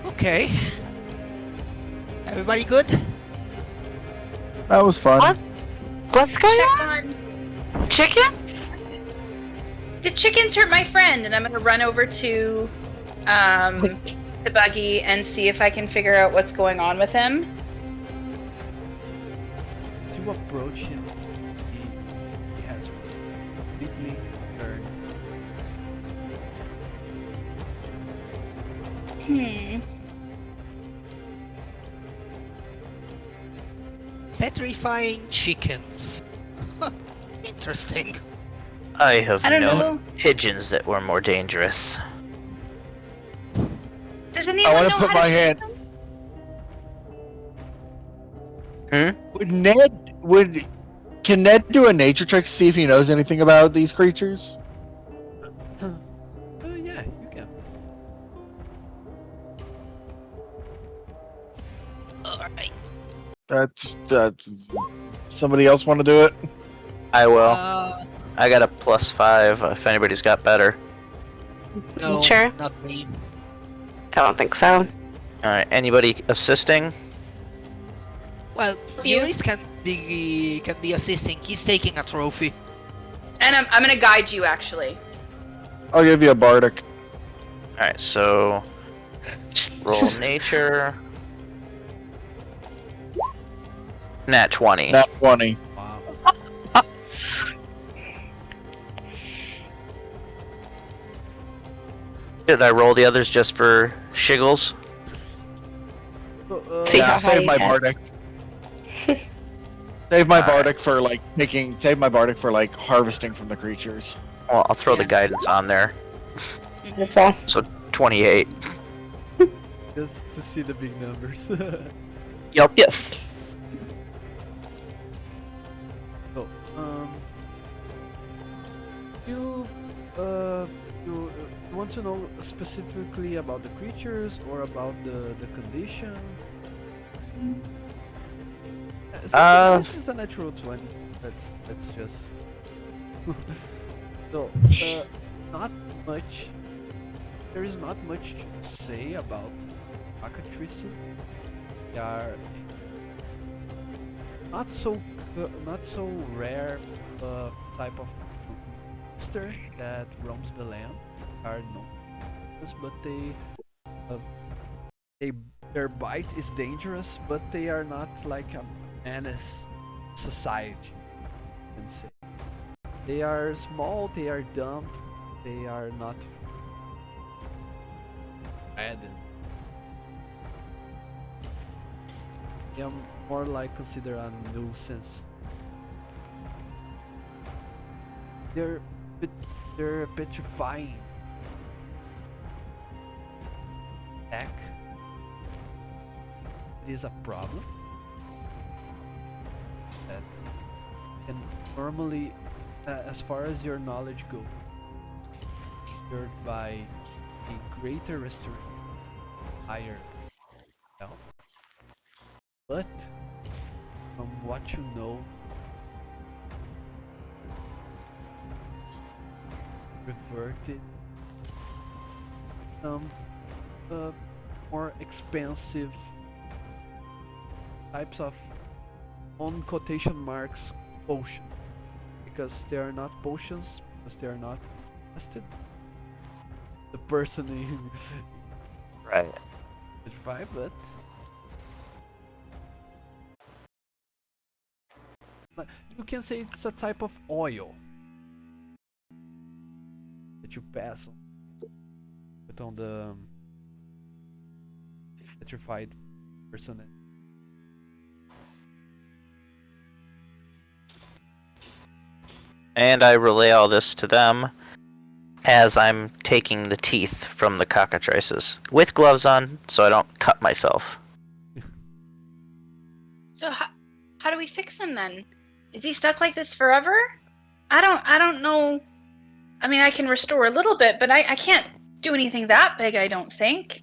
Okay. Everybody good? That was fun. What's going Check on? on. Chickens? The chickens hurt my friend, and I'm gonna run over to the buggy and see if I can figure out what's going on with him. To approach him, he has completely turned. Petrifying chickens. Interesting. I have I don't known know. pigeons that were more dangerous. Does anyone I want know to put how my to hand. Hmm? Can Ned do a nature check to see if he knows anything about these creatures? Yeah, you can. Alright. That's somebody else want to do it? I will. Uh, I got a +5 if anybody's got better. no, Sure. not me. I don't think so. Alright, anybody assisting? Well, You. Urist can be assisting. He's taking a trophy. And I'm gonna guide you actually. I'll give you a bardic. Alright, so roll nature. Nat 20. Nat 20. Wow. Did I roll the others just for shiggles? So, See Yeah, how high save you my get. bardic. Save my Alright. bardic for like harvesting from the creatures. Well, I'll throw the Yes. guidance on there. That's all. So 28. just to see the big numbers. Yep. Yes. So, you want to know specifically about the creatures or about the condition? This is a natural 20. That's just so not much. There is not much to say about cockatrices. They are not so rare type of monster that roams the land. Are known, but they their bite is dangerous, but they are not like a menace to society, you can say. They are small, they are dumb, they are not bad. They are more like considered a nuisance. They're they're petrifying. Heck, it is a problem that can normally, as far as your knowledge goes, cured by a greater restoration, higher health. But from what you know, reverted some more expensive types of, on quotation marks, potion, because they are not potions, because they are not tested. The person in Right. 5, but you can say it's a type of oil that you pass on, put on the petrified person. And I relay all this to them as I'm taking the teeth from the cockatrices with gloves on, so I don't cut myself. So how do we fix him then? Is he stuck like this forever? I don't know. I mean, I can restore a little bit, but I can't do anything that big, I don't think.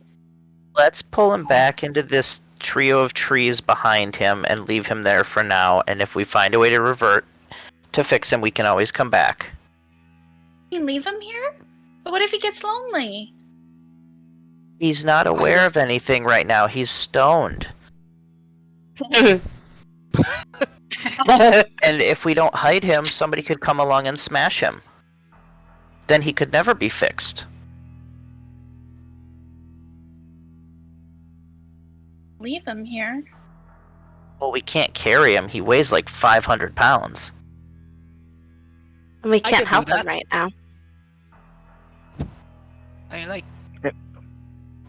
Let's pull him back into this trio of trees behind him and leave him there for now, and if we find a way to revert to fix him, we can always come back. You leave him here? But what if he gets lonely? He's not aware of anything right now. He's stoned. And if we don't hide him, somebody could come along and smash him. Then he could never be fixed. Leave him here. Well, we can't carry him. He weighs like 500 pounds. And we I can't can do help him that. right now. I like.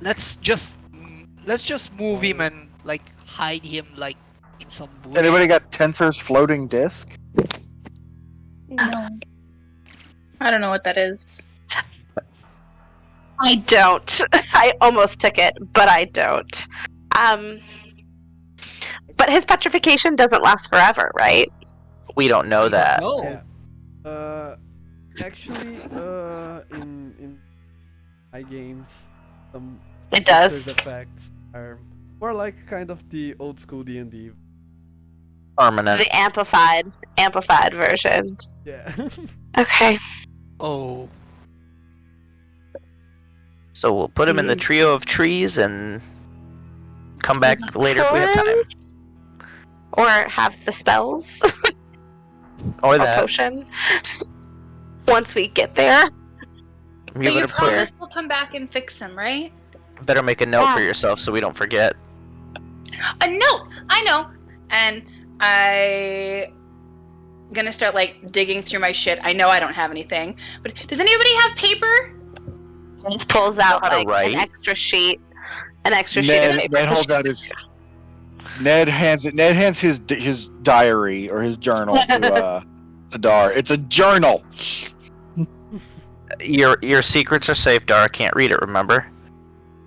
Let's just move him and like hide him like in some bush. Anybody got Tensor's floating disc? No. I don't know what that is. I don't. I almost took it, but I don't. But his petrification doesn't last forever, right? We don't know that. No. Yeah. Actually, in my games, some It does. monsters effects are more like kind of the old school D&D. Permanent. The amplified version. Yeah. Okay. Oh. So we'll put him in the trio of trees and come back later if we have time. Or have the spells Or or that. potion. Once we get there. But You're you gonna put. promise we'll come back and fix him, right? Better make a note for Yeah. yourself so we don't forget. A note! I know! And I gonna start like digging through my shit. I know I don't have anything. But does anybody have paper? He pulls out Know how to like write? an extra sheet of paper. Ned holds out his. Ned hands his diary or his journal to Dar. It's a journal. Your secrets are safe, Dara can't read it, remember?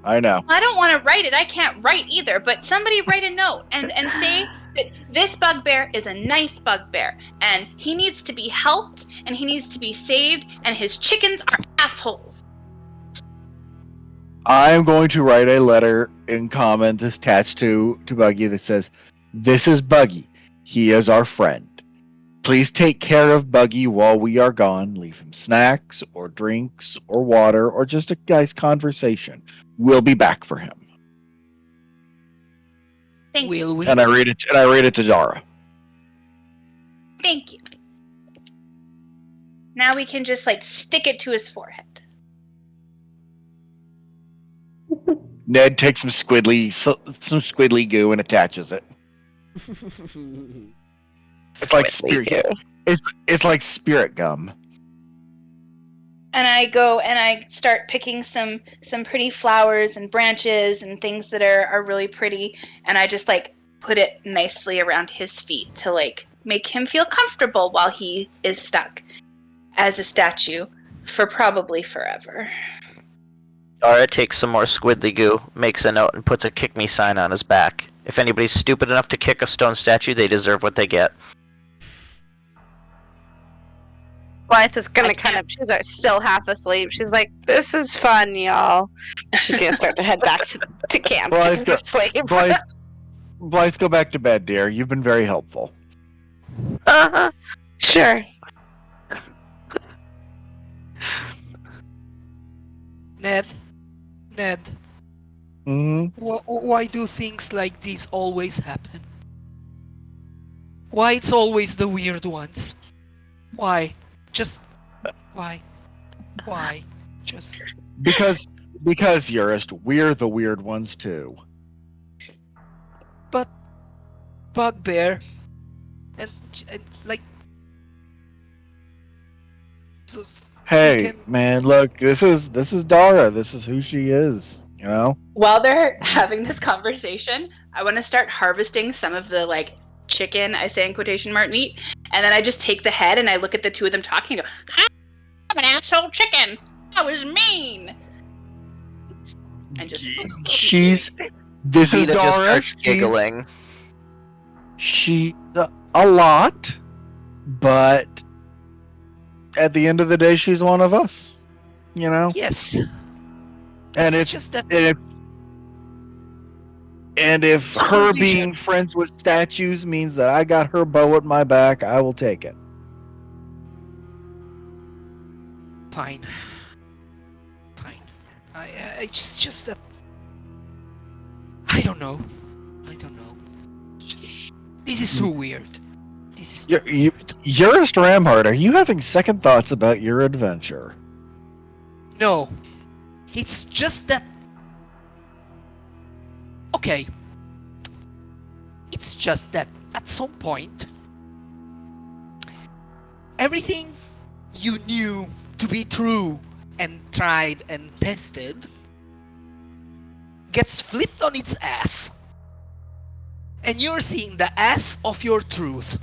I know. I don't want to write it. I can't write either. But somebody write a note and say that this bugbear is a nice bugbear and he needs to be helped and he needs to be saved and his chickens are assholes. I'm going to write a letter in comment attached to Buggy that says, "This is Buggy. He is our friend. Please take care of Buggy while we are gone. Leave him snacks or drinks or water or just a nice conversation. We'll be back for him." Thank you. Will we? And I read it to Dara. Thank you. Now we can just like stick it to his forehead. Ned takes some squiddly goo and attaches it. It's like spirit. It's like spirit gum. And I go and I start picking some pretty flowers and branches and things that are really pretty, and I just like put it nicely around his feet to like make him feel comfortable while he is stuck as a statue for probably forever. Dara takes some more squiddly goo, makes a note, and puts a kick me sign on his back. If anybody's stupid enough to kick a stone statue, they deserve what they get. Blythe is gonna she's still half asleep. She's like, "This is fun, y'all." She's gonna start to head back to camp to go to sleep. Blythe, go back to bed, dear. You've been very helpful. Sure. Ned. Mm-hmm. Why do things like this always happen? Why it's always the weird ones? Why? Just why? Just Because Urist, we're the weird ones too. but Bugbear and like Hey, man, look, this is Dara. This is who she is, you know? While they're having this conversation, I want to start harvesting some of the like chicken, I say in quotation mark, meat, and then I just take the head and I look at the two of them talking and go, I'm an asshole chicken! That was mean! And just... This is Vita just Dara. starts giggling. She a lot, but at the end of the day, she's one of us, you know? yes. And It's just that if her being friends with statues means that I got her bow at my back, I will take it. fine. It's just that I don't know. This is too weird. Urist Ramhart, are you having second thoughts about your adventure? No. It's just that okay. It's just that at some point everything you knew to be true and tried and tested gets flipped on its ass. And you're seeing the ass of your truth.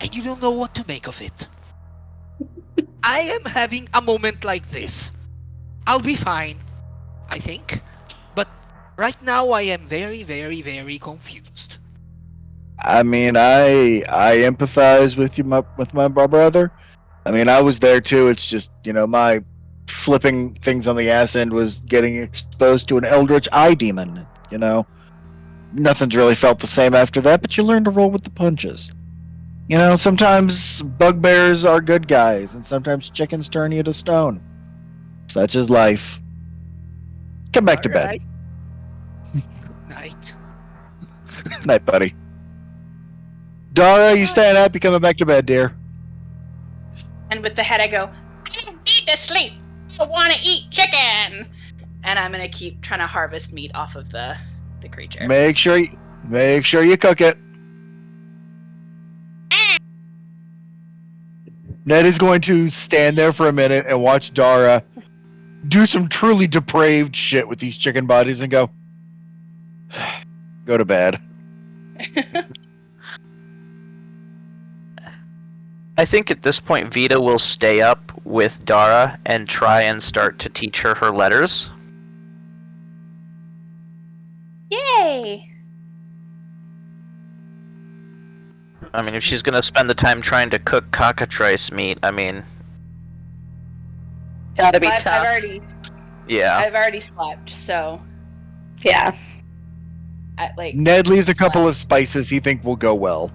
And you don't know what to make of it. I am having a moment like this. I'll be fine, I think. But right now I am very, very, very confused. I mean, I empathize with you, with my brother. I mean, I was there too. It's just, you know, my flipping things on the ass end was getting exposed to an eldritch eye demon, you know. Nothing's really felt the same after that, but you learn to roll with the punches. You know, sometimes bugbears are good guys, and sometimes chickens turn you to stone. Such is life. Come back to bed. Good night. Night, buddy. Dara, you staying up? You coming back to bed, dear? And with the head I go, I don't need to sleep, I want to eat chicken! And I'm going to keep trying to harvest meat off of the creature. Make sure you cook it. Ned is going to stand there for a minute and watch Dara do some truly depraved shit with these chicken bodies and go to bed. I think at this point Vita will stay up with Dara and try and start to teach her letters. Yay! I mean, if she's gonna spend the time trying to cook cockatrice meat, I mean... Gotta be I've tough. I've already slept, so... Yeah. Ned leaves a couple of spices he think will go well.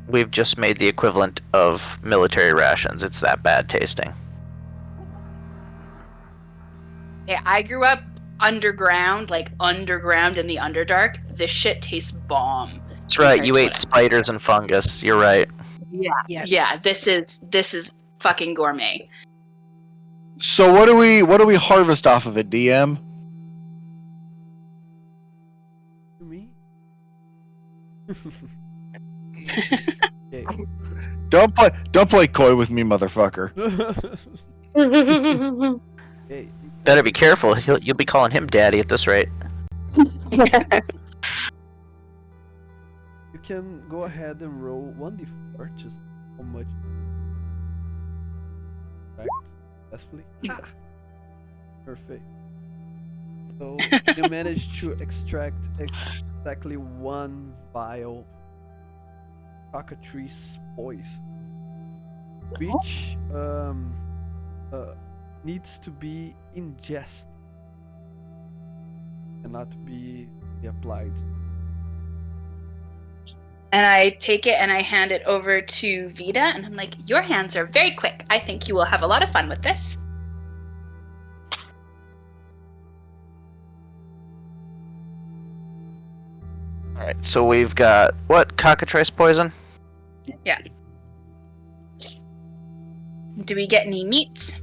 We've just made the equivalent of military rations. It's that bad tasting. Yeah, I grew up underground in the Underdark. This shit tastes bomb. That's right, you ate spiders and fungus. You're right. Yeah. Yes. Yeah, this is fucking gourmet. So what do we harvest off of it, DM? To me. Okay. Don't play coy with me, motherfucker. Okay. Better be careful. You'll be calling him daddy at this rate. You can go ahead and roll 1d4, just how much. Right? Successfully. Perfect. So you managed to extract exactly one vial cockatrice poison, which needs to be ingested, cannot be applied. And I take it and I hand it over to Vida, and I'm like, your hands are very quick. I think you will have a lot of fun with this. Alright, so we've got, what, cockatrice poison? Yeah. Do we get any meats?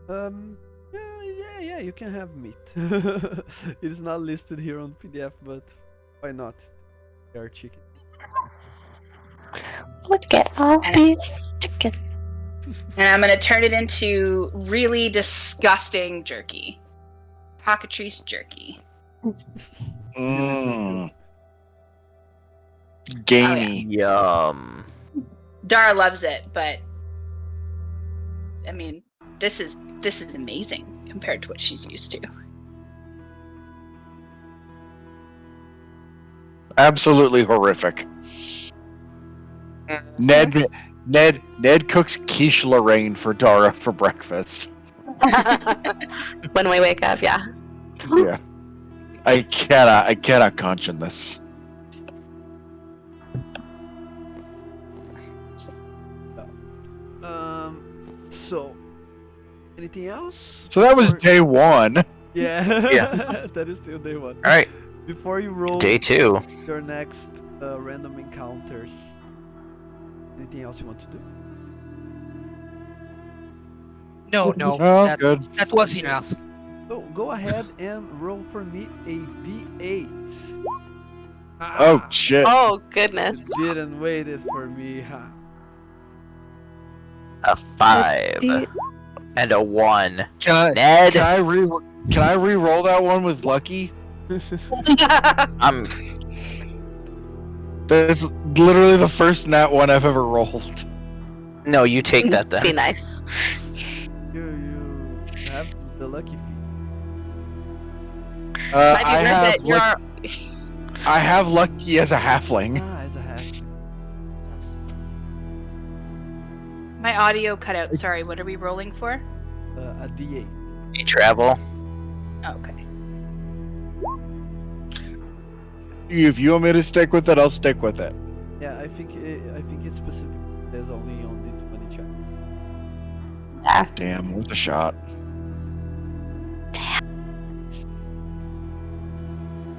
Yeah, you can have meat. It is not listed here on PDF, but why not? They are chicken. Look at all these chickens. And I'm going to turn it into really disgusting jerky. Cockatrice jerky. Gamey. Yum. Dara loves it, but I mean, this is amazing compared to what she's used to. Absolutely horrific. Ned cooks quiche Lorraine for Dara for breakfast. When we wake up, yeah. Yeah. I cannot conscience this. So anything else? So that was day one. Yeah. Yeah. That is still day one. Alright, Before you roll day 2. your next random encounters, anything else you want to do? No, Oh, good. that was enough. So go ahead and roll for me a d8. Oh shit. Oh, goodness. Didn't wait it for me, huh? A 5. And a 1. Can Ned, I re-roll that one with lucky? That's literally the first nat one I've ever rolled. no, you take that Be then. nice. You have the lucky feat. I have lucky as a halfling. As a half. My audio cut out. Sorry, what are we rolling for? A d8. You travel. Okay. If you want me to stick with it, I'll stick with it. Yeah, I think it's specific. There's only on the 20 check. Yeah. Damn, worth a shot.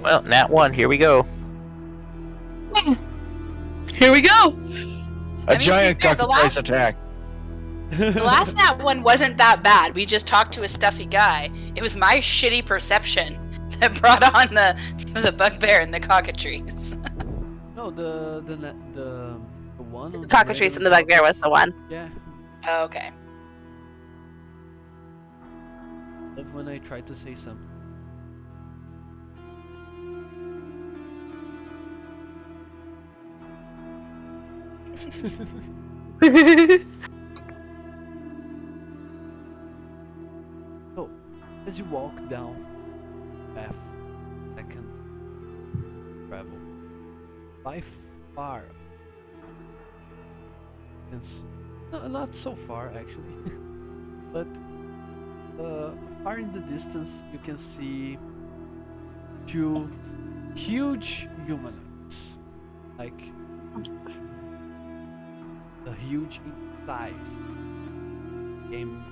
Well, nat 1, here we go. Here we go. A mean, giant to be fair, the cockatrice last- attack. The last nat one wasn't that bad. We just talked to a stuffy guy. It was my shitty perception that brought on the bugbear and the cockatrice. No, the one. The cockatrice and the bugbear was the one. Yeah. Oh, okay. Love when I try to say something. So, as you walk down path that can travel, by far, you can see, no, not so far actually, but far in the distance you can see two huge humanoids, like a huge in size. Game.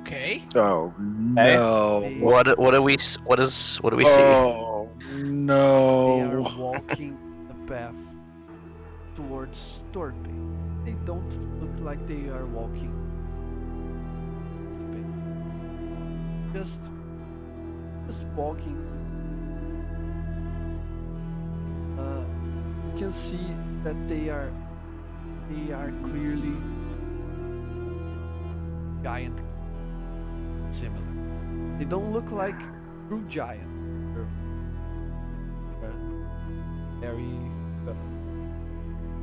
Okay. Oh no. What do we see? Oh They are no. walking the path towards towards Torpe. They don't look like they are walking. Just walking. You can see that they are clearly giant similar. They don't look like true giants. They're very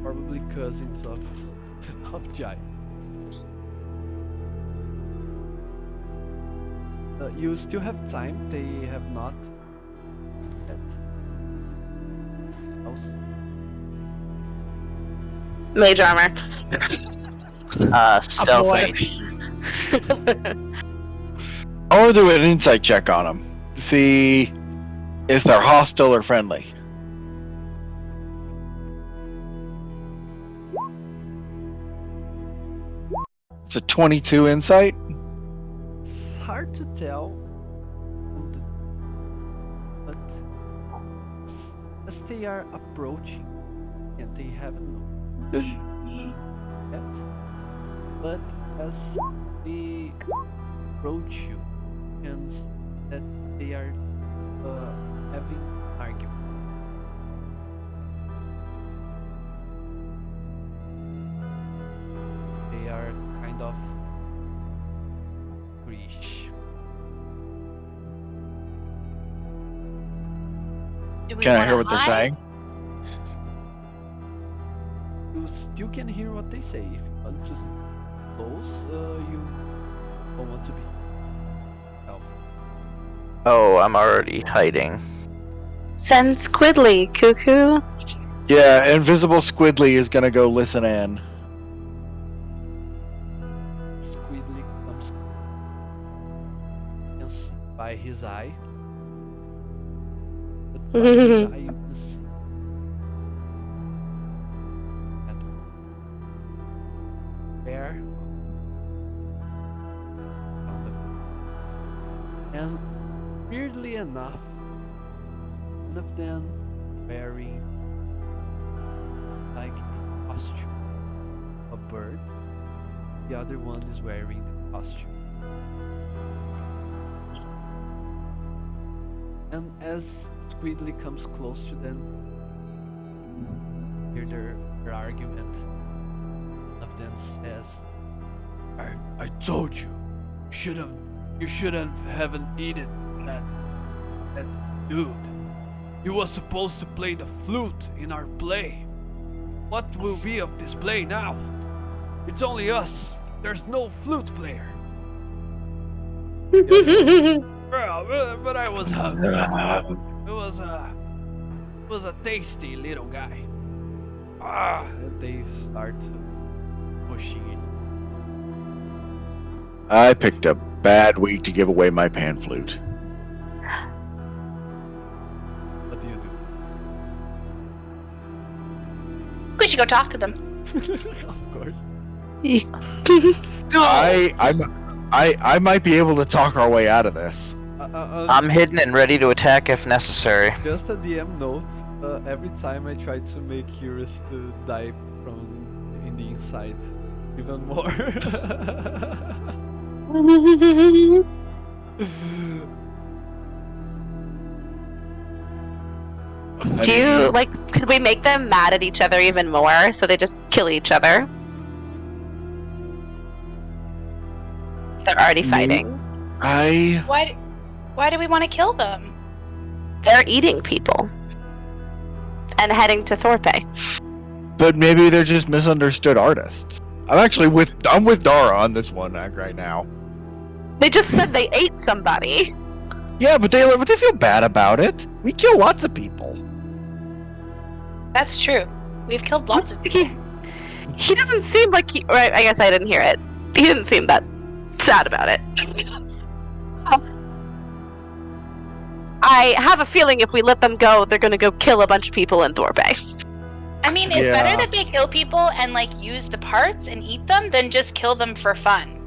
probably cousins of giants. You still have time. They have not yet. Mage armor. Stealth boy. mage. I want to do an insight check on them. See if they're hostile or friendly. It's a 22 insight. It's hard to tell, but as they are approaching, and they haven't known yet, but as they approach you, and that they are having argument. They are kind of Greece. Do we Can I wanna hear what they're hide? saying? You still can hear what they say. If you want to close, you don't want to be. Oh, I'm already hiding. Send Squidly, cuckoo. Yeah, Invisible Squidly is gonna go listen in. Squidly comes. You can see by his eye. But by his eye, you can see that there. And weirdly enough, one of them wearing like a costume, a bird. The other one is wearing a costume. And as Squidly comes close to them, hear their argument. One of them says, I told you, you shouldn't haven't eaten that dude. He was supposed to play the flute in our play. What will be of this play now? It's only us. There's no flute player. Well, but I was hungry. It was a tasty little guy. And they start pushing it. I picked a bad week to give away my pan flute. What do you do? We should go talk to them. Of course. I might be able to talk our way out of this. I'm hidden and ready to attack if necessary. Just a DM note, every time I try to make Urist die from in the inside, even more. Do you could we make them mad at each other even more so they just kill each other? They're already fighting. Why do we want to kill them? They're eating people. And heading to Thorpe. But maybe they're just misunderstood artists. I'm with Dara on this one right now. They just said they ate somebody. Yeah, but they feel bad about it. We kill lots of people. That's true. We've killed lots of people. He doesn't seem like he... Right, I guess I didn't hear it. He didn't seem that sad about it. I have a feeling if we let them go, they're gonna go kill a bunch of people in Thorpe. I mean, it's better that they kill people and use the parts and eat them than just kill them for fun.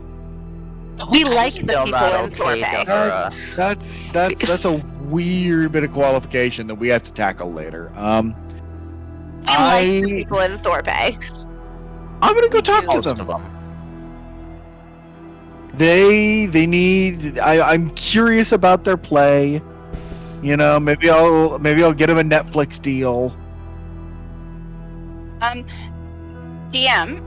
We like the Still people not in okay, Thorpe. That's a weird bit of qualification that we have to tackle later. like the people in Thorpe. I'm gonna go talk to Most them. of them. They need. I'm curious about their play. You know, maybe I'll get them a Netflix deal. DM,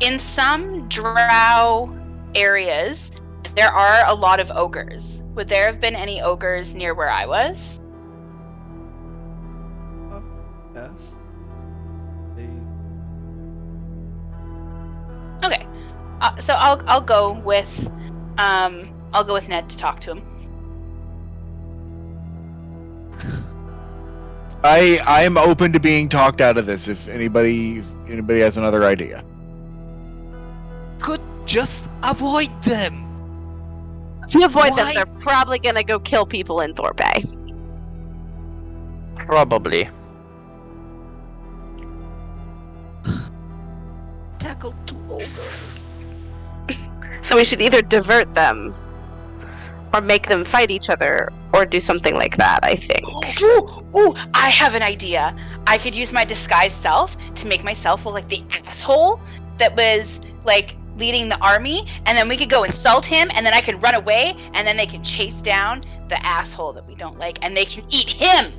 in some drow areas, there are a lot of ogres. Would there have been any ogres near where I was? Yes. Okay, so I'll go with Ned to talk to him. I'm open to being talked out of this. If anybody has another idea. Could just avoid them. If you avoid them, Why? they're probably gonna go kill people in Thorpe. Probably. Tackle 2 ogres. So we should either divert them, or make them fight each other, or do something like that, I think. Ooh, I have an idea. I could use my disguised self to make myself look like the asshole that was like leading the army, and then we could go insult him, and then I can run away, and then they can chase down the asshole that we don't like, and they can eat him.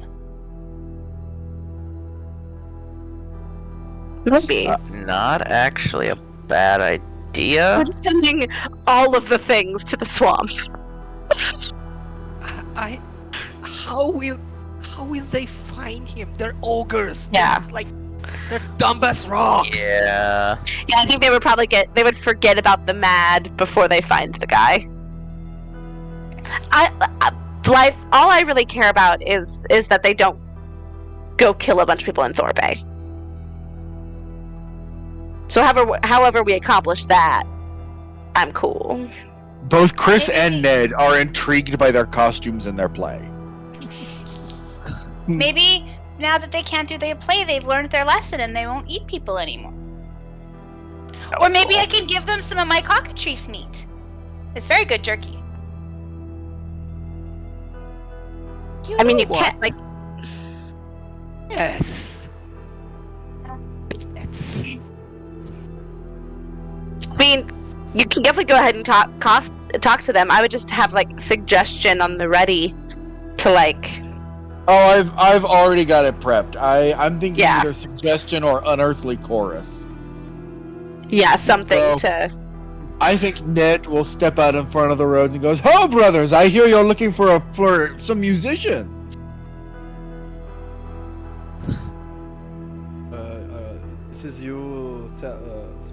Maybe. Not actually a bad idea. I'm sending all of the things to the swamp. How will they find him? They're ogres. Yeah. They're dumb as rocks. Yeah. Yeah, I think they would forget about the mad before they find the guy. Blythe, all I really care about is that they don't go kill a bunch of people in Thorpe. So however we accomplish that, I'm cool. Both Chris and Ned are intrigued by their costumes and their play. Maybe now that they can't do their play, they've learned their lesson and they won't eat people anymore. Or maybe I can give them some of my cockatrice meat. It's very good jerky. You I mean, know you what? can't, like... Yes. Let's... I mean, you can definitely go ahead and talk to them. I would just have, like, suggestion on the ready to, like... Oh, I've already got it prepped. I'm thinking Yeah. either suggestion or unearthly chorus. Yeah, something So- to... I think Ned will step out in front of the road and goes, "Ho, brothers! I hear you're looking for some musicians." This is you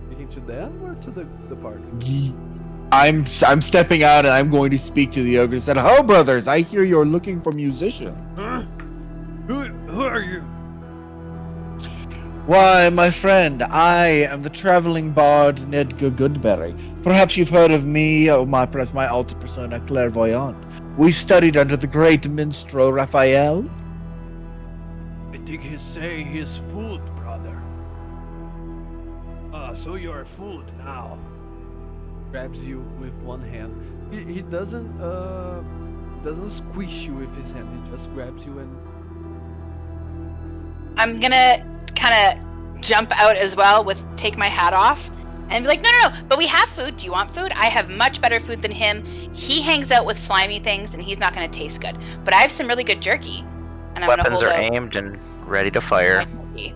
speaking to them or to the party? I'm stepping out and I'm going to speak to the ogre and said, "Ho, brothers! I hear you're looking for musicians." Huh? Who are you? Why, my friend, I am the traveling bard Nedgar Goodberry. Perhaps you've heard of me, or perhaps my alter persona, Clairvoyant. We studied under the great minstrel Raphael. I think he's saying he's food, brother. So you're food now. Grabs you with one hand. He doesn't squish you with his hand. He just grabs you and... I'm gonna kind of jump out as well take my hat off and be like, no, but we have food. Do you want food? I have much better food than him. He hangs out with slimy things and he's not gonna taste good. But I have some really good jerky. And I'm Weapons gonna are hold out aimed and ready to fire. my jerky.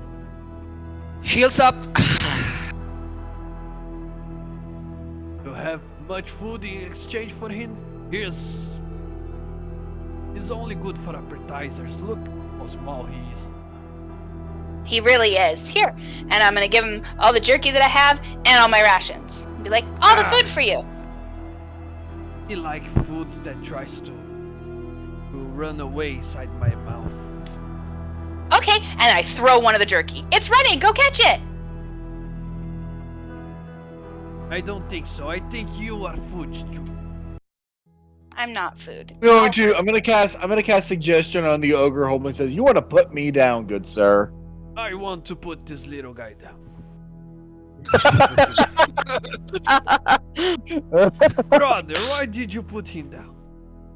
Shields up. You have much food in exchange for him? He's only good for appetizers. Look how small he is. He really is. Here. And I'm gonna give him all the jerky that I have and all my rations. And be like, all the food for you. He like food that tries to run away inside my mouth. Okay, and I throw one of the jerky. It's running, go catch it! I don't think so. I think you are food too. I'm not food. I'm gonna cast suggestion on the ogre. Holman says, "You want to put me down, good sir." I want to put this little guy down. Brother, why did you put him down?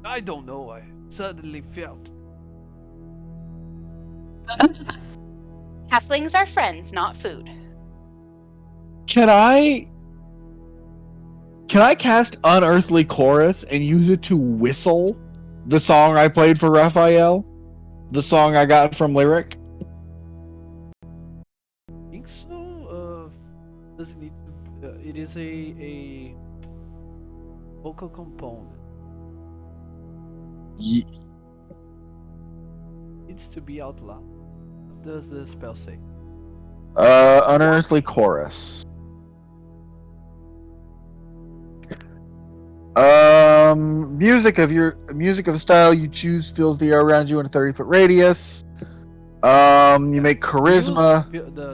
I don't know. I suddenly felt. Halflings are friends, not food. Can I cast Unearthly Chorus and use it to whistle the song I played for Raphael? The song I got from Lyric? I think so. Does it need to? It is a vocal component. Ye- Needs to be out loud. What does the spell say? Unearthly Chorus. Music of a style you choose fills the air around you in a 30-foot radius. You make charisma.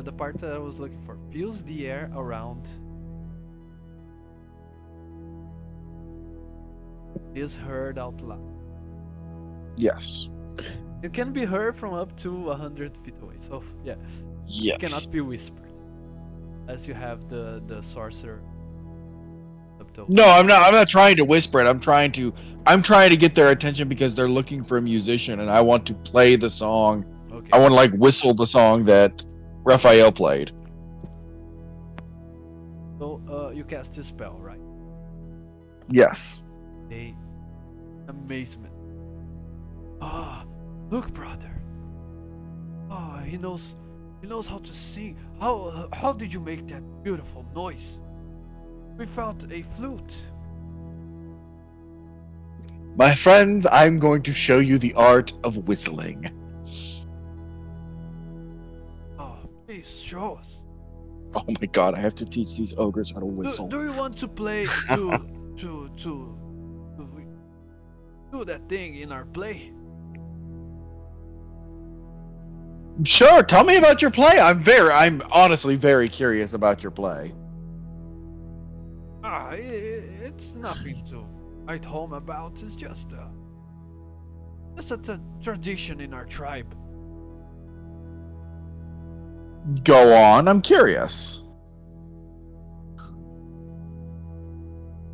The part that I was looking for fills the air around. Is heard out loud. Yes. It can be heard from up to 100 feet away. So yeah, Yes. it cannot be whispered, as you have the sorcerer. No, I'm not trying to whisper it. I'm trying to get their attention because they're looking for a musician, and I want to play the song. Okay. I want to whistle the song that Raphael played. So you cast this spell, right? Yes. A amazement. Look, brother. He knows how to sing. How did you make that beautiful noise? We found a flute. My friend, I'm going to show you the art of whistling. Please show us. Oh my god, I have to teach these ogres how to whistle. Do you want to play to do that thing in our play? Sure, tell me about your play. I'm honestly very curious about your play. It's nothing to write home about. It's just a tradition in our tribe. Go on, I'm curious.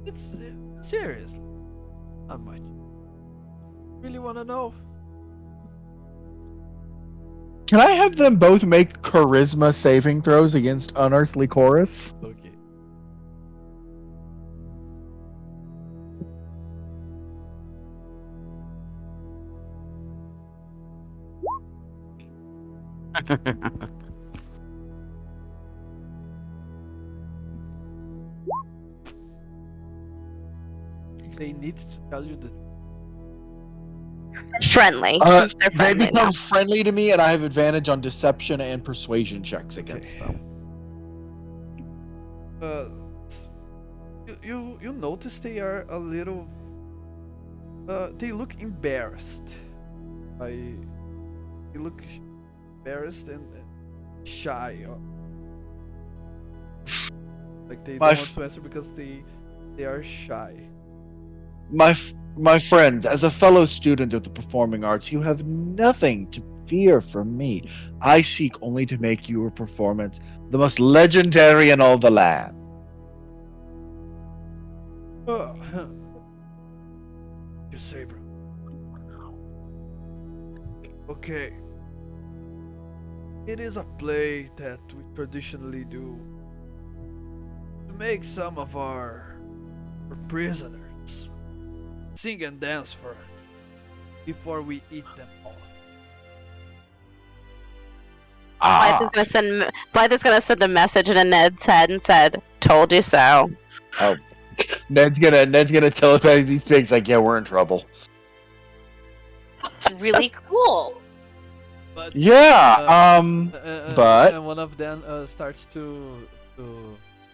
It's seriously not much. Really want to know? Can I have them both make charisma saving throws against Unearthly Chorus? Okay. They need to tell you the Friendly. They They're friendly become now. friendly to me, and I have advantage on deception and persuasion checks against them. You notice they are a little. They look embarrassed. They look embarrassed and shy. Like they don't want to answer because they are shy. My friend, as a fellow student of the performing arts, you have nothing to fear from me. I seek only to make your performance the most legendary in all the land. You say, bro. Okay. It is a play that we traditionally do to make some of our prisoners sing and dance for us before we eat them all. Blythe is gonna send a message in Ned's head and said, "Told you so." Oh, Ned's gonna telepathy these pigs like, yeah, we're in trouble. It's really cool. But Yeah, but and one of them starts to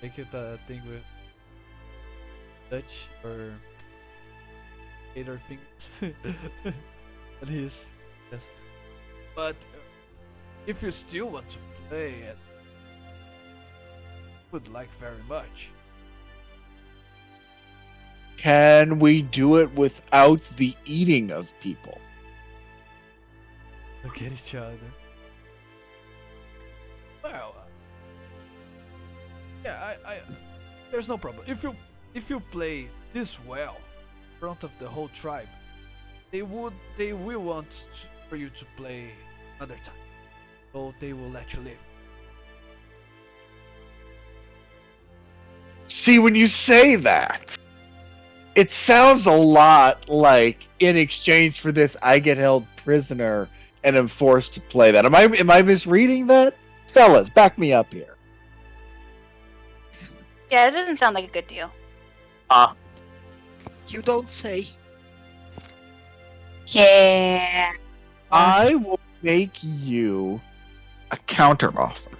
make it a thing with Dutch or or fingers, and he's yes. But if you still want to play it, would like very much. can we do it without the eating of people? Look at each other. Well, yeah, I there's no problem. If you play this well in front of the whole tribe, they will want for you to play another time. so they will let you live. See, when you say that, it sounds a lot like in exchange for this, I get held prisoner and am forced to play that. Am I misreading that? Fellas, back me up here. Yeah, it doesn't sound like a good deal. You don't say. Yeah. I will make you a counteroffer.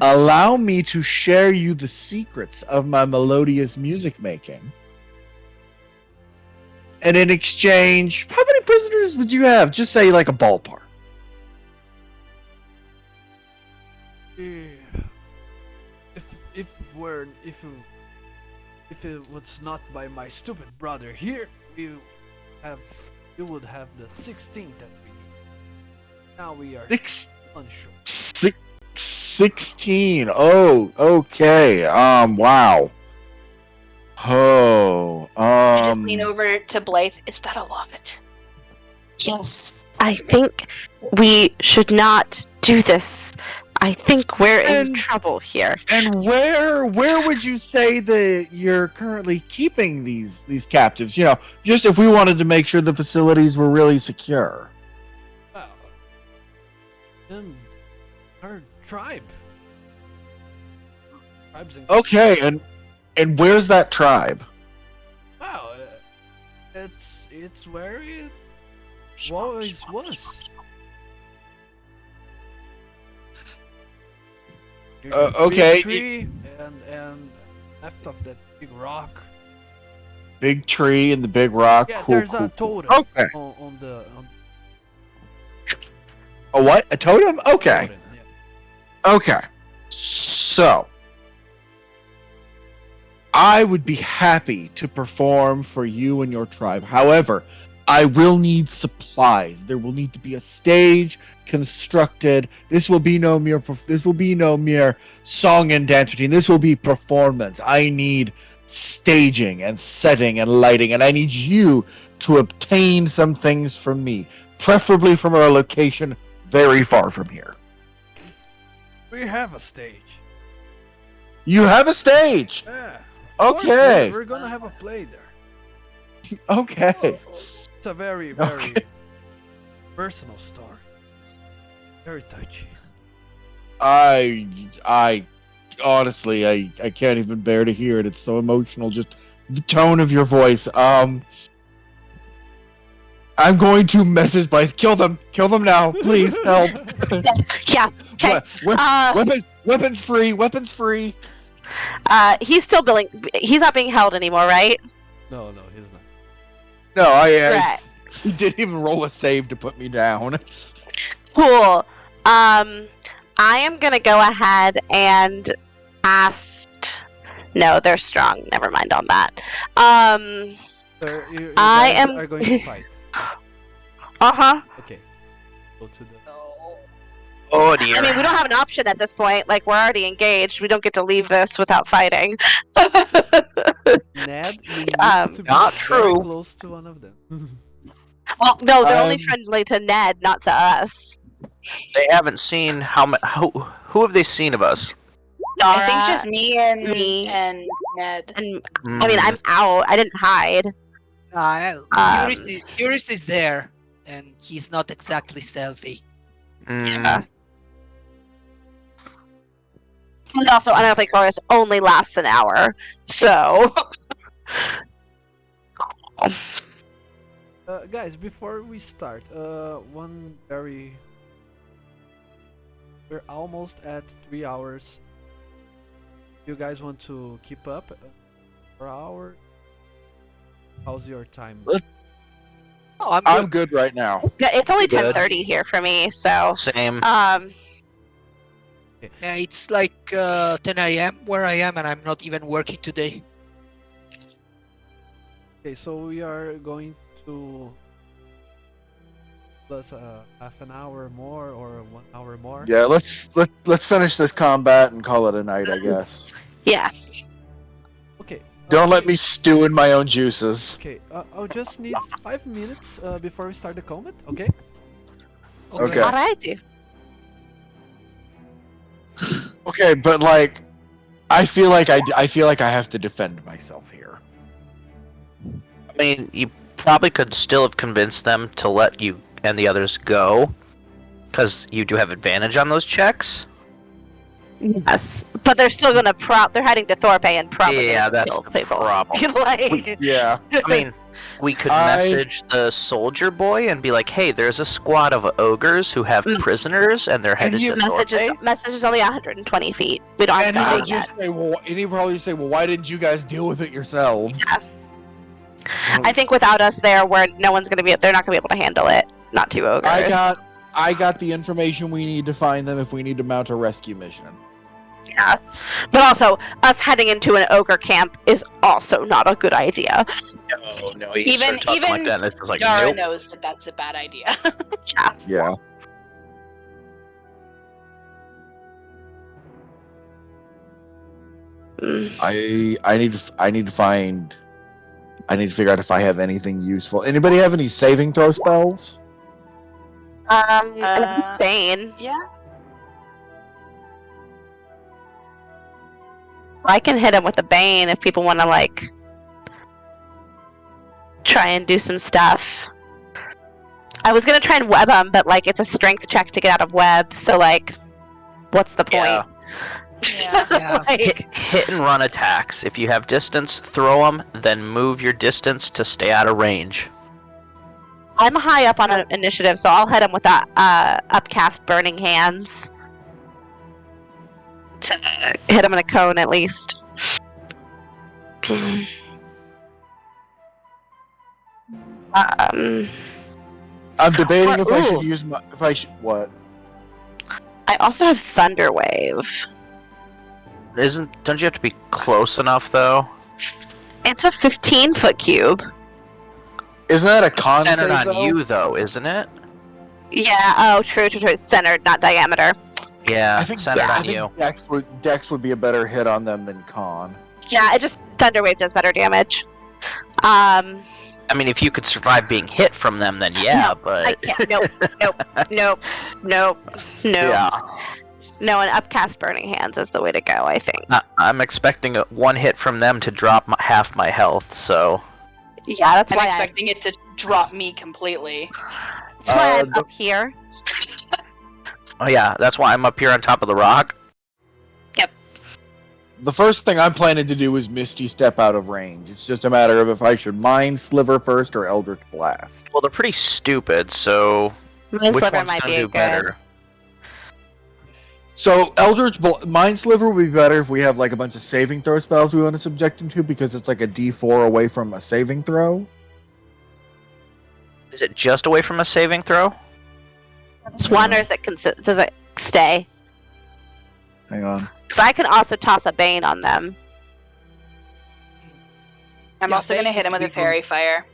Allow me to share you the secrets of my melodious music making. And in exchange, how many prisoners would you have? Just say like a ballpark. If it was not by my stupid brother here, you would have the 16th that we need. Now we are unsure. 16. Oh, okay. Wow. Oh, I just lean over to Blythe. Is that a lot? Yes, I think we should not do this. I think we're in trouble here. And where would you say that you're currently keeping these captives? You know, just if we wanted to make sure the facilities were really secure. Well, in our tribe. Tribes in Okay, and where's that tribe? Wow, it's where it always was. Okay. Big tree and left of that big rock. Big tree and the big rock. Yeah, Cool, there's cool, a cool. totem Okay. on the A what? A totem? Okay. totem, yeah. Okay. So, I would be happy to perform for you and your tribe. However, I will need supplies. There will need to be a stage constructed. This will be no mere song and dance routine. This will be performance. I need staging and setting and lighting, and I need you to obtain some things from me, preferably from a location very far from here. We have a stage. You have a stage. Yeah. Of course, Okay. we're gonna have a play there. Okay. It's a very Okay. personal story. Very touchy. I honestly, I can't even bear to hear it. It's so emotional. Just the tone of your voice. I'm going to message Blythe. Kill them now, please help. Yeah. Okay. Weapons free. He's still billing. He's not being held anymore, right? No, he's not. No, Right. he didn't even roll a save to put me down. Cool. I am gonna go ahead and ask. No, they're strong. Never mind on that. So you I guys am- are going to fight. Uh-huh. Okay. Go to the. Oh dear. I mean, we don't have an option at this point. Like, we're already engaged. We don't get to leave this without fighting. Ned, you need to be Not very true. close to one of them. Well, no, they're only Um, friendly to Ned, not to us. They haven't seen who have they seen of us? I think Dara just me and me. Ned. and I mean, I'm out. I didn't hide. Urist is there, and he's not exactly stealthy. Yeah. And also, Unearthly Chorus only lasts an hour, so. Guys, before we start, we're almost at 3 hours. You guys want to keep up per hour? How's your time? Oh, I'm good right now. Yeah, it's only Good. 10:30 here for me, so. Same. Yeah, it's like 10 a.m. where I am, and I'm not even working today. Okay, so we are going to plus half an hour more or 1 hour more. Yeah, let's finish this combat and call it a night, I guess. Yeah. Okay. Don't let me stew in my own juices. Okay, I'll just need 5 minutes before we start the combat. Okay. Okay. Alrighty. Okay, but like, I feel like I have to defend myself here. I mean, you probably could still have convinced them to let you and the others go, because you do have advantage on those checks. Yes, but they're still gonna they're heading to Thorpe and probably Yeah, gonna that's kill the people. problem. Like, Yeah. I mean, we could message the soldier boy and be like, "Hey, there's a squad of ogres who have prisoners, and they're headed to Thorpe." message is only 120 feet. We don't have And to he say will just say, well, and he'll probably say, well, why didn't you guys deal with it yourselves? Yeah. I think without us there, no one's gonna be. They're not gonna be able to handle it. Not two ogres. I got the information we need to find them if we need to mount a rescue mission. Yeah, but also us heading into an ogre camp is also not a good idea. No, you start talking like that, and it's just like, Dara nope. knows that that's a bad idea. Yeah. I need to figure out if I have anything useful. Anybody have any saving throw spells? Bane. Yeah. I can hit him with a Bane if people want to like try and do some stuff. I was gonna try and web him, but like it's a strength check to get out of web. So like, what's the point? Yeah. Yeah. Like, Hit and run attacks. If you have distance, throw them, then move your distance to stay out of range. I'm high up on an initiative, so I'll hit him with that upcast burning hands to hit him in a cone at least. I'm debating if I should use my. What? I also have Thunder Wave. Don't you have to be close enough though? It's a 15-foot cube. Isn't that a con Centered save, on though? you though, isn't it? Yeah. Oh, true. It's centered, not diameter. Yeah, I think centered on you. Dex would be a better hit on them than con. Yeah, Thunder Wave does better damage. I mean, if you could survive being hit from them, then yeah, No, but I can't. Nope. yeah. No, an upcast burning hands is the way to go, I think. I'm expecting one hit from them to drop half my health, so. Yeah, that's I'm why expecting it to drop me completely. That's why I'm up here. Oh yeah, that's why I'm up here on top of the rock. Yep. The first thing I'm planning to do is Misty Step out of range. It's just a matter of if I should Mind Sliver first or Eldritch Blast. Well, they're pretty stupid, so Mind which Sliver one's might gonna be do good. better? So Mind Sliver would be better if we have like a bunch of saving throw spells we want to subject him to, because it's like a D4 away from a saving throw. Is it just away from a saving throw? It's one, or does it stay? Hang on. Because I can also toss a Bane on them. I'm Yeah, also going to hit him with a fairy fire.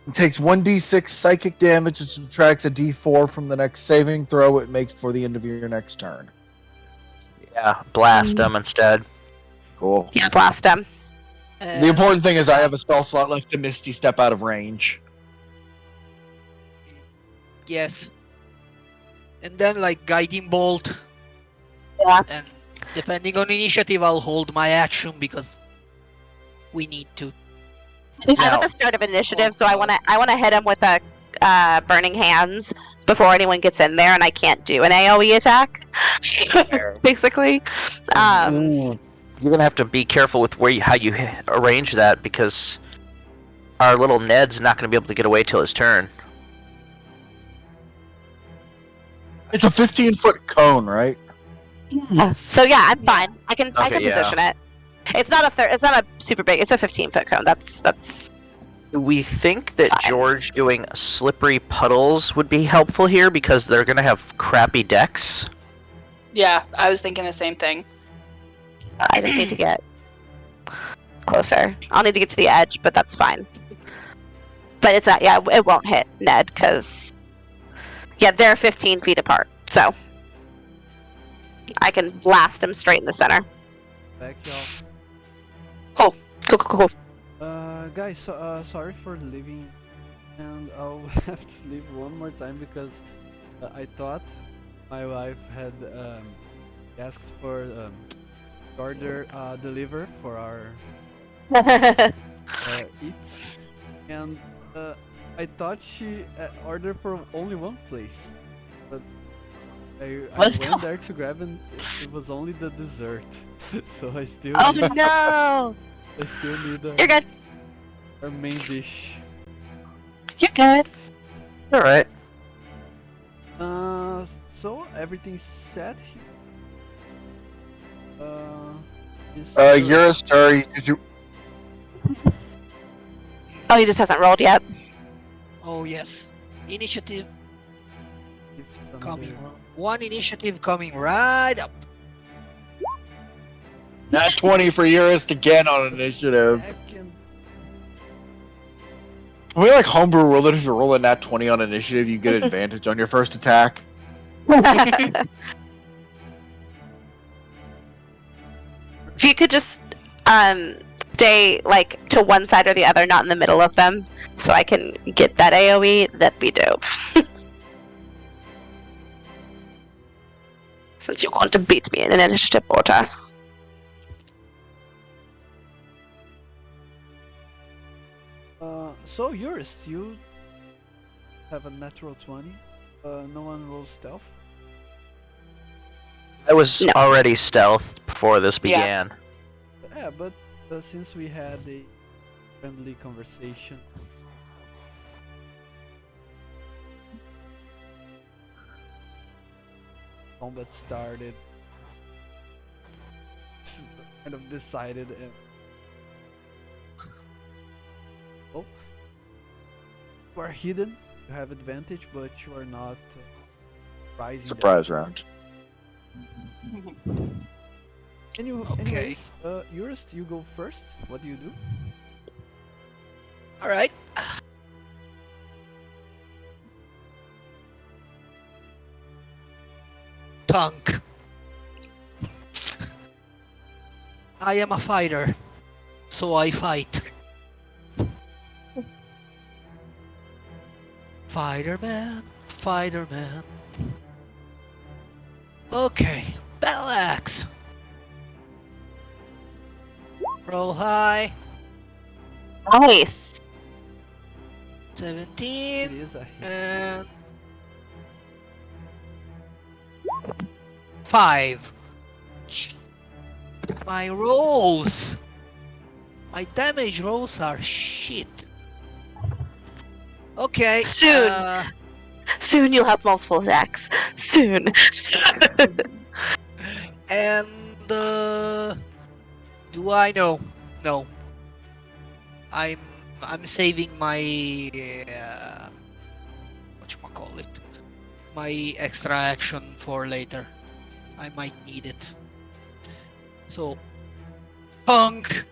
It takes 1d6 psychic damage and subtracts a d4 from the next saving throw it makes before the end of your next turn. Yeah, blast them instead. Cool. Yeah, blast him. The important thing is I have a spell slot left to Misty Step out of range. Yes. And then like Guiding Bolt. Yeah. And depending on initiative, I'll hold my action because we need to. I'm at the start of initiative, so I want to hit him with a burning hands before anyone gets in there, and I can't do an AOE attack. Basically, You're gonna have to be careful with how you arrange that, because our little Ned's not gonna be able to get away till his turn. It's a 15-foot cone, right? so yeah, I'm fine. I can Okay, yeah. position it. It's not a super big. It's a 15-foot cone. That's. We think that George doing slippery puddles would be helpful here, because they're gonna have crappy decks. Yeah, I was thinking the same thing. I just need to get closer. I'll need to get to the edge, but that's fine. But it's not. Yeah, it won't hit Ned because they're 15 feet apart. So I can blast him straight in the center. Back, y'all. Cool. Guys, sorry for leaving, and I'll have to leave one more time because I thought my wife had asked for order deliver for our eats, and I thought she ordered from only one place, but I Was went there to grab and it was only the dessert, so I still Oh need, no! I still need You're good. our main dish. You're good. Alright. So everything's set here. Urist, did you? Oh, he just hasn't rolled yet. Oh yes. Initiative if some coming. other- One initiative coming right up. That's 20 for Urist again on initiative. Second. Can we like homebrew rule that if you roll a nat 20 on initiative, you get advantage on your first attack? If you could just stay like to one side or the other, not in the middle of them, so I can get that AoE, that'd be dope. Since you want to beat me in an initiative order. So Urist, you have a natural 20. No one rolls stealth. I was No. already stealthed before this Yeah. began. Yeah, but since we had a friendly conversation, combat started. Kind of decided and oh, you are hidden. You have advantage, but you are not rising. Surprise round. Okay. Anyways, Urist, you go first. What do you do? All right. Tongue. I am a fighter, so I fight. Fighter man, fighter man. Okay, battle axe. Roll high. Nice. 17 It is a hit. and 5. My rolls. My damage rolls are shit. Okay. Soon. Soon you'll have multiple attacks. Soon. And do I know? No. I'm saving my whatchamacallit, my extra action for later. I might need it. So, punk.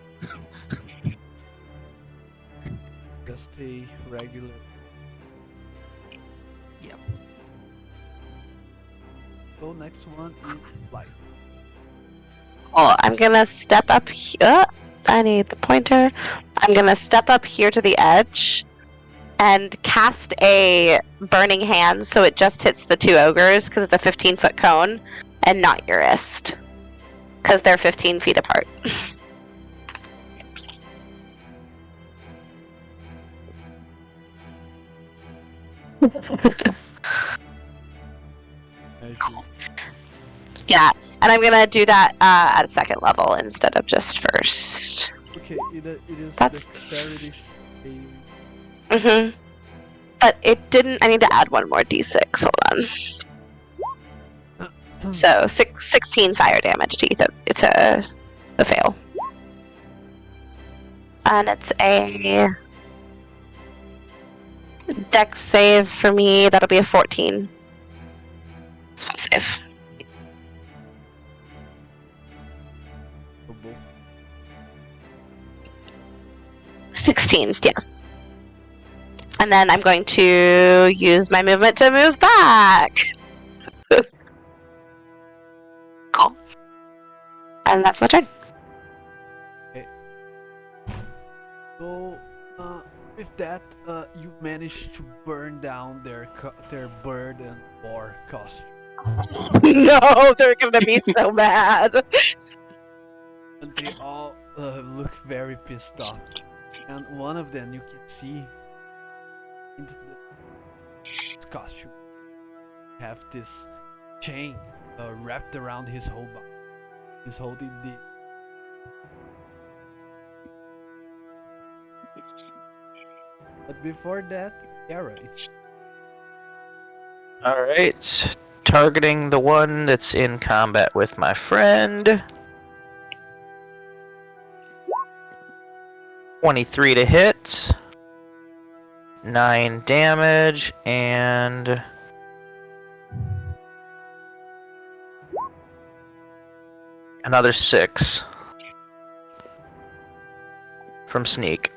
Just a regular. Yep. So next one is Blythe. Oh, I'm gonna step up here. I need the pointer. I'm gonna step up here to the edge and cast a burning hand so it just hits the two ogres because it's a 15-foot cone and not Urist because they're 15 feet apart. Yeah, and I'm gonna do that at second level instead of just first. Okay, it is That's- dexterity save. Mm-hmm. But it didn't. I need to add one more d6. Hold on. So 16 fire damage to Ethan. It's a fail. And it's a dex save for me. That'll be a 14. Spell save. for both. 16, yeah. And then I'm going to use my movement to move back. Cool. And that's my turn. So, with that, you managed to burn down their bird and war costume. No, they're gonna be so mad. And they all look very pissed off. And one of them you can see in his costume have this chain wrapped around his whole body. He's holding the. But before that, Crea, it's Alright. Targeting the one that's in combat with my friend. 23 to hit. 9 damage, and another 6 from sneak.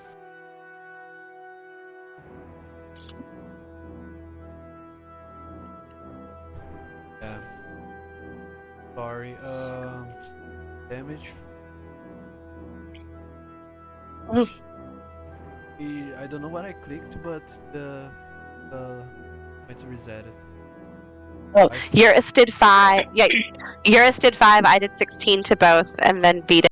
yeah. Sorry, damage. I don't know what I clicked, but the it's reset it. Urist did 5. Yeah, Urist did 5. I did 16 to both, and then Vita